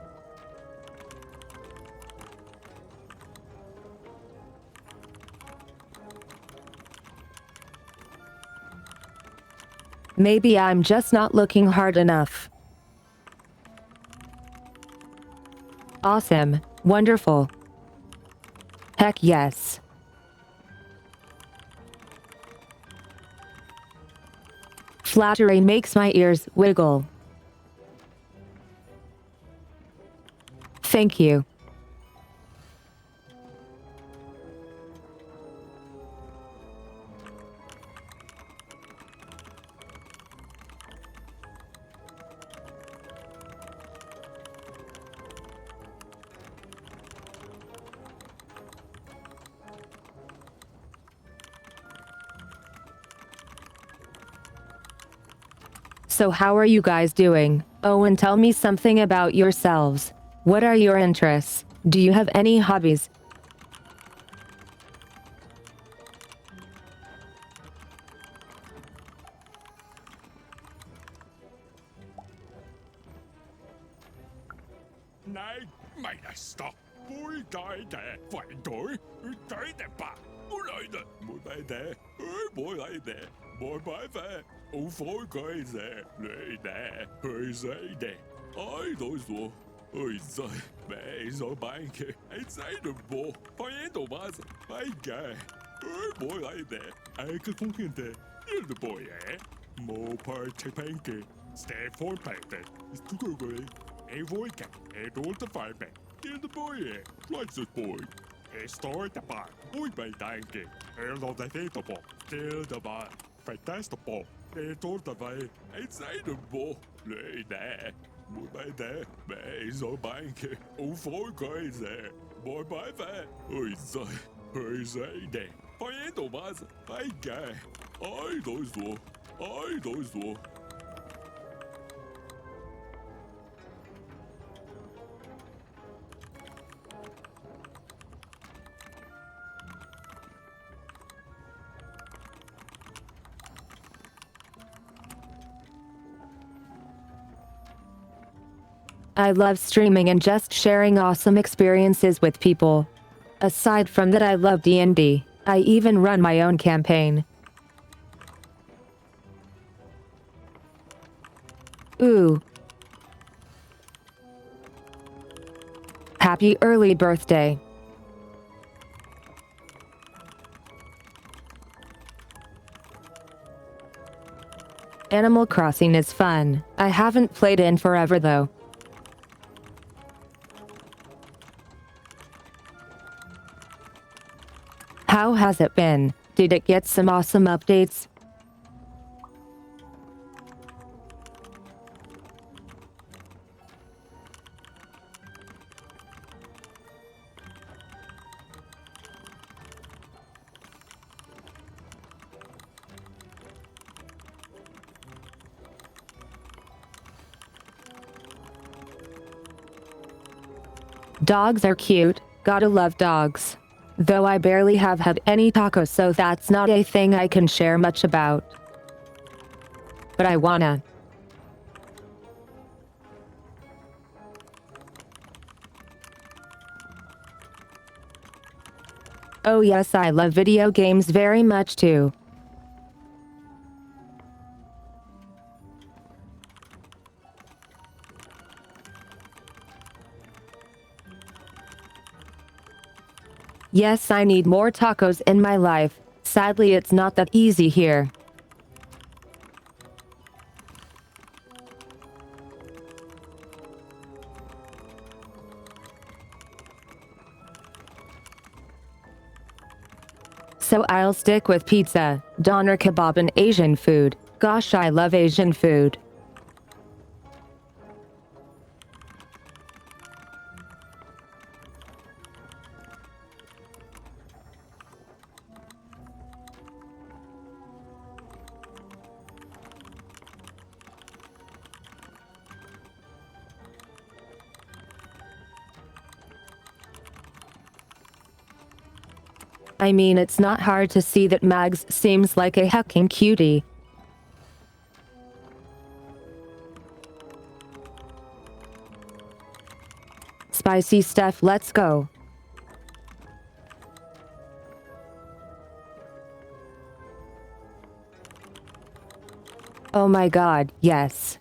Speaker 1: Maybe I'm just not looking hard enough. Awesome. Wonderful. Heck yes. Flattery makes my ears wiggle. Thank you. So how are you guys doing? Oh, and tell me something about yourselves. What are your interests? Do you have any hobbies?
Speaker 5: Này, mày đã stop. Vui cái đẻ, phải đổi. Cái đẻ bà. Mỗi lại đẻ, mỗi bài đẻ. Mỗi lại đẻ, mỗi bài đẻ. Ông phối cái đẻ, lấy đẻ. Hơi dây đẻ. Ai đối rồi. Ôi giời, mẹ rồi bạn kìa. Anh dây được bộ. Phải em đồ bà giờ. Phải kìa. Mỗi lại đẻ. Ai cứ không khiên đẻ. Yêu được bộ đẻ. Một party pancake. Stay for pancake. It's too good. A boy can, a door the fireman. Kill the boy, like this boy. A start the bar, boy by tanky. A lot of the ball, kill the bar. Fantastic ball, a door the way, inside the ball. Lay there, boy by there, may so banky. Oh, 4 guys there, boy by there. Oh, say there. By end of us, I guy. I don't know, I don't know.
Speaker 1: I love streaming and just sharing awesome experiences with people. Aside from that, I love D&D. I even run my own campaign. Ooh. Happy early birthday. Animal Crossing is fun. I haven't played in forever though. How has it been? Did it get some awesome updates? Dogs are cute, gotta love dogs. Though I barely have had any tacos, so that's not a thing I can share much about. But I wanna. Oh yes, I love video games very much too. Yes, I need more tacos in my life. Sadly, it's not that easy here. So I'll stick with pizza, doner kebab and Asian food. Gosh, I love Asian food. I mean, it's not hard to see that Mags seems like a heckin' cutie. Spicy stuff, let's go. Oh my god, yes.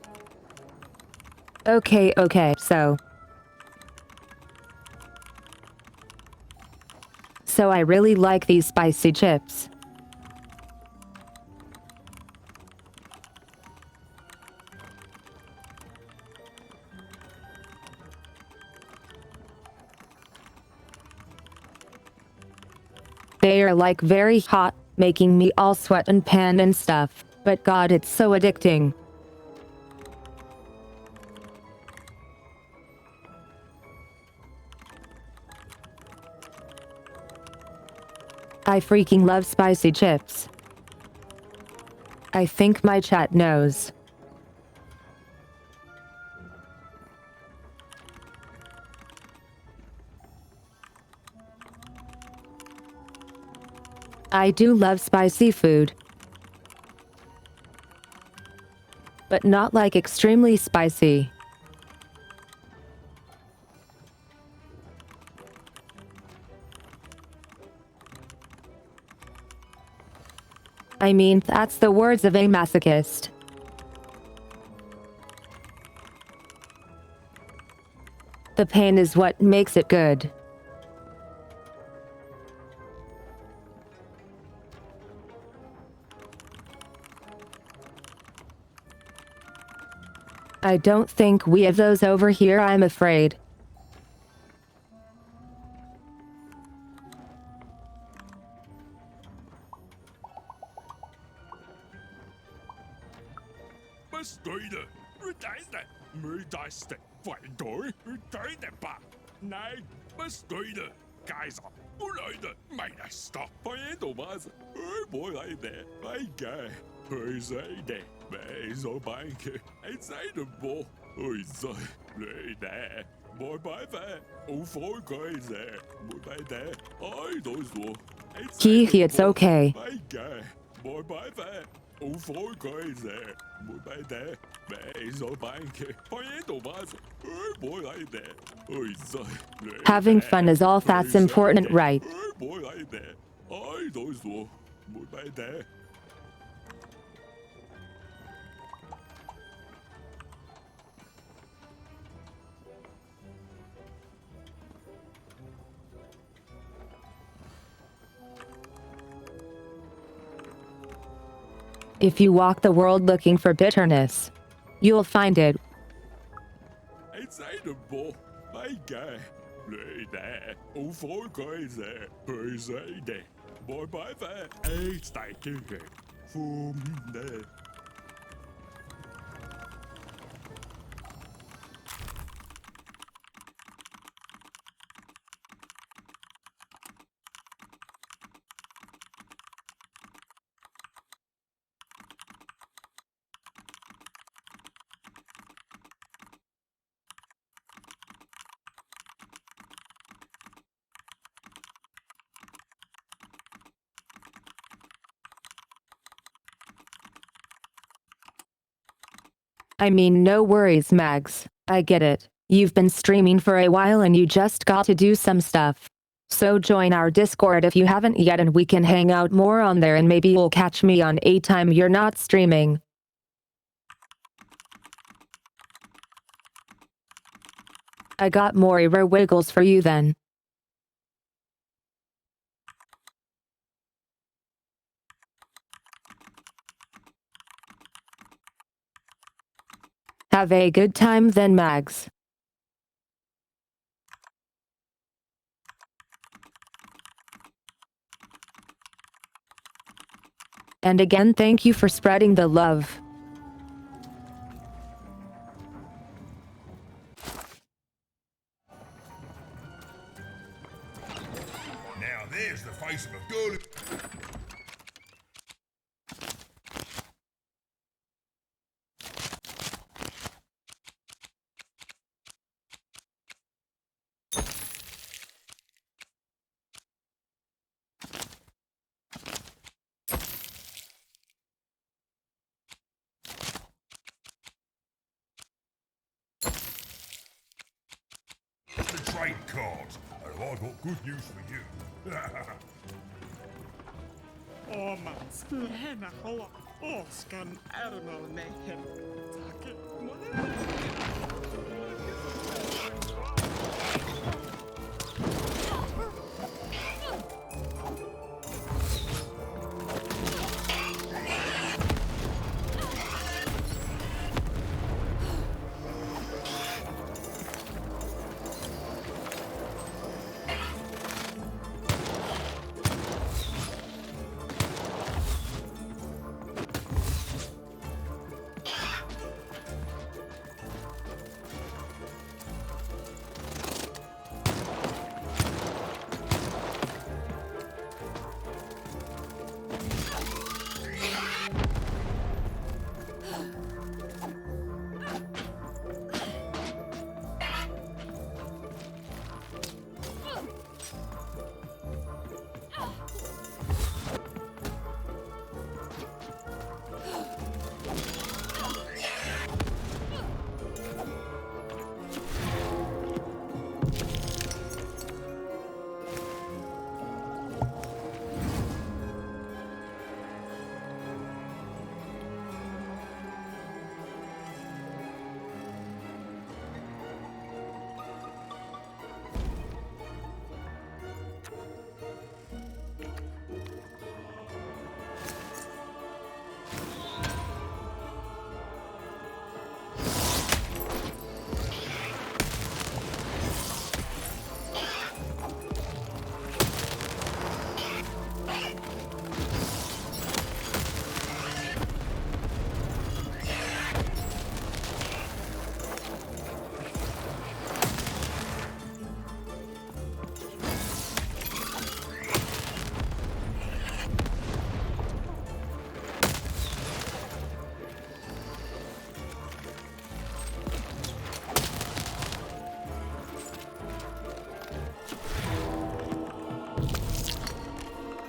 Speaker 1: Okay, so I really like these spicy chips. They are like very hot, making me all sweat and pan and stuff. But god, it's so addicting. I freaking love spicy chips. I think my chat knows. I do love spicy food. But not like extremely spicy. I mean, that's the words of a masochist. The pain is what makes it good. I don't think we have those over here, I'm afraid.
Speaker 5: Bestride, bedeide, mydeiste, feindor, bedeideba. Nej, bestride, kejser, uleide, meister, feindobas, øboleide, feige, høyseide, meisobanke, eiseidebo, høyse, løyde, morbeive, ufolkøyse, morbeide, øydoslo,
Speaker 1: Hee, it's okay.
Speaker 5: feige, morbeive, ufolkøyse, morbeide, meisobanke, feindobas, øboleide, høyse,
Speaker 1: Having fun is all that's important, right? If you walk the world looking for bitterness, you'll find it. I mean, no worries, Mags. I get it. You've been streaming for a while and you just got to do some stuff. So join our Discord if you haven't yet and we can hang out more on there and maybe you'll catch me on a time you're not streaming. I got more rare wiggles for you then. Have a good time then, Mags. And again, thank you for spreading the love.
Speaker 16: Now there's the face of a girl. The trade cards. And I've got good news for you.
Speaker 15: Oh, man, splenna,
Speaker 22: Forskan Ermal Mayhem.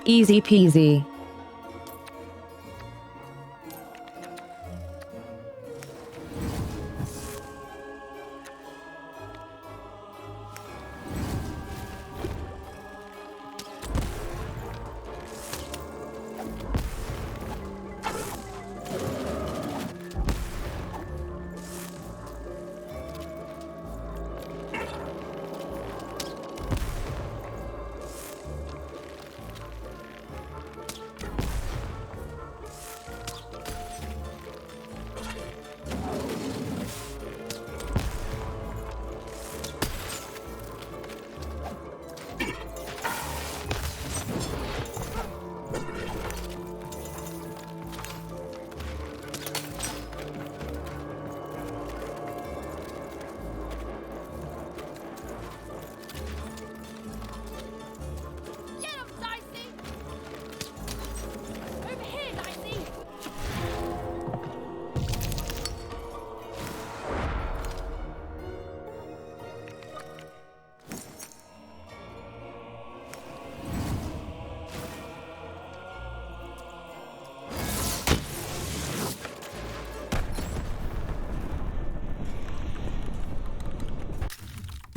Speaker 1: Easy peasy.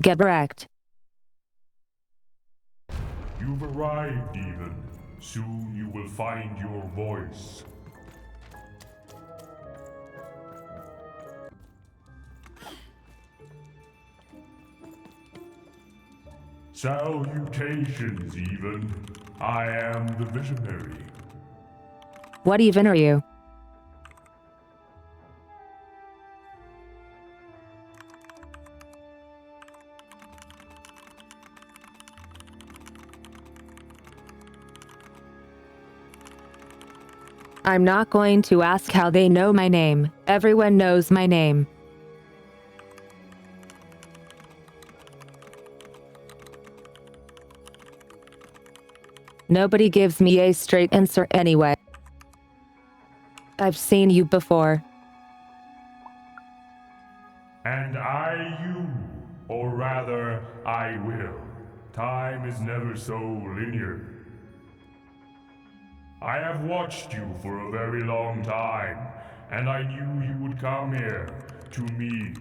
Speaker 1: Get wrecked.
Speaker 4: You've arrived, even. Soon you will find your voice. Salutations, even. I am the visionary.
Speaker 1: What even are you? I'm not going to ask how they know my name. Everyone knows my name. Nobody gives me a straight answer anyway. I've seen you before.
Speaker 4: And you, or rather, I will. Time is never so linear. I have watched you for a very long time, and I knew you would come here, to me.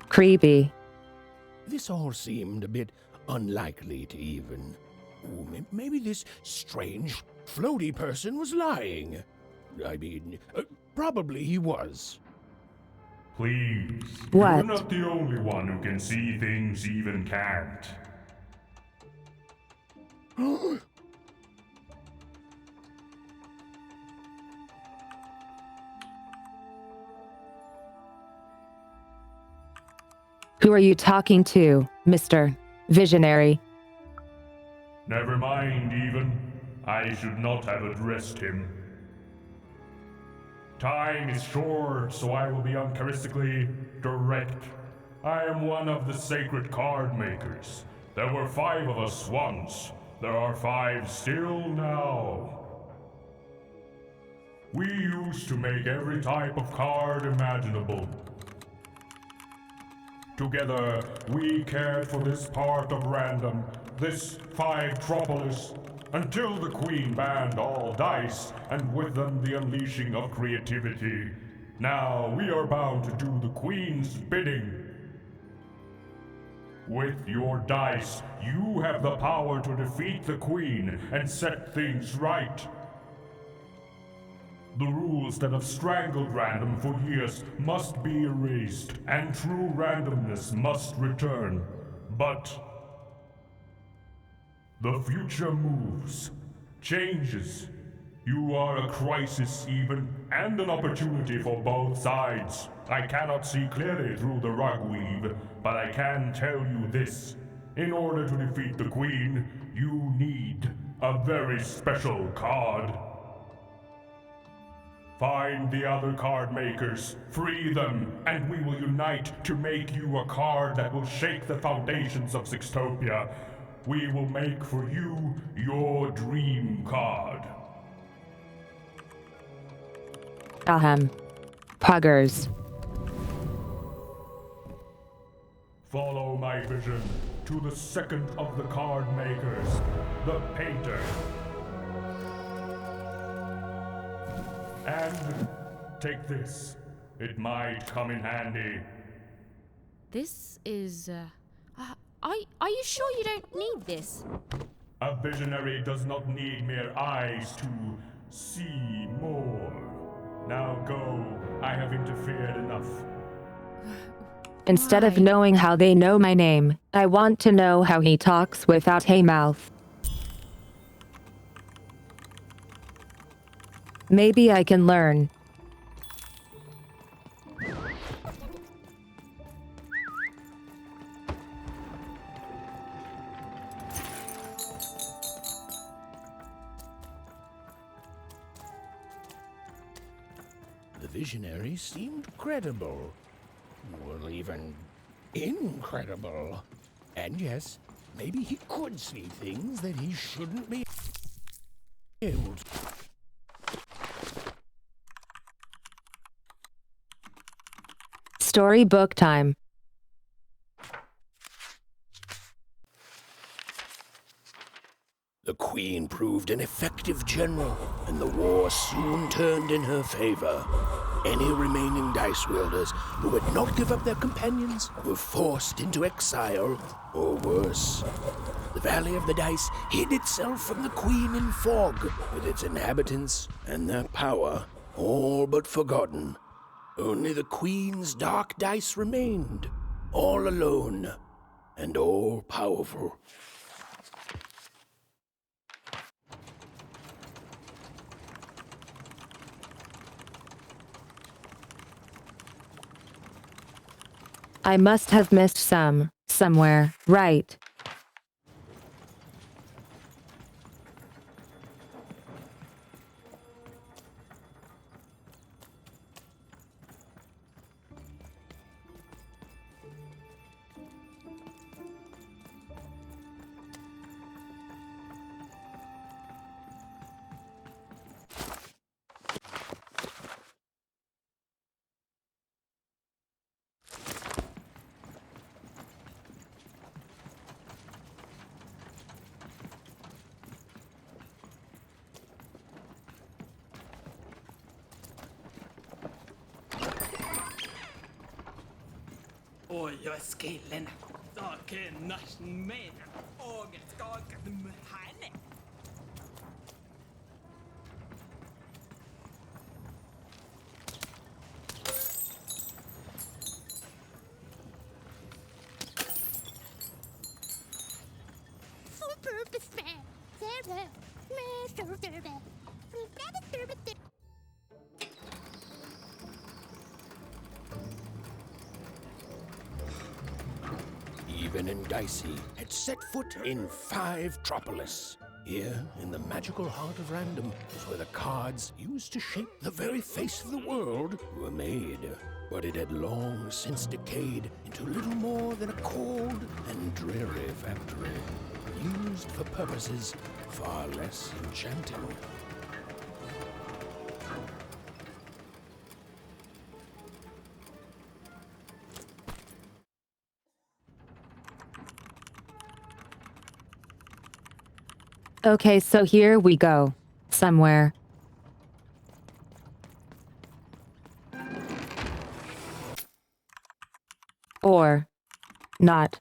Speaker 1: Creepy.
Speaker 3: This all seemed a bit unlikely to even. Ooh, maybe this strange, floaty person was lying. I mean, probably he was.
Speaker 4: Please.
Speaker 1: What?
Speaker 4: You're not the only one who can see things even can't.
Speaker 1: Who are you talking to, Mr. Visionary?
Speaker 4: Never mind, even. I should not have addressed him. Time is short, so I will be uncharacteristically direct. I am one of the sacred card makers. There were 5 of us once. There are 5 still now. We used to make every type of card imaginable. Together, we cared for this part of random, this 5-tropolis, until the Queen banned all dice, and with them the unleashing of creativity. Now we are bound to do the Queen's bidding. With your dice, you have the power to defeat the Queen and set things right. The rules that have strangled random for years must be erased, and true randomness must return. But the future moves, changes. You are a crisis even, and an opportunity for both sides. I cannot see clearly through the rugweave, but I can tell you this. In order to defeat the Queen, you need a very special card. Find the other card makers, free them, and we will unite to make you a card that will shake the foundations of Sextopia. We will make for you your dream card.
Speaker 1: Ahem. Puggers.
Speaker 4: Follow my vision to the second of the card makers, the painter. And take this. It might come in handy.
Speaker 6: This is, are you sure you don't need this?
Speaker 4: A visionary does not need mere eyes to see more. Now go. I have interfered enough.
Speaker 1: Instead of knowing how they know my name, I want to know how he talks without a mouth. Maybe I can learn.
Speaker 3: The visionary seemed credible. Well, even incredible. And yes, maybe he could see things that he shouldn't be able to.
Speaker 1: Storybook time.
Speaker 3: The Queen proved an effective general, and the war soon turned in her favor. Any remaining dice wielders who would not give up their companions were forced into exile, or worse. The Valley of the Dice hid itself from the Queen in fog, with its inhabitants and their power all but forgotten. Only the Queen's dark dice remained, all alone and all powerful.
Speaker 1: I must have missed some, somewhere, right?
Speaker 15: Oj, jag är skillen. Saker naschen med. Ågerskakad med henne.
Speaker 3: Even and Dicey had set foot in Five Tropolis. Here, in the magical heart of random, was where the cards used to shape the very face of the world were made. But it had long since decayed into little more than a cold and dreary factory, used for purposes far less enchanting.
Speaker 1: Okay, so here we go. Somewhere. Or not.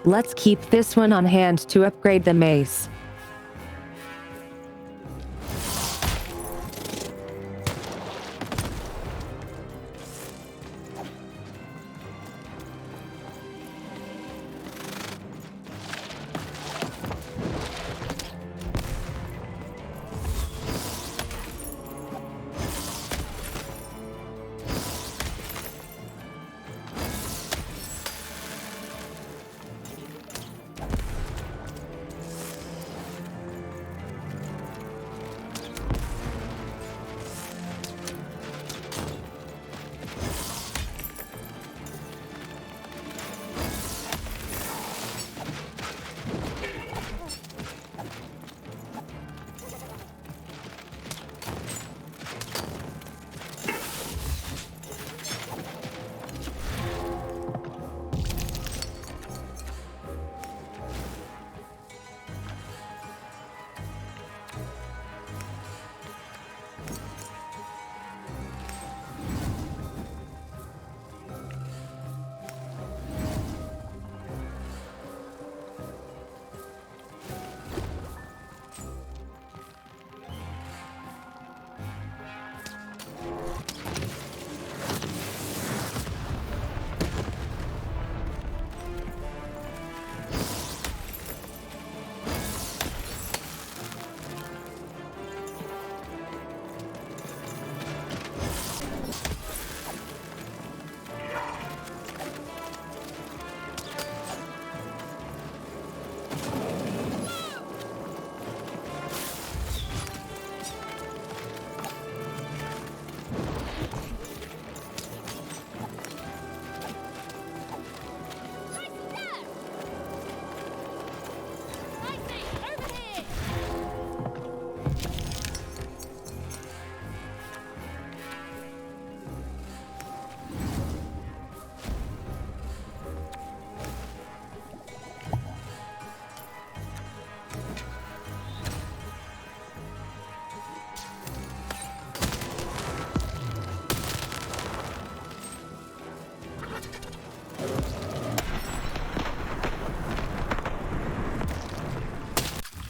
Speaker 1: Let's keep this one on hand to upgrade the mace.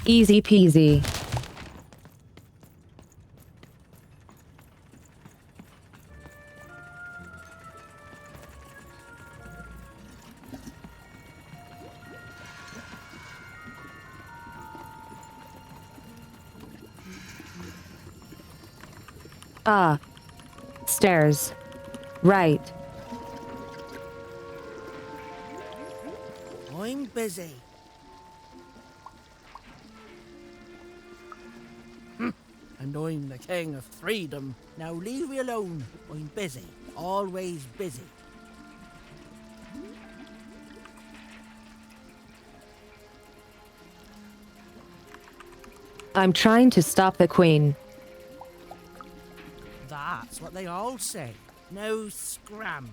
Speaker 1: Easy peasy. Stairs. Right.
Speaker 17: I'm busy.
Speaker 22: and I'm the king of freedom. Now leave me alone. I'm busy, always busy.
Speaker 1: I'm trying to stop the queen.
Speaker 22: That's what they all say. No scram.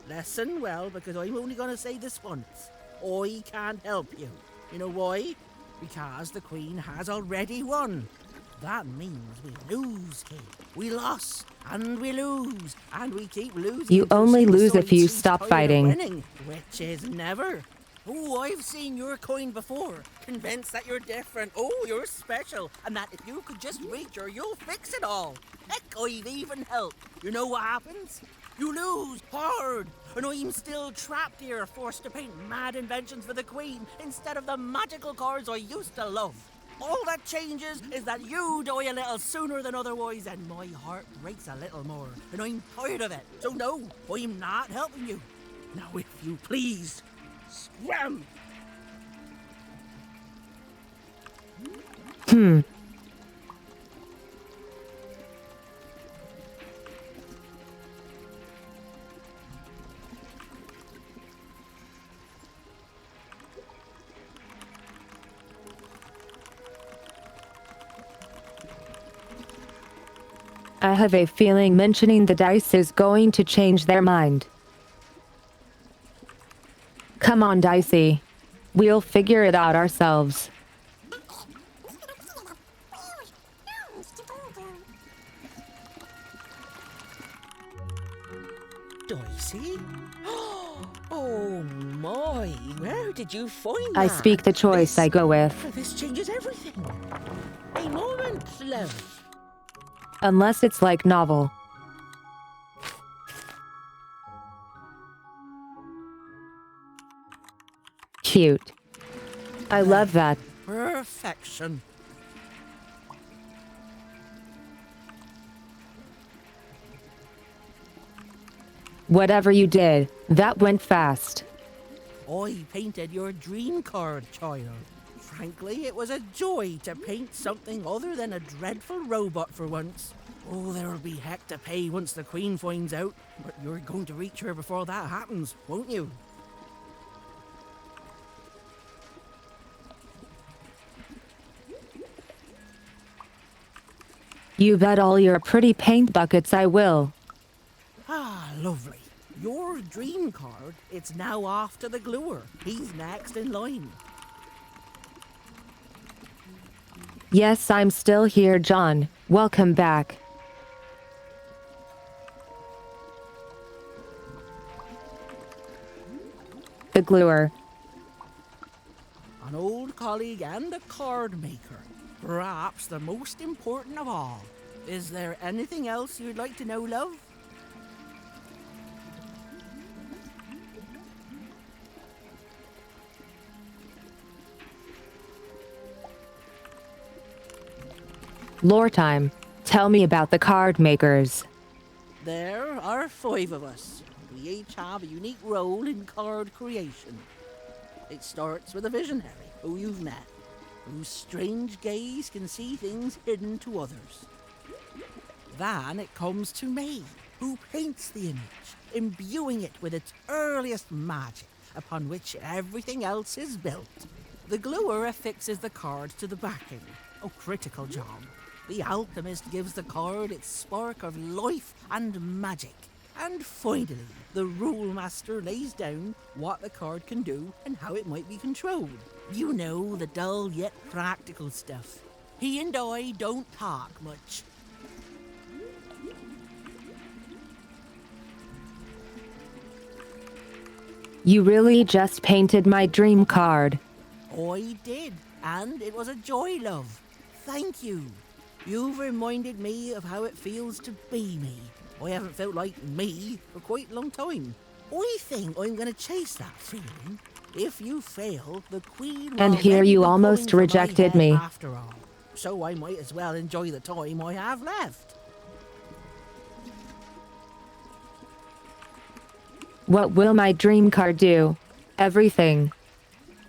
Speaker 22: Listen well, because I'm only going to say this once. I can't help you. You know why? Because the Queen has already won. That means we lose, kid. We lost, and we lose, and we keep losing.
Speaker 1: You only lose if you stop fighting.
Speaker 22: Winning, which is never. Oh, I've seen your coin before. Convinced that you're different. Oh, you're special. And that if you could just reach her, you'll fix it all. Heck, I've even helped. You know what happens? You lose hard. And I'm still trapped here, forced to paint mad inventions for the Queen instead of the magical cards I used to love. All that changes is that you die a little sooner than otherwise, and my heart breaks a little more. And I'm tired of it. So no, I'm not helping you. Now, if you please, scram!
Speaker 1: I have a feeling mentioning the dice is going to change their mind. Come on, Dicey. We'll figure it out ourselves.
Speaker 22: Dicey? Oh my, where did you find that?
Speaker 1: I speak the choice I go with.
Speaker 22: This changes everything. A moment, love.
Speaker 1: Unless it's like novel. Cute. I love that.
Speaker 22: Perfection.
Speaker 1: Whatever you did, that went fast.
Speaker 22: I painted your dream card, child. Frankly, it was a joy to paint something other than a dreadful robot for once. Oh, there'll be heck to pay once the Queen finds out, but you're going to reach her before that happens, won't you?
Speaker 1: You bet all your pretty paint buckets I will.
Speaker 22: Ah, lovely. Your dream card, it's now off to the gluer. He's next in line.
Speaker 1: Yes, I'm still here, John. Welcome back. The gluer.
Speaker 22: An old colleague and a card maker. Perhaps the most important of all. Is there anything else you'd like to know, love?
Speaker 1: Lore time. Tell me about the card makers.
Speaker 22: There are 5 of us. We each have a unique role in card creation. It starts with a visionary who you've met, whose strange gaze can see things hidden to others. Then it comes to me, who paints the image, imbuing it with its earliest magic, upon which everything else is built. The gluer affixes the card to the backing. A critical job. The alchemist gives the card its spark of life and magic. And finally, the rule master lays down what the card can do and how it might be controlled. You know, the dull yet practical stuff. He and I don't talk much.
Speaker 1: You really just painted my dream card.
Speaker 22: I did, and it was a joy, love. Thank you. You've reminded me of how it feels to be me. I haven't felt like me for quite a long time. I think I'm going to chase that feeling. If you fail, the Queen will
Speaker 1: And here you almost rejected me.
Speaker 22: After all, so I might as well enjoy the time I have left.
Speaker 1: What will my dream card do? Everything.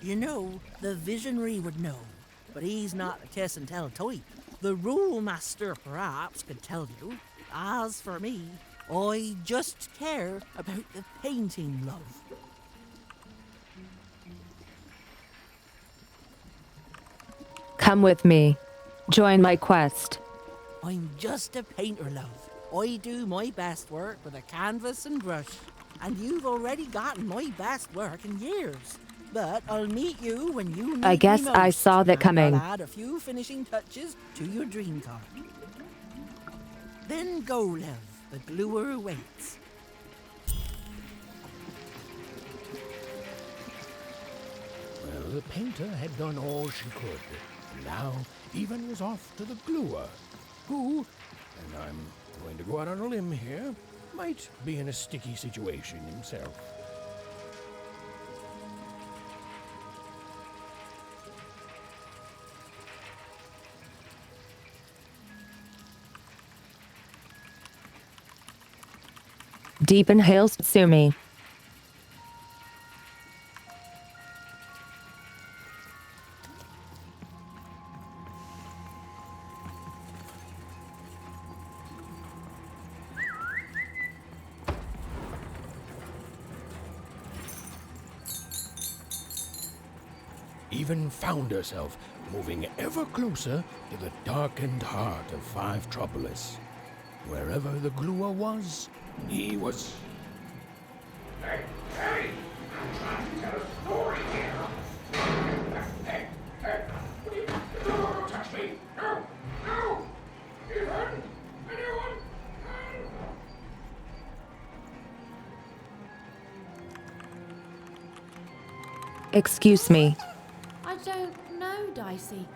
Speaker 22: You know, the visionary would know. but he's not a kiss and tell type. The rule master perhaps could tell you. As for me, I just care about the painting, love.
Speaker 1: Come with me. Join my quest.
Speaker 22: I'm just a painter, love. I do my best work with a canvas and brush. And you've already gotten my best work in years. But I'll meet you when you need
Speaker 1: I guess
Speaker 22: me
Speaker 1: I
Speaker 22: most,
Speaker 1: saw that
Speaker 22: and
Speaker 1: coming.
Speaker 22: I'll add a few finishing touches to your dream car. Then go, love. The gluer waits.
Speaker 3: Well, the painter had done all she could. And now, Even was off to the gluer, who, and I'm going to go out on a limb here, might be in a sticky situation himself.
Speaker 1: Deep inhales, Sumi.
Speaker 3: Even found herself moving ever closer to the darkened heart of Five Tropolis. Wherever the gluer was, he was. Hey, hey! I'm trying to tell a story here. Hey, hey! What are you? Don't touch me! No! No! Even! Anyone?
Speaker 1: Excuse me.
Speaker 6: I don't know, Dicey.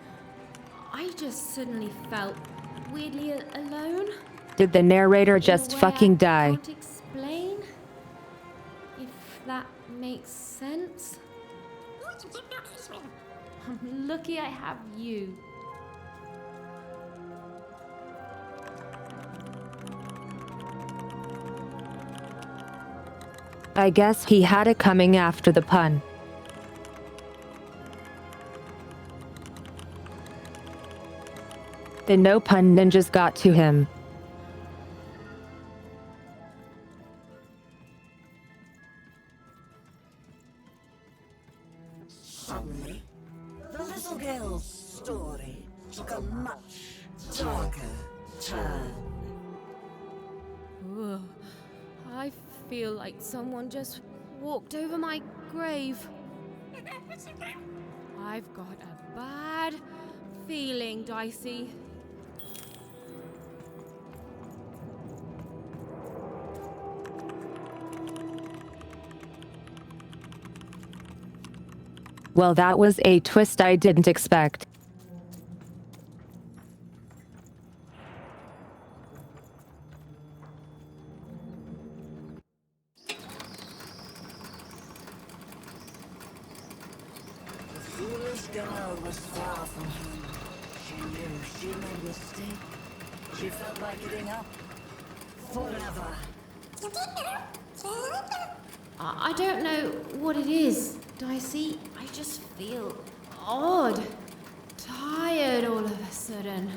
Speaker 6: I just suddenly felt weirdly alone.
Speaker 1: Did the narrator
Speaker 6: In a
Speaker 1: just
Speaker 6: way
Speaker 1: fucking
Speaker 6: I
Speaker 1: die?
Speaker 6: can't explain. If that makes sense. I'm lucky I have you.
Speaker 1: I guess he had it coming after the pun. The no pun ninjas got to him.
Speaker 22: Suddenly, the little girl's story took a much darker turn.
Speaker 6: Ugh. I feel like someone just walked over my grave. I've got a bad feeling, Dicey.
Speaker 1: Well, that was a twist I didn't expect.
Speaker 22: The foolish girl was far from home. She knew she made a mistake. She felt like giving up forever.
Speaker 6: I don't know what it is, Dicey. I just feel odd. Tired all of a sudden.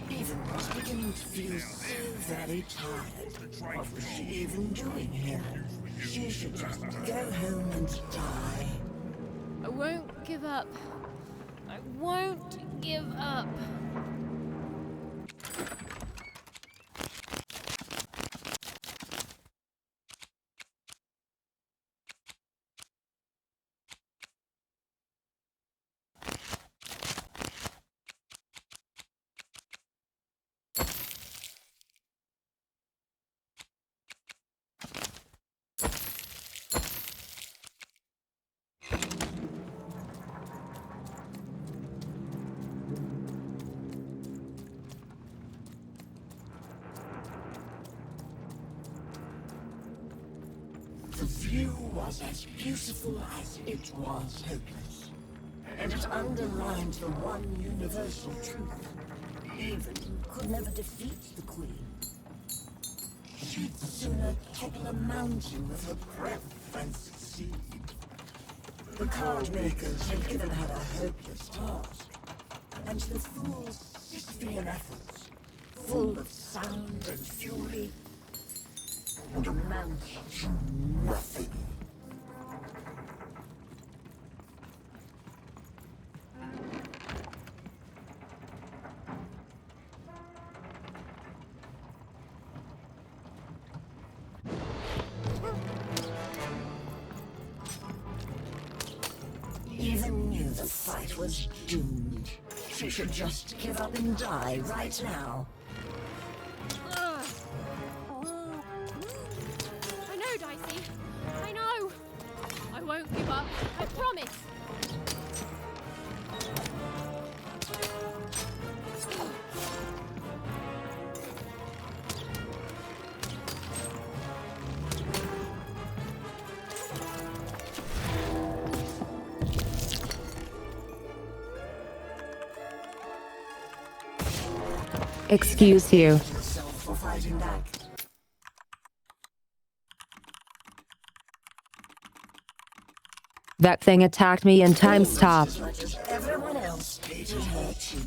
Speaker 22: Even was beginning to feel so very tired. What was she even doing here? She should just go home and die.
Speaker 6: I won't give up. I won't give up.
Speaker 17: The view was as beautiful as it was hopeless. And it underlined the one universal truth. Even could never defeat the Queen. She'd sooner topple a mountain with her breath than succeed. The card makers had given her a hopeless task. And the fool's Sisyphean efforts, full of sound and fury, would amount to nothing. Even knew the fight was doomed. She should just give up and die right now.
Speaker 6: I know, Dicey. I know. I won't give up. I promise.
Speaker 1: Excuse you.
Speaker 17: For fighting back.
Speaker 1: That thing attacked me and time stopped.
Speaker 17: As much as everyone else hated her too.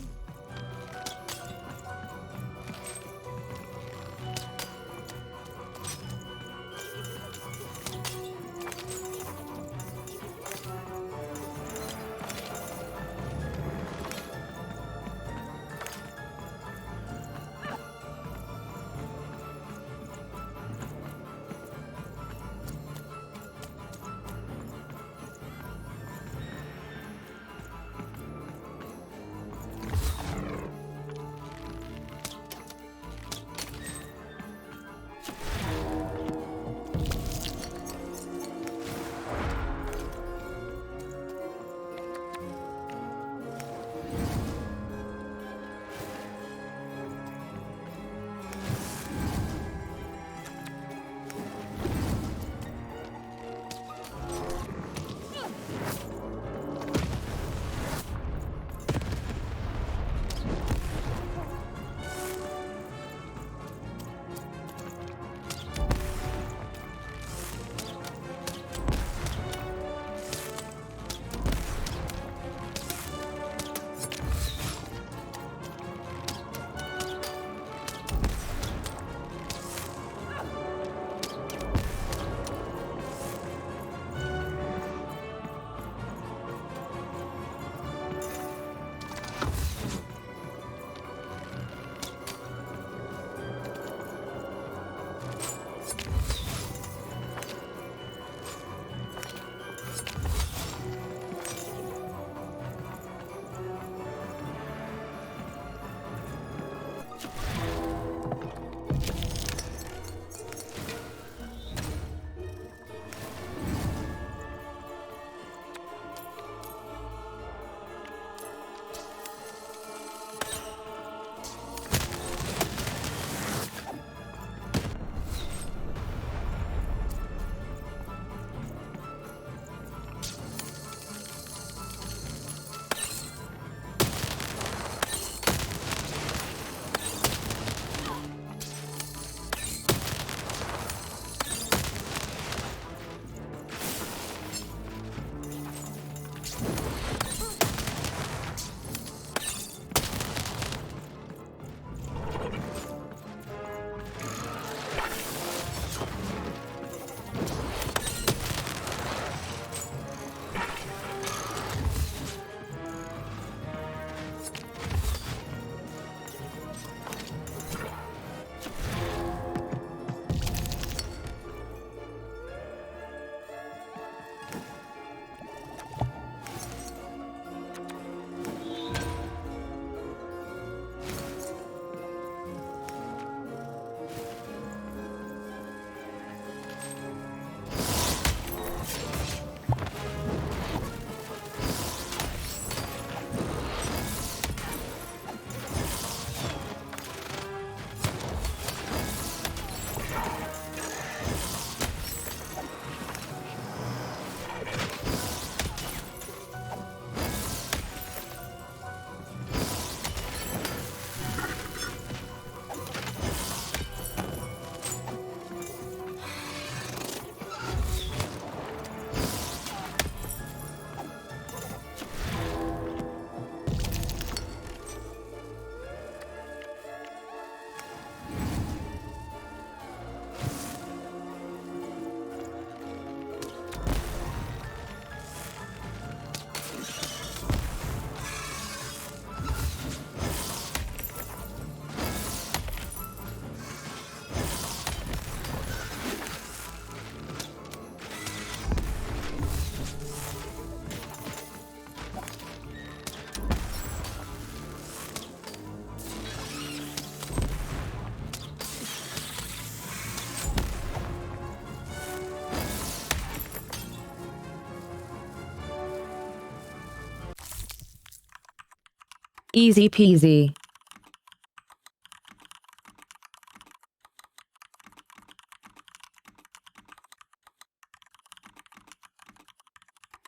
Speaker 1: Easy peasy.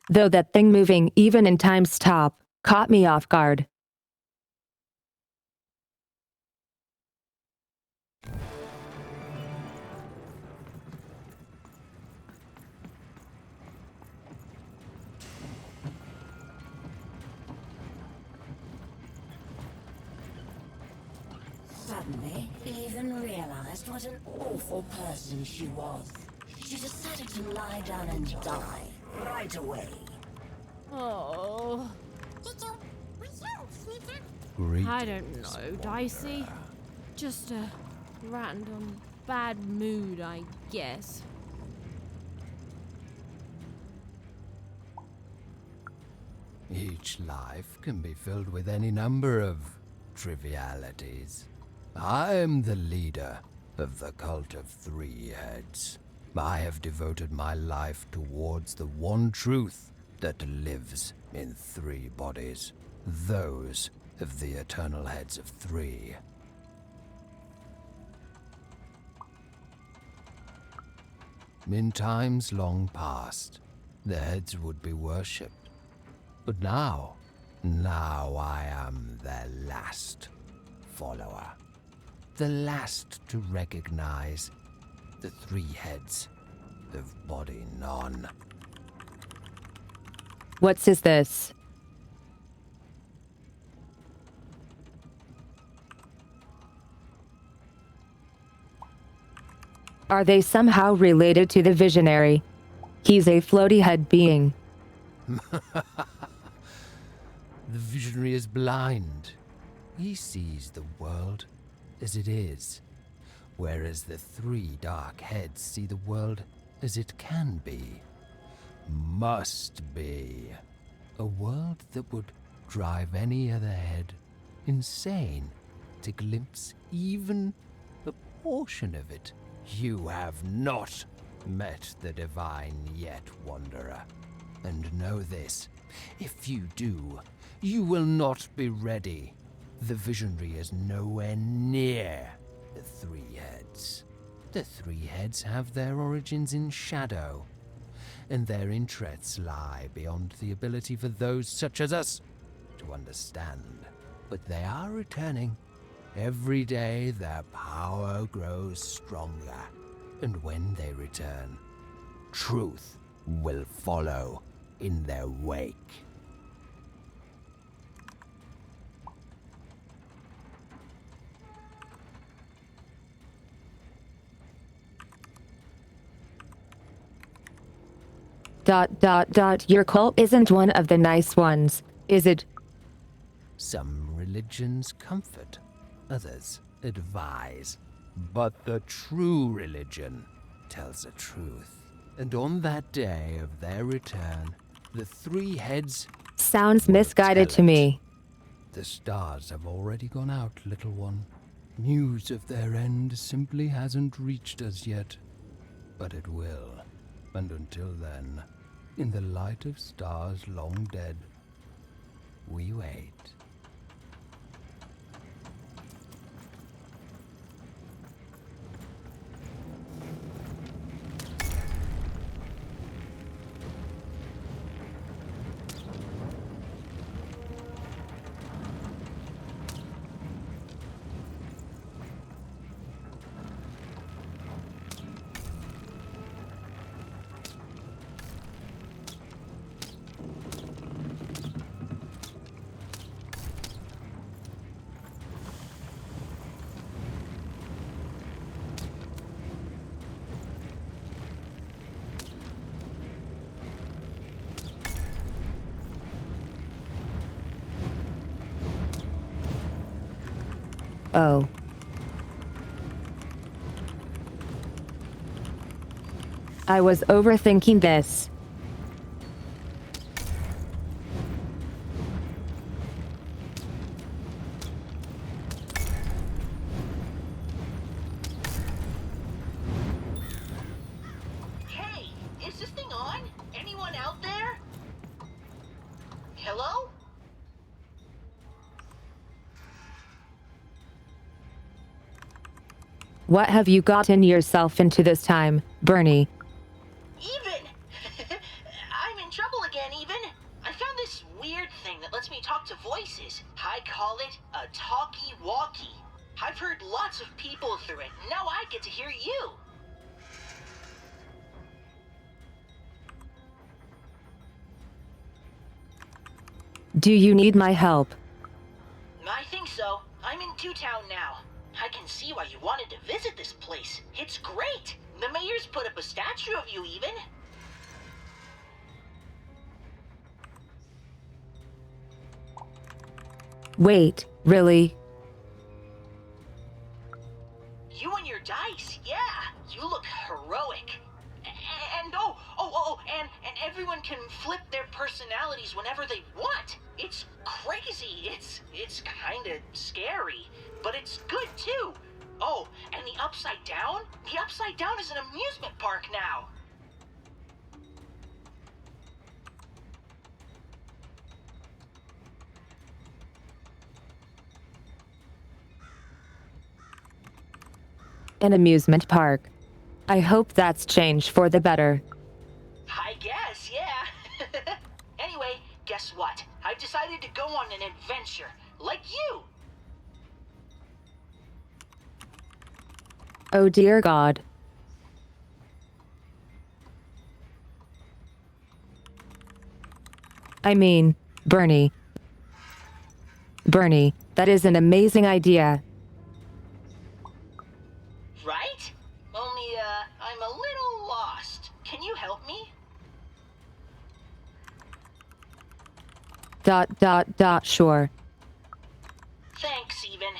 Speaker 1: Though that thing moving even in time's top caught me off guard.
Speaker 17: Suddenly, Even realized what an awful person she was. She decided to lie down and die right away.
Speaker 6: Oh. I don't know, Dicey. Just a random bad mood, I guess.
Speaker 12: Each life can be filled with any number of trivialities. I'm the leader of the Cult of Three Heads. I have devoted my life towards the one truth that lives in three bodies, those of the eternal heads of three. In times long past, the heads would be worshipped. But now I am their last follower. The last to recognize the three heads of body none.
Speaker 1: What's is this? Are they somehow related to the visionary? He's a floaty head being.
Speaker 12: The visionary is blind. He sees the world as it is, whereas the three dark heads see the world as it can be, must be. A world that would drive any other head insane to glimpse even a portion of it. You have not met the divine yet, Wanderer. And know this, if you do, you will not be ready. The visionary is nowhere near the three heads. The three heads have their origins in shadow, and their interests lie beyond the ability for those such as us to understand. But they are returning. Every day their power grows stronger, and when they return, truth will follow in their wake.
Speaker 1: Your cult isn't one of the nice ones, is it?
Speaker 12: Some religions comfort, others advise. But the true religion tells the truth. And on that day of their return, the three heads
Speaker 1: Sounds misguided to me.
Speaker 12: The stars have already gone out, little one. News of their end simply hasn't reached us yet. But it will. And until then, in the light of stars long dead, we wait.
Speaker 1: Oh. I was overthinking this.
Speaker 14: Hey, is this thing on? Anyone out there? Hello?
Speaker 1: What have you gotten yourself into this time, Bernie?
Speaker 14: Even! I'm in trouble again, Even. I found this weird thing that lets me talk to voices. I call it a talkie-walkie. I've heard lots of people through it. Now I get to hear you.
Speaker 1: Do you need my help?
Speaker 14: I think so. I'm in Two-Town now. I can see why you wanted to visit this place. It's great. The mayor's put up a statue of you, Even.
Speaker 1: Wait, really?
Speaker 14: You and your dice, yeah. You look heroic. And everyone can flip their personalities whenever they want. It's crazy. It's kind of scary, but it's good too. Oh, and the Upside Down? The Upside Down is an amusement park now.
Speaker 1: An amusement park. I hope that's changed for the better.
Speaker 14: I guess, yeah. Anyway, guess what? I've decided to go on an adventure, like you.
Speaker 1: Oh dear God. I mean, Bernie. Bernie, that is an amazing idea.
Speaker 14: Right? Only, I'm a little lost. Can you help me? ...
Speaker 1: Sure.
Speaker 14: Thanks, Even.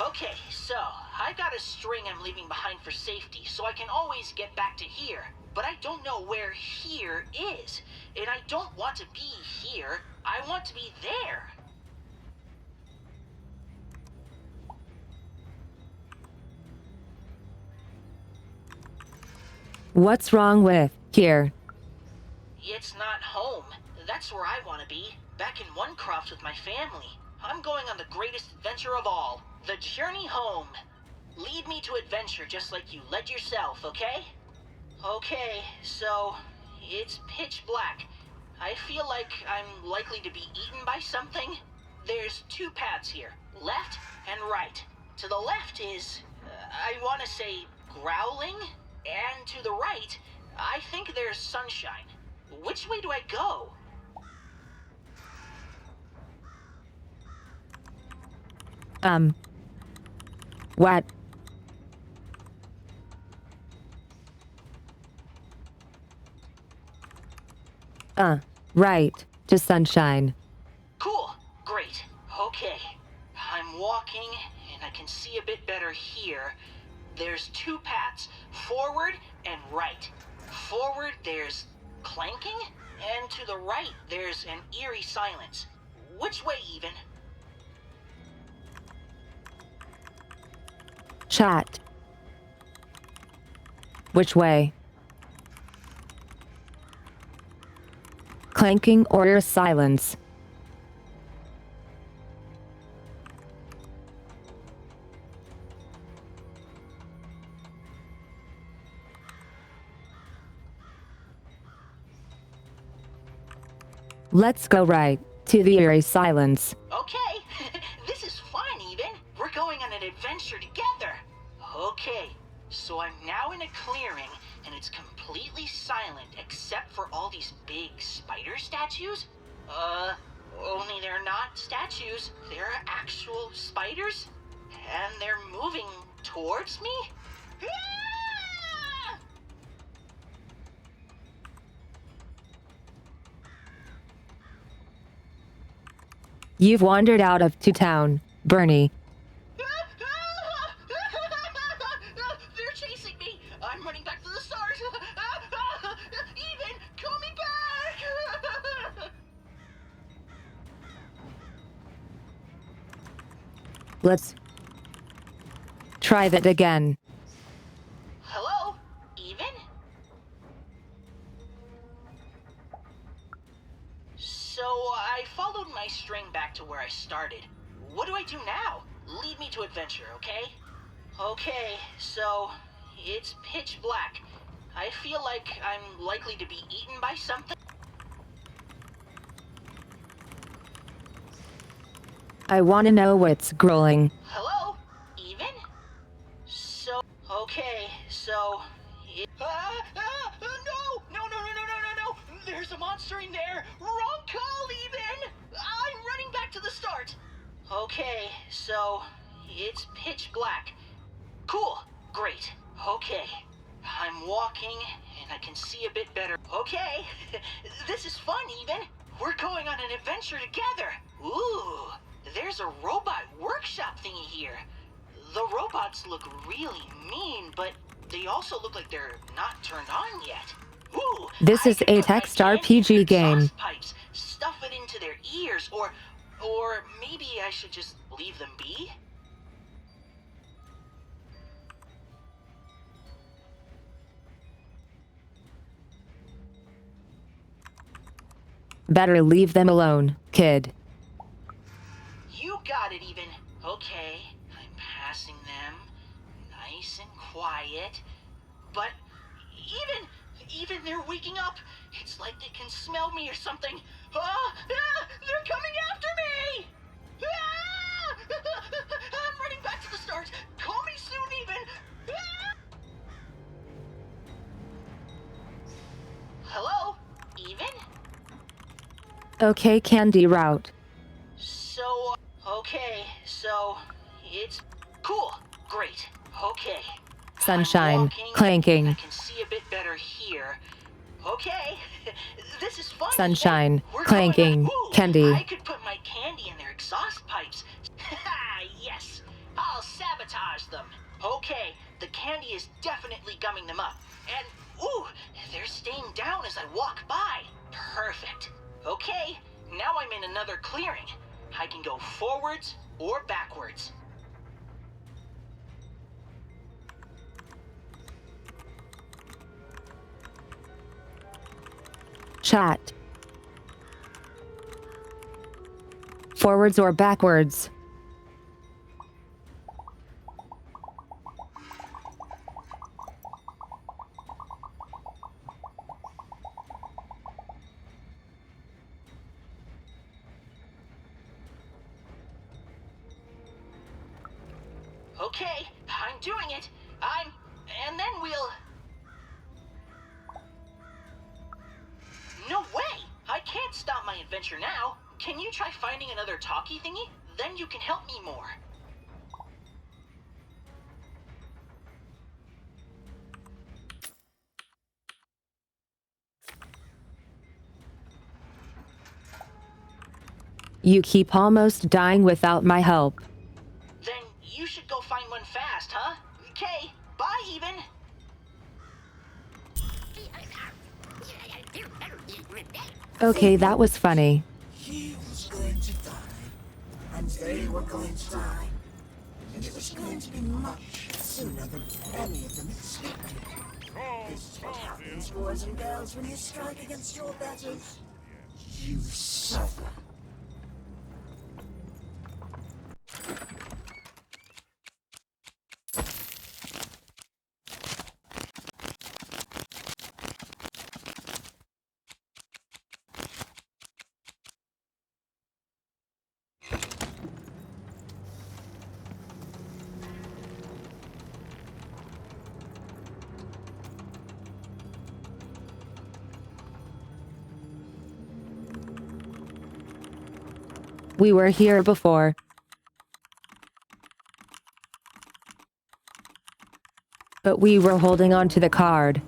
Speaker 14: Okay, so, I've got a string I'm leaving behind for safety, so I can always get back to here. But I don't know where here is. And I don't want to be here. I want to be there.
Speaker 1: What's wrong with here?
Speaker 14: It's not home. That's where I want to be. Back in Onecroft with my family. I'm going on the greatest adventure of all. The journey home. Lead me to adventure just like you led yourself, okay? Okay, so it's pitch black. I feel like I'm likely to be eaten by something. There's two paths here, left and right. To the left is, I want to say, growling. And to the right, I think there's sunshine. Which way do I go?
Speaker 1: What? Right, to sunshine.
Speaker 14: Cool, great, okay. I'm walking, and I can see a bit better here. There's two paths, forward and right. Forward, there's clanking, and to the right, there's an eerie silence. Which way, Even?
Speaker 1: Chat. Which way? Clanking or silence? Let's go right to the eerie silence.
Speaker 14: Okay, this is fun, Even. We're going on an adventure together. Okay, so I'm now in a clearing, and it's completely silent except for all these big spider statues. Only they're not statues. They're actual spiders, and they're moving towards me. Ah!
Speaker 1: You've wandered out of town, Bernie.
Speaker 14: They're chasing me! I'm running back to the stars! Even, call me back!
Speaker 1: Let's try that again.
Speaker 14: Hello? Even? So, I followed my string back to where I started. What do I do now? Lead me to adventure, okay? Okay, so it's pitch black. I feel like I'm likely to be eaten by something.
Speaker 1: I want to know what's growing.
Speaker 14: Hello? Even? So, okay, so... no! No, no, no, no, no, no, no! There's a monster in there! Wrong call, Even! I'm running back to the start! Okay, so... it's pitch black. Cool, great, okay. I'm walking, and I can see a bit better. Okay, this is fun, Even. We're going on an adventure together. Ooh, there's a robot workshop thingy here. The robots look really mean, but they also look like they're not turned on yet. Ooh,
Speaker 1: This is a text RPG game.
Speaker 14: exhaust pipes, stuff it into their ears, or maybe I should just leave them be?
Speaker 1: Better leave them alone, kid.
Speaker 14: You got it, Even. Okay, I'm passing them, nice and quiet. But even they're waking up. It's like they can smell me or something. They're coming after me! I'm running back to the start. Call me soon, Even. Hello, Even?
Speaker 1: Okay, Candy Route.
Speaker 14: So, okay, so it's cool, great, okay.
Speaker 1: Sunshine,
Speaker 14: Walking,
Speaker 1: clanking.
Speaker 14: I can see a bit better here. Okay, this is fun.
Speaker 1: Sunshine,
Speaker 14: We're
Speaker 1: clanking, candy.
Speaker 14: I could put my candy in their exhaust pipes. Yes, I'll sabotage them. Okay, the candy is definitely gumming them up. And, ooh, they're staying down as I walk by. Perfect. Okay, now I'm in another clearing. I can go forwards or backwards.
Speaker 1: Chat. Forwards or backwards?
Speaker 14: Okay, I'm doing it. And then we'll... No way! I can't stop my adventure now. Can you try finding another talkie thingy? Then you can help me more.
Speaker 1: You keep almost dying without my help.
Speaker 14: Then you should go find one fast, huh? Okay, bye, Even.
Speaker 1: Okay, that was funny.
Speaker 17: He was going to die, and they were going to die. And it was going to be much sooner than any of them expected. This is what happens, boys and girls, when you strike against your betters. You suffer.
Speaker 1: We were here before. But we were holding on to the card.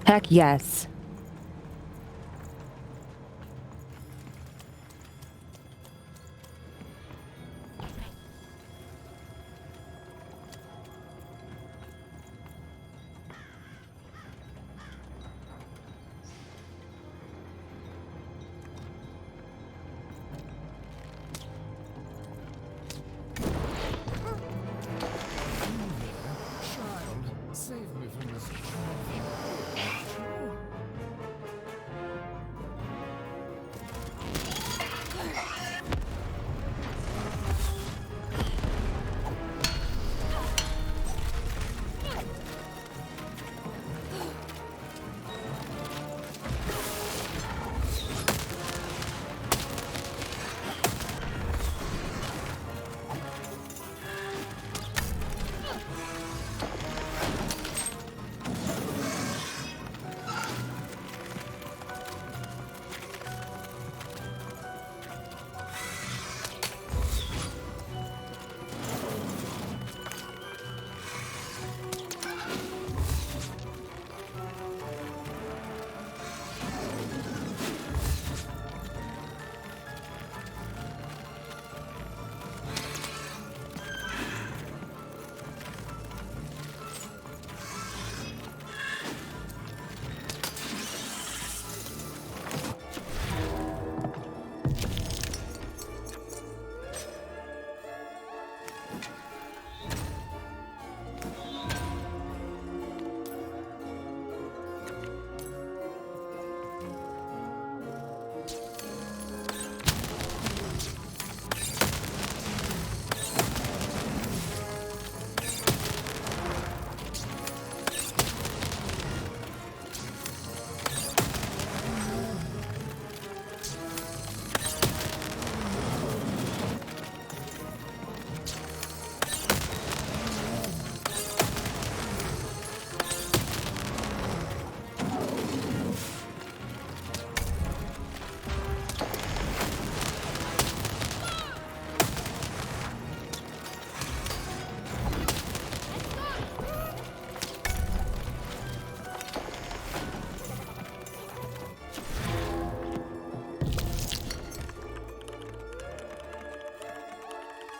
Speaker 1: Heck yes.
Speaker 20: Save me from this.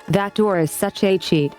Speaker 1: That door is such a cheat.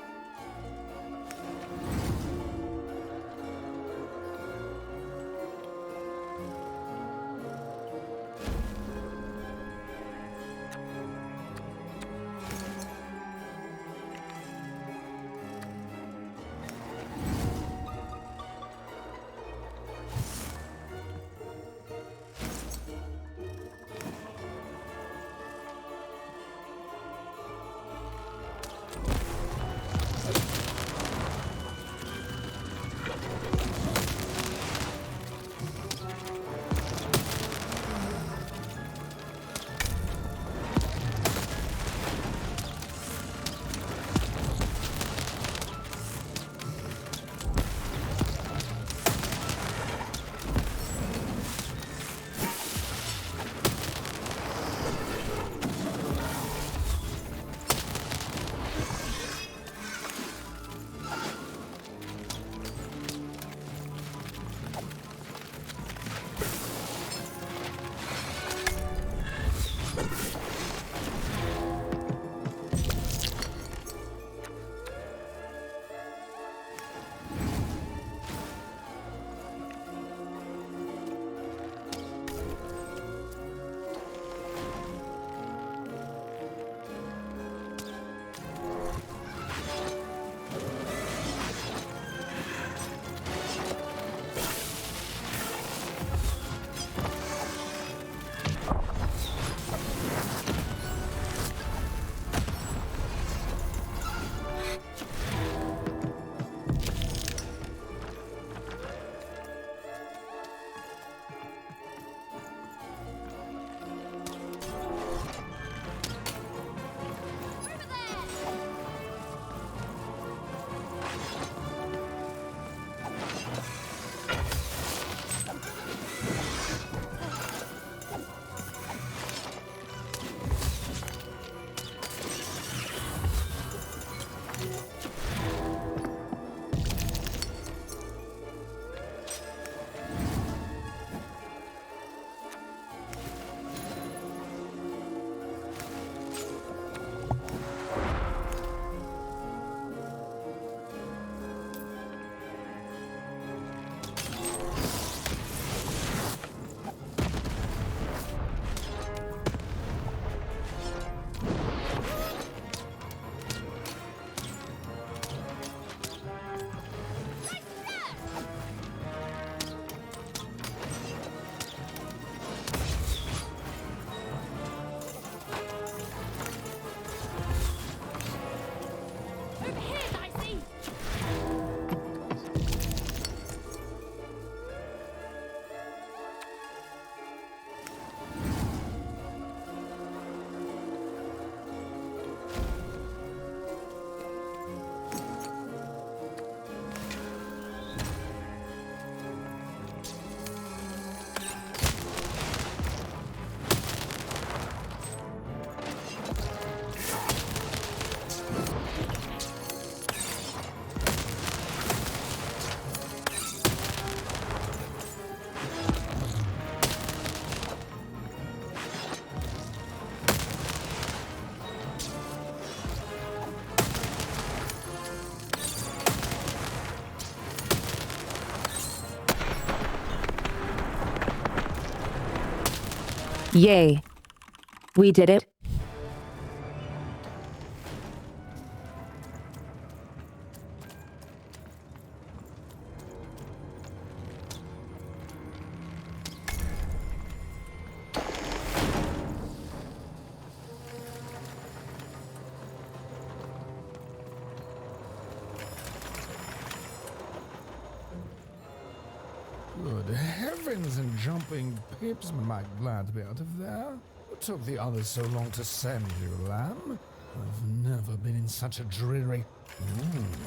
Speaker 1: Yay. We did it.
Speaker 3: Good heavens and jumping pips, am I glad to be out of there? What took the others so long to send you, lamb? I've never been in such a dreary...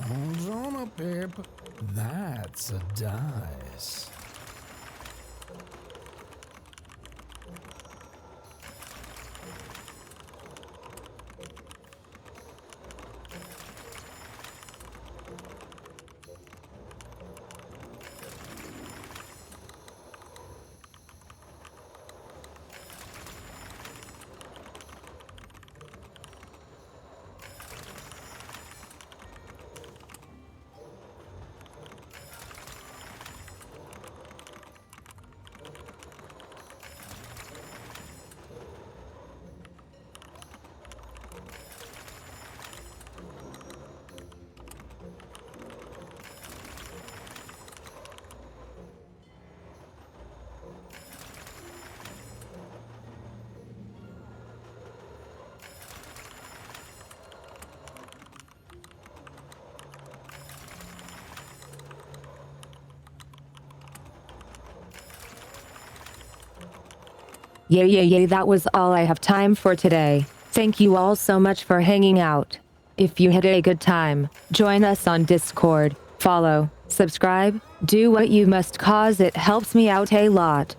Speaker 3: hold on a pip. That's a dice.
Speaker 1: Yay, that was all I have time for today. Thank you all so much for hanging out. If you had a good time, join us on Discord, follow, subscribe, do what you must cause it helps me out a lot.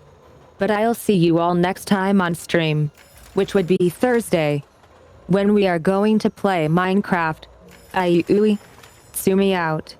Speaker 1: But I'll see you all next time on stream, which would be Thursday, when we are going to play Minecraft. Sumi out.